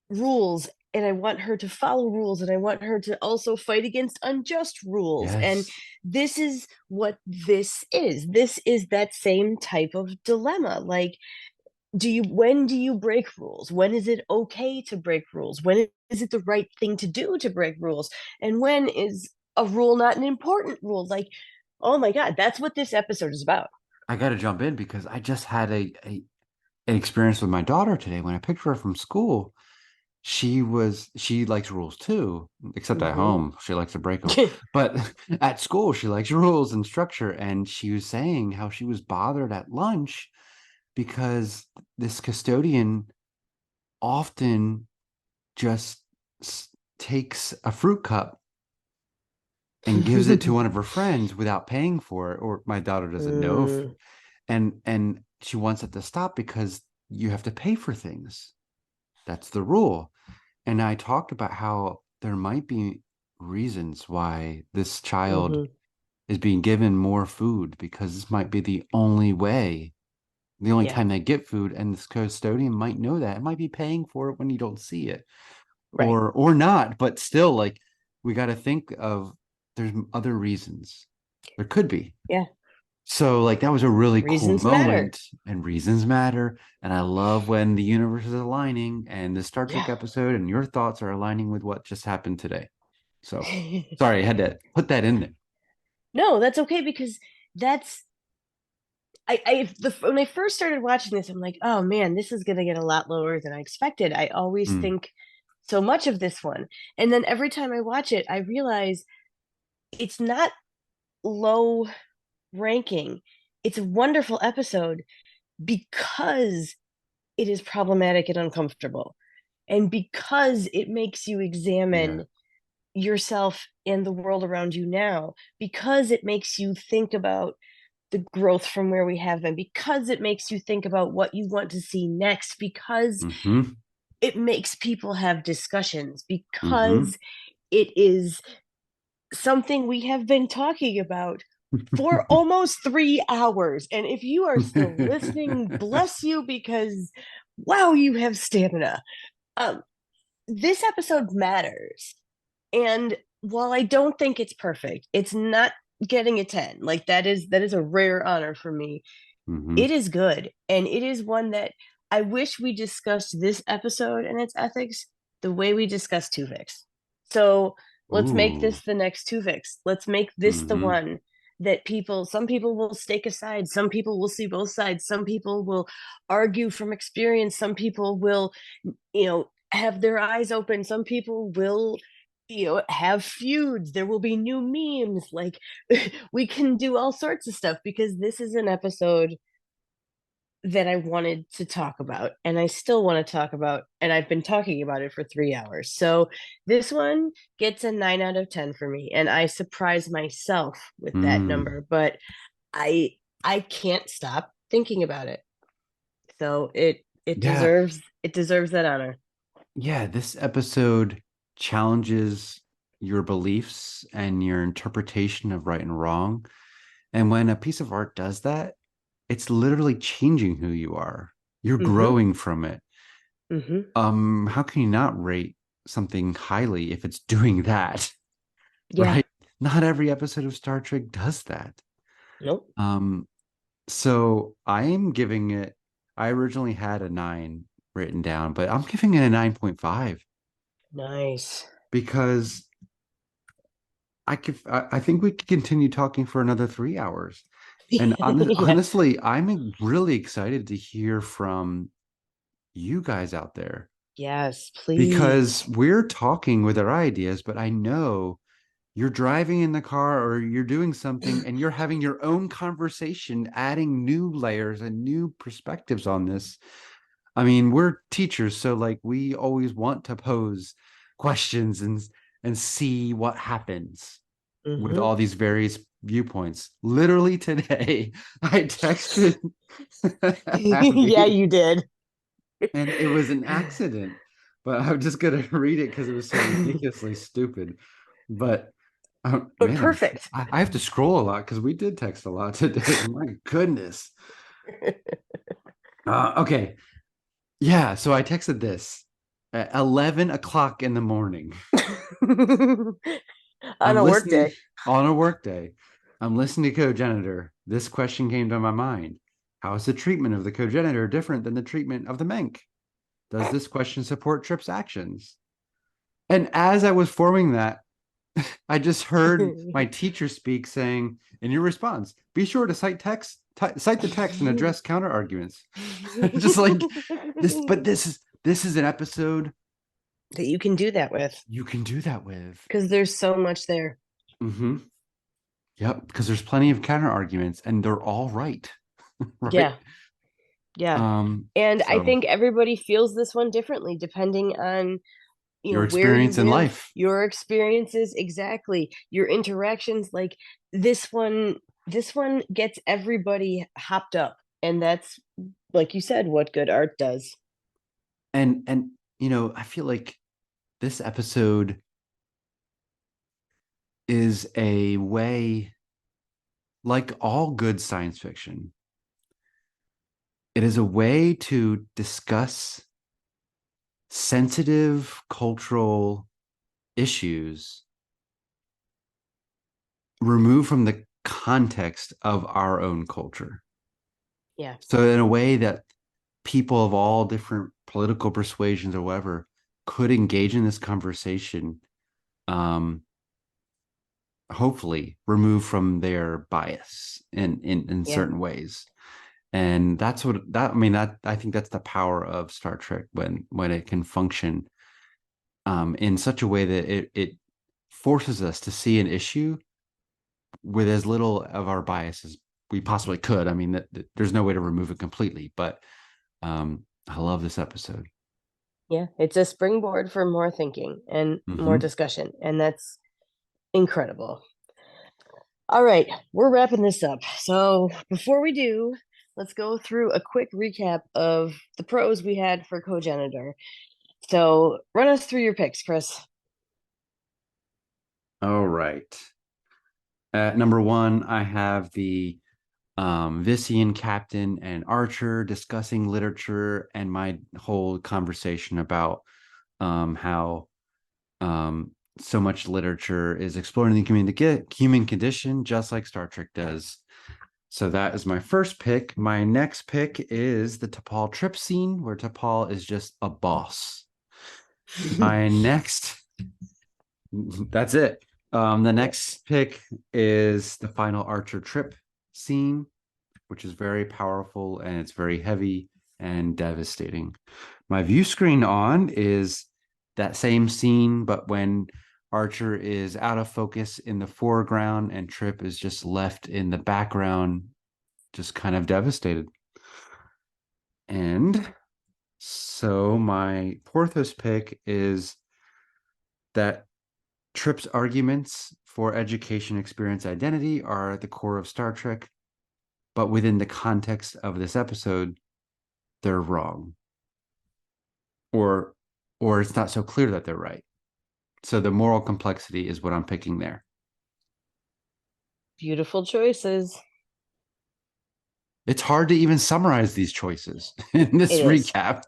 rules, and I want her to follow rules, and I want her to also fight against unjust rules. Yes. And this is what this is. This is that same type of dilemma. Like, when do you break rules? When is it okay to break rules? When is it the right thing to do to break rules? And when is a rule not an important rule? Like, oh my God, that's what this episode is about. I got to jump in because I just had an experience with my daughter today when I picked her up from school. She likes rules too, except at home she likes to break them. But at school she likes rules and structure. And she was saying how she was bothered at lunch because this custodian often just takes a fruit cup and gives it to one of her friends without paying for it, or my daughter doesn't know. And she wants it to stop because you have to pay for things. That's the rule. And I talked about how there might be reasons why this child is being given more food, because this might be the only way, the only time they get food. And this custodian might know that. It might be paying for it when you don't see it. Right. Or not. But still, like, we got to think of, there's other reasons. There could be. Yeah. So, like, that was a really reasons cool matter. moment, and reasons matter. And I love when the universe is aligning, and the Star Trek episode and your thoughts are aligning with what just happened today. So, sorry, I had to put that in there. No, that's okay, because that's, when I first started watching this, I'm like, oh man, this is going to get a lot lower than I expected. I always think so much of this one. And then every time I watch it, I realize it's not low ranking. It's a wonderful episode because it is problematic and uncomfortable, and because it makes you examine yourself and the world around you now, because it makes you think about the growth from where we have been, because it makes you think about what you want to see next, because it makes people have discussions, because it is something we have been talking about for almost 3 hours. And if you are still listening, bless you, because wow, you have stamina. This episode matters. And while I don't think it's perfect, it's not getting a 10. Like, that is a rare honor for me. It is good. And it is one that I wish we discussed this episode and its ethics the way we discussed Tuvix. So let's make this the next Tuvix. Let's make this the one that some people will stake aside. Some people will see both sides. Some people will argue from experience. Some people will, have their eyes open. Some people will, have feuds. There will be new memes. Like, we can do all sorts of stuff, because this is an episode that I wanted to talk about, and I still want to talk about, and I've been talking about it for 3 hours. So this one gets a 9 out of 10 for me, and I surprise myself with that number, but I can't stop thinking about it. So it deserves that honor. Yeah, this episode challenges your beliefs and your interpretation of right and wrong. And when a piece of art does that, it's literally changing who you are. You're growing from it. How can you not rate something highly if it's doing that? Right? Not every episode of Star Trek does that. Nope. So I'm giving it, I originally had a 9 written down, but I'm giving it a 9.5. Nice. Because I think we could continue talking for another 3 hours. And honestly, I'm really excited to hear from you guys out there. Yes, please. Because we're talking with our ideas, but I know you're driving in the car or you're doing something and you're having your own conversation, adding new layers and new perspectives on this. I mean, we're teachers, so like we always want to pose questions and see what happens. with all these various viewpoints. Literally today, I texted Yeah, Abby, you did. and it was an accident, but I'm just gonna read it because it was so ridiculously stupid. But But man, perfect. I have to scroll a lot because we did text a lot today. My goodness. Okay. Yeah. So I texted this at 11 o'clock in the morning. On I'm a work listening day. on a work day. I'm listening to Cogenitor. This question came to my mind. How is the treatment of the Cogenitor different than the treatment of the Menk? Does this question support Tripp's actions? And as I was forming that, I just heard my teacher speak saying, in your response, be sure to cite the text and address counter arguments. Just like this, but this is an episode that you can do that with. You can do that with. Because there's so much there. Mm-hmm. Yep, because there's plenty of counter arguments and they're all right. Right? Yeah. Yeah. And I think everybody feels this one differently depending on your experience in life, your experiences, exactly, your interactions. Like this one gets everybody hopped up, and that's, like you said, what good art does. And I feel like this episode is a way, like all good science fiction, it is a way to discuss sensitive cultural issues removed from the context of our own culture. Yeah. So in a way that people of all different political persuasions or whatever could engage in this conversation, hopefully remove from their bias in certain ways. And that's what I think that's the power of Star Trek when it can function in such a way that it forces us to see an issue with as little of our bias as we possibly could. I mean, there's no way to remove it completely, but I love this episode. Yeah, it's a springboard for more thinking and more discussion, and that's incredible. All right, we're wrapping this up. So before we do, let's go through a quick recap of the pros we had for Cogenitor. So run us through your picks, Chris. All right. At number 1, I have the Vissian captain and Archer discussing literature and my whole conversation about how so much literature is exploring the human condition, just like Star Trek does. So that is my first pick. My next pick is the T'Pol trip scene, where T'Pol is just a boss. My next, that's it. The next pick is the final Archer trip scene, which is very powerful and it's very heavy and devastating. My view screen on is that same scene, but when Archer is out of focus in the foreground and Trip is just left in the background, just kind of devastated. And so my Porthos pick is that Trip's arguments for education, experience, identity are at the core of Star Trek, but within the context of this episode, they're wrong. Or it's not so clear that they're right. So the moral complexity is what I'm picking there. Beautiful choices. It's hard to even summarize these choices in this recap.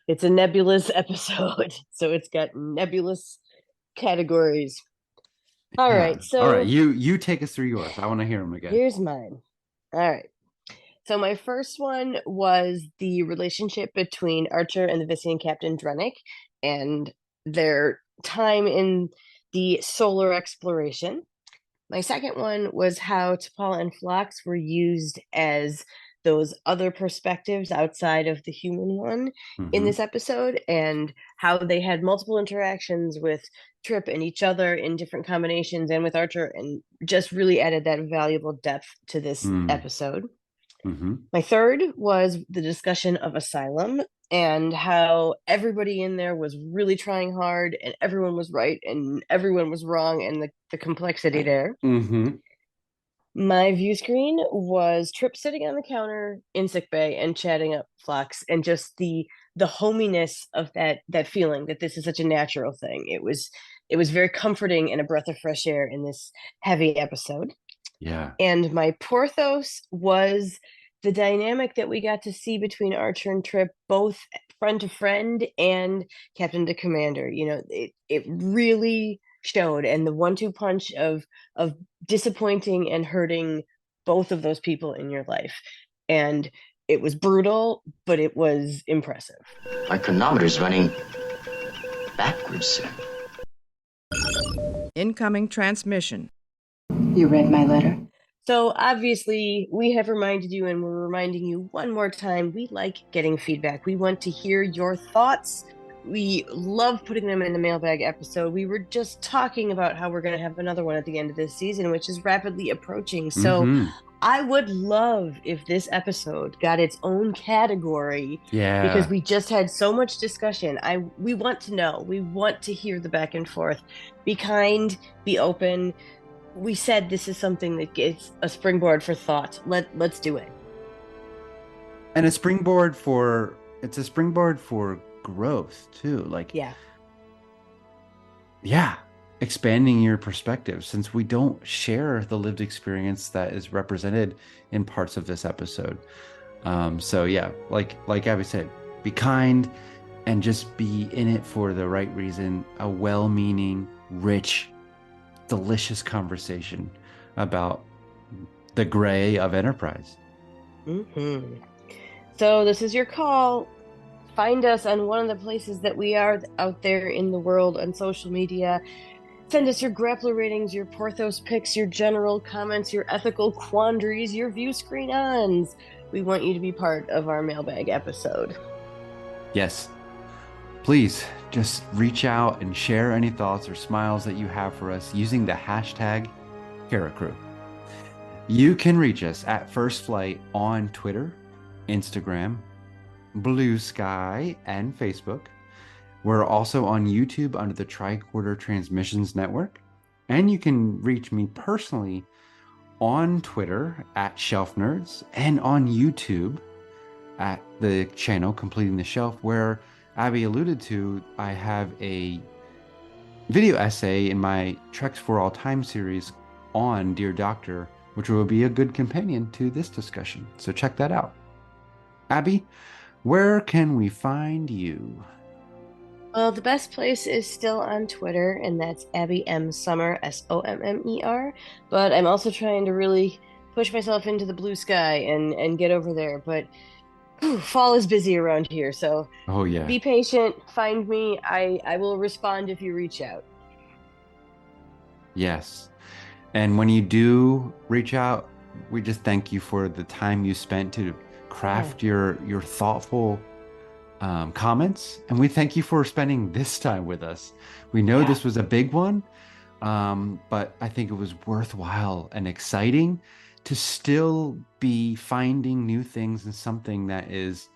It's a nebulous episode, so it's got nebulous categories. All right, you take us through yours. I want to hear them again. Here's mine. All right. So my first one was the relationship between Archer and the Vissian captain Drennick and their time in the solar exploration. My second one was how T'Pol and Phlox were used as those other perspectives outside of the human one in this episode, and how they had multiple interactions with Trip and each other in different combinations and with Archer, and just really added that valuable depth to this episode. My third was the discussion of asylum and how everybody in there was really trying hard and everyone was right and everyone was wrong, and the complexity there. My view screen was Trip sitting on the counter in sickbay and chatting up Flux, and just the hominess of that feeling that this is such a natural thing. It was very comforting and a breath of fresh air in this heavy episode. Yeah. And my Porthos was the dynamic that we got to see between Archer and Trip, both friend to friend and captain to commander. You know, it really showed, and the 1-2 punch of disappointing and hurting both of those people in your life. And it was brutal, but it was impressive. My chronometer's running backwards, sir. Incoming transmission. You read my letter? So obviously, we have reminded you, and we're reminding you one more time, we like getting feedback. We want to hear your thoughts. We love putting them in the mailbag episode. We were just talking about how we're going to have another one at the end of this season, which is rapidly approaching. So I would love if this episode got its own category. Yeah. Because we just had so much discussion. We want to know. We want to hear the back and forth. Be kind, be open. We said this is something that gets a springboard for thought. Let's do it. And it's a springboard for growth too. Like, yeah, expanding your perspective, since we don't share the lived experience that is represented in parts of this episode. So yeah, like Abby said, be kind and just be in it for the right reason. A well-meaning, rich, delicious conversation about the gray of Enterprise. So this is your call. Find us on one of the places that we are out there in the world on social media. Send us your grappler ratings, your Porthos picks, your general comments, your ethical quandaries, your view screen ons. We want you to be part of our mailbag episode. Yes. Please just reach out and share any thoughts or smiles that you have for us using the hashtag CaraCrew. You can reach us at First Flight on Twitter, Instagram, Blue Sky, and Facebook. We're also on YouTube under the Tricorder Transmissions Network. And you can reach me personally on Twitter at Shelf Nerds and on YouTube at the channel Completing the Shelf, where Abby alluded to, I have a video essay in my Treks for All Time series on Dear Doctor, which will be a good companion to this discussion. So check that out. Abby, where can we find you? Well, the best place is still on Twitter, and that's Abby M. Summer, SOMMER. But I'm also trying to really push myself into the blue sky and get over there. But fall is busy around here, so be patient. Find me. I will respond if you reach out. Yes. And when you do reach out, we just thank you for the time you spent to craft your thoughtful comments. And we thank you for spending this time with us. We know this was a big one, but I think it was worthwhile and exciting to still be finding new things in something that is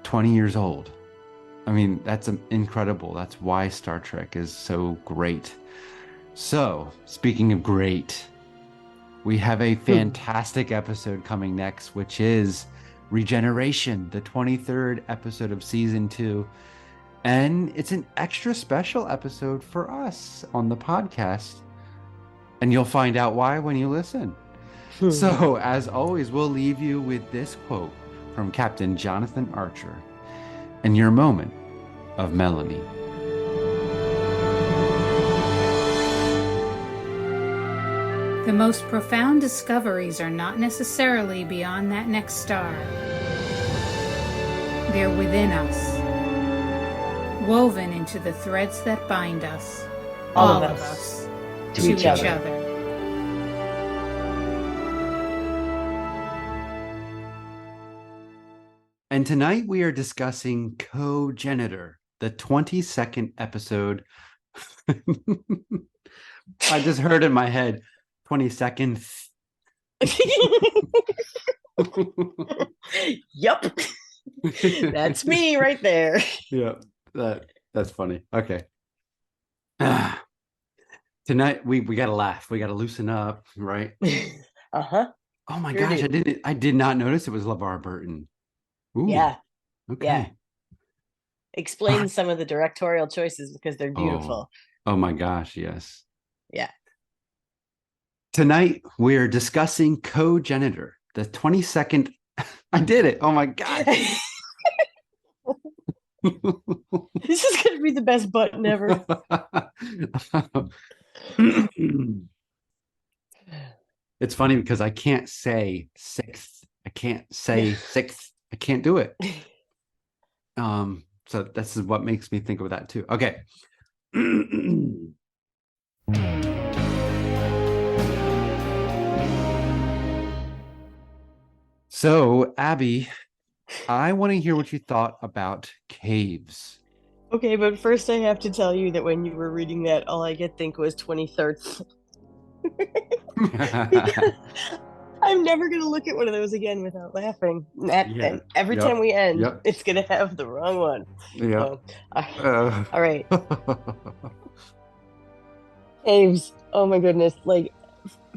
20 years old. I mean, that's incredible. That's why Star Trek is so great. So, speaking of great, we have a fantastic episode coming next, which is Regeneration, the 23rd episode of season 2. And it's an extra special episode for us on the podcast. And you'll find out why when you listen. So, as always, we'll leave you with this quote from Captain Jonathan Archer and your moment of melody. The most profound discoveries are not necessarily beyond that next star. They're within us, woven into the threads that bind us, all of us, to each other. And tonight we are discussing Cogenitor, the 22nd episode. I just heard in my head, 22nd. Yep. That's me right there. Yeah, that's funny. Okay. Tonight we gotta laugh. We gotta loosen up, right? Uh-huh. Oh my Sure gosh, do. I did not notice it was LeVar Burton. Ooh. Yeah. Okay. Yeah. Explain some of the directorial choices because they're beautiful. Oh my gosh, yes. Yeah. Tonight we're discussing Cogenitor, the 22nd. I did it. Oh my god. This is gonna be the best button ever. It's funny because I can't say sixth. I can't say sixth. I can't do it. So this is what makes me think of that too. Okay. So, Abby, I want to hear what you thought about caves. Okay, but first I have to tell you that when you were reading that, all I could think was 23rd. I'm never going to look at one of those again without laughing. And every time we end, it's going to have the wrong one. Yeah. So, all right. Caves. Oh my goodness. Like,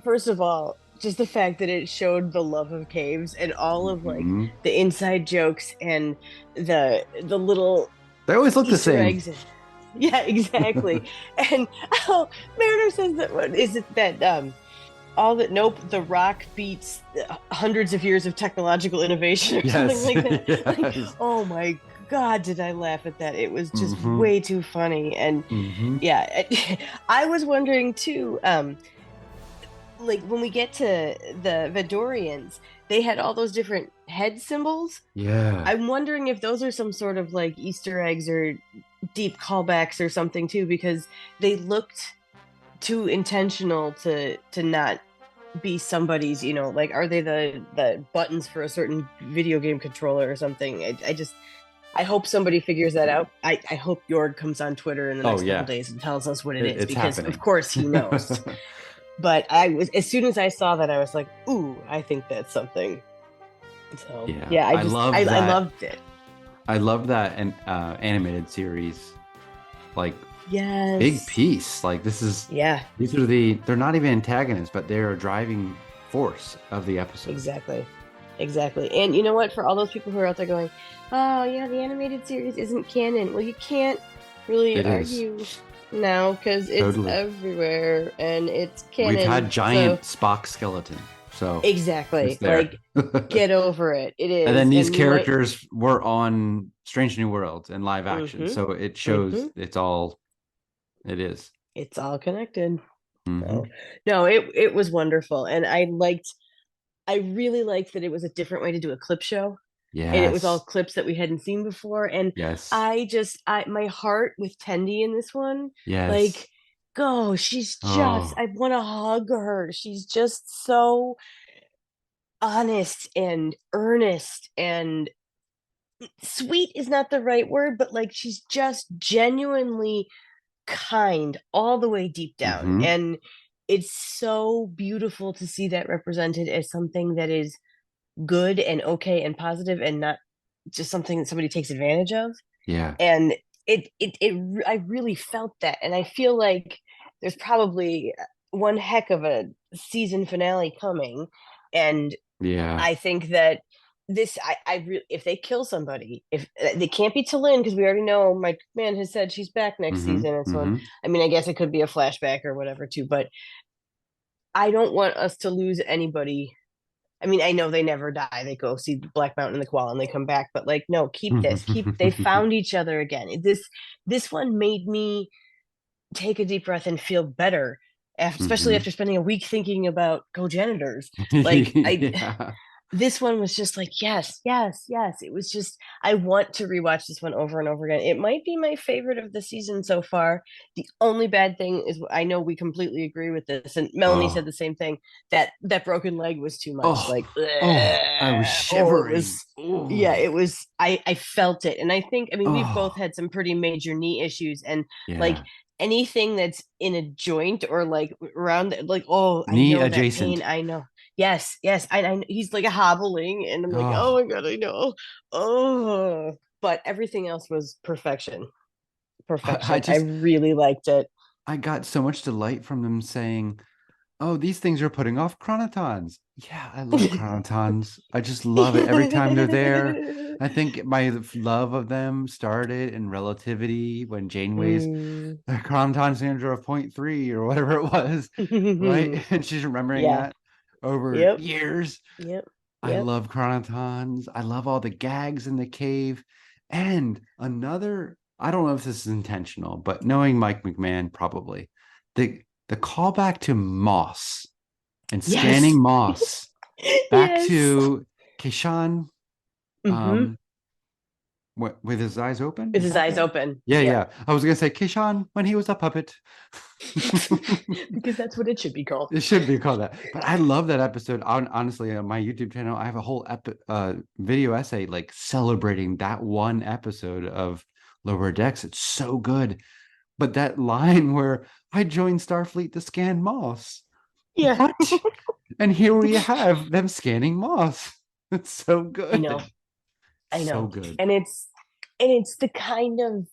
first of all, just the fact that it showed the love of caves and all of like the inside jokes and the little they always look Easter the same. Eggs. Yeah, exactly. And Mariner says that what is it that the rock beats hundreds of years of technological innovation or something like that. Yes. Like, oh my God, did I laugh at that? It was just way too funny. And yeah, I was wondering too, like when we get to the Vidorians, they had all those different head symbols. Yeah. I'm wondering if those are some sort of like Easter eggs or deep callbacks or something too, because they looked too intentional to not be somebody's, like, are they the buttons for a certain video game controller or something? I hope somebody figures that out. I hope Jorg comes on Twitter in the next couple days and tells us what it is, because happening. Of course he knows. But as soon as I saw that, I was like, ooh, I think that's something. So yeah, I loved it. I love that animated series. Like, yes, big piece. Like, this is these are they're not even antagonists, but they're a driving force of the episode. Exactly. And you know what, for all those people who are out there going, oh yeah, the animated series isn't canon, well, you can't really argue now because it's everywhere and it's canon. We've had giant Spock skeleton, so exactly, like, get over it. It is. And then these characters were on Strange New Worlds and live action, so it shows it's all connected. So, no, it was wonderful, and I really liked that it was a different way to do a clip show. Yeah, and it was all clips that we hadn't seen before, and my heart with Tendi in this one, like, go, she's just I want to hug her. She's just so honest and earnest, and sweet is not the right word, but like, she's just genuinely kind all the way deep down. And it's so beautiful to see that represented as something that is good and okay and positive, and not just something that somebody takes advantage of. Yeah. And I really felt that, and I feel like there's probably one heck of a season finale coming, and I think that this if they kill somebody, if they can't be T'Lyn, because we already know my man has said she's back next season, and so on. I mean, I guess it could be a flashback or whatever too, but I don't want us to lose anybody. I mean, I know they never die. They go see Black Mountain and the Koala and they come back, but like, no, keep they found each other again. This one made me take a deep breath and feel better, especially after spending a week thinking about cogenitors. Like, this one was just like, yes. It was just, I want to rewatch this one over and over again. It might be my favorite of the season so far. The only bad thing is, I know we completely agree with this, and Melanie said the same thing, that broken leg was too much. I was shivering. It was, I felt it. And I think, I mean, we've both had some pretty major knee issues, and like, anything that's in a joint or like around, like, knee adjacent. Pain, I know. Yes, yes. He's like hobbling, and I'm like, oh Oh, my God, I know. Oh, but everything else was perfection. I Perfection. I just really liked it. I got so much delight from them saying, "Oh, these things are putting off chronotons." Yeah, I love chronotons. I just love it every time they're there. I think my love of them started in Relativity when Janeway's Mm. chronoton standard of point 0.3 or whatever it was, right? And she's remembering Yeah. that over Yep. years. Yep. I Yep. love chronotons. I love all the gags in the cave. And another, I don't know if this is intentional, but knowing Mike McMahon, probably the callback to Moss and Yes. scanning Moss back Yes. to Keshan, Mm-hmm. um, with his eyes open. With Is his that eyes right? open. Yeah, Yep. yeah. I was gonna say Keshan when he was a puppet. Because that's what it should be called. It should be called that. But I love that episode. Honestly, on my YouTube channel, I have a whole video essay like celebrating that one episode of Lower Decks. It's so good. But that line where I joined Starfleet to scan Moss. Yeah. What? And here we have them scanning Moss. It's so I good. know. I So know. good. And it's the kind of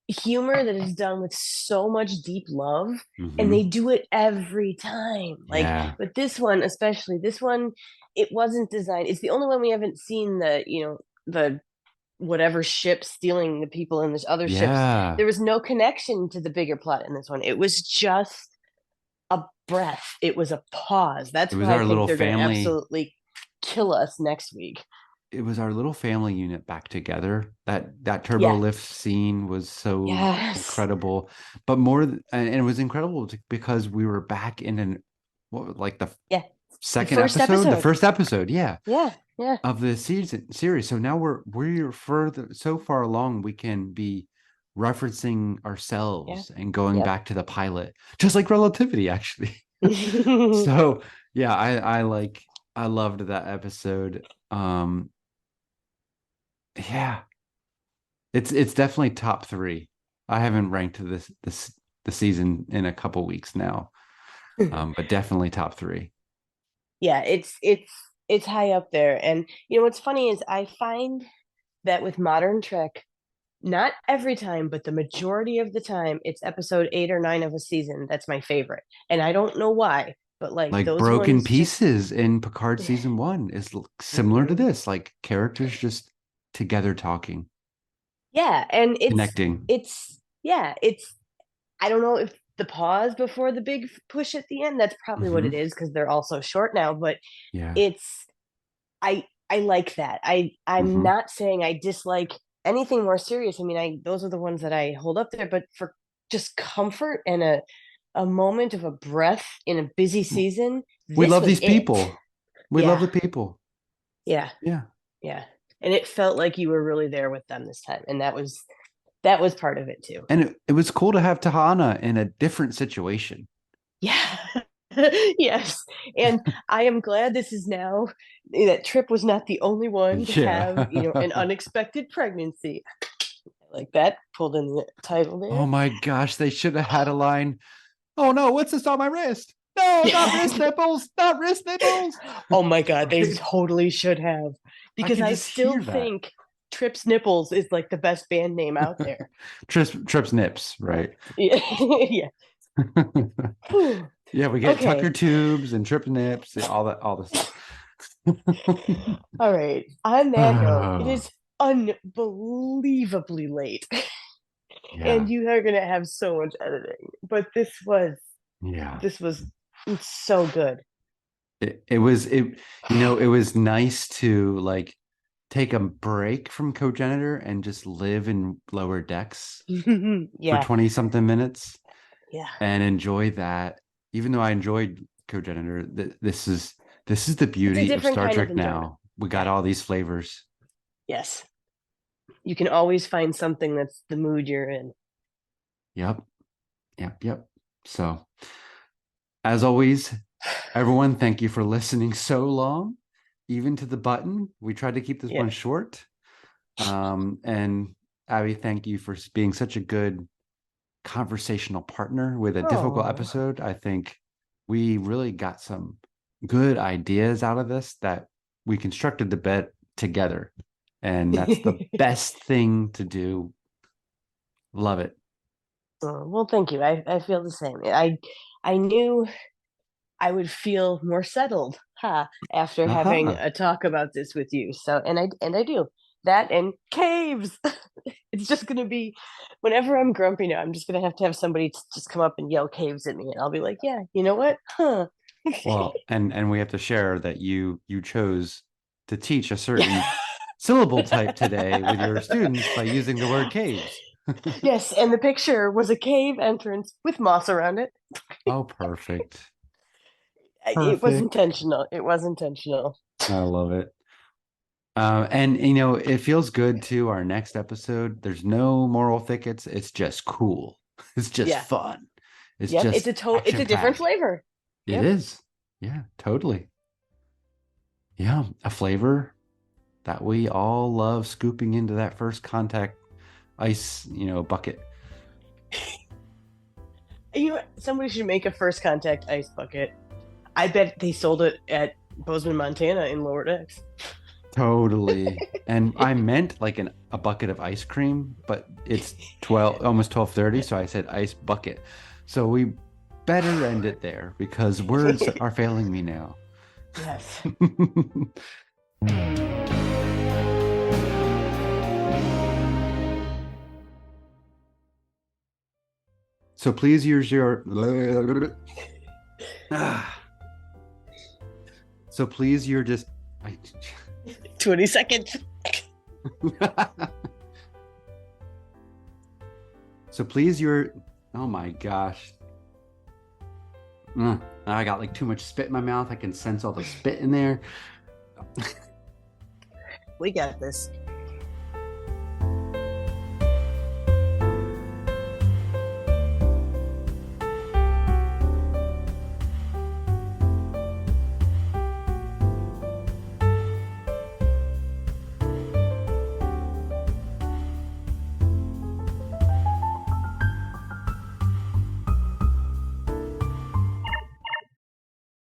humor that is done with so much deep love, and Mhm. they do it every time. Like, Yeah. but this one, especially this one, it wasn't designed. It's the only one we haven't seen the whatever ship stealing the people in this other ships. Yeah. There was no connection to the bigger plot in this one. It was just a breath. It was a pause. It That's was why I our think little they're going to family. absolutely kill us next week. It was our little family unit back together. That turbo Yeah. lift scene was so Yes. incredible, but and it was incredible because we were back in like the Yeah. second first episode, the episode. first episode, yeah, Yeah. Yeah. of the series. So now we're further so far along, we can be referencing ourselves and going Yep. back to the pilot, just like Relativity, actually. So yeah, I loved that episode. Yeah, it's definitely top 3. I haven't ranked the season in a couple weeks now, but definitely top 3. Yeah, it's high up there. And what's funny is I find that with modern Trek, not every time, but the majority of the time, it's episode 8 or 9 of a season that's my favorite. And I don't know why, but like Like those Broken ones just Pieces in Picard season 1 is similar to this, like characters just together talking, yeah, and connecting. it's I don't know if the pause before the big push at the end, that's probably what it Mhm. is because they're all so short now, but Yeah. it's I like that. I'm Mhm. not saying I dislike anything more serious. I mean, those are the ones that I hold up there, but for just comfort and a moment of a breath in a busy season, We this love was these it. people. We love Yeah. the people. Yeah. Yeah. Yeah. And it felt like you were really there with them this time. And that was part of it too. And it was cool to have Tahana in a different situation. Yeah. Yes. And I am glad this is now that Trip was not the only one to have, an Yeah. unexpected pregnancy. Like that pulled in the title there. Oh my gosh, they should have had a line. Oh no, what's this on my wrist? No, not wrist nipples, not wrist nipples. Oh my God, they totally should have. Because can I just still hear that. think Trips Nipples is like the best band name out there. Trips Nips, right? Yeah. Yeah. Yeah, we get Okay. Tucker Tubes and Trip Nips, all this stuff. All right. On that note, it is unbelievably late. Yeah. And you are gonna have so much editing. But this was so good. It was nice to like take a break from Cogenitor and just live in Lower Decks Yeah. for 20 something minutes. Yeah. And enjoy that. Even though I enjoyed Cogenitor, this is the beauty of different Star kind of Trek now. We got all these flavors. Yes. You can always find something that's the mood you're in. Yep. So, as always, everyone, thank you for listening so long, even to the button. We tried to keep this one short. And Abby, thank you for being such a good conversational partner with a difficult episode. I think we really got some good ideas out of this that we constructed the bed together. And that's the best thing to do. Love it. Oh, well, thank you. I feel the same. I knew I would feel more settled, after having Uh-huh. a talk about this with you. So, and I do that and caves. It's just gonna be whenever I'm grumpy now, I'm just gonna have to have somebody just come up and yell caves at me, and I'll be like, yeah, you know what? Huh. Well, and we have to share that you chose to teach a certain syllable type today with your students by using the word caves. Yes, and the picture was a cave entrance with moss around it. Oh, perfect. It was Perfect. intentional. It was intentional. I love it. And it feels good too. Our next episode, there's no moral thickets. It's just cool. It's just Yeah. fun. It's Yep, just it's a different action-packed. flavor. It Yep. is. Yeah, totally. Yeah, a flavor that we all love scooping into that first contact ice, bucket. Somebody should make a first contact ice bucket. I bet they sold it at Bozeman, Montana in Lower Decks. Totally. And I meant like a bucket of ice cream, but it's almost 12:30, so I said ice bucket. So we better end it there because words are failing me now. Yes. So please use your So please you're just 20 seconds. So please oh my gosh. I got like too much spit in my mouth. I can sense all the spit in there. We got this.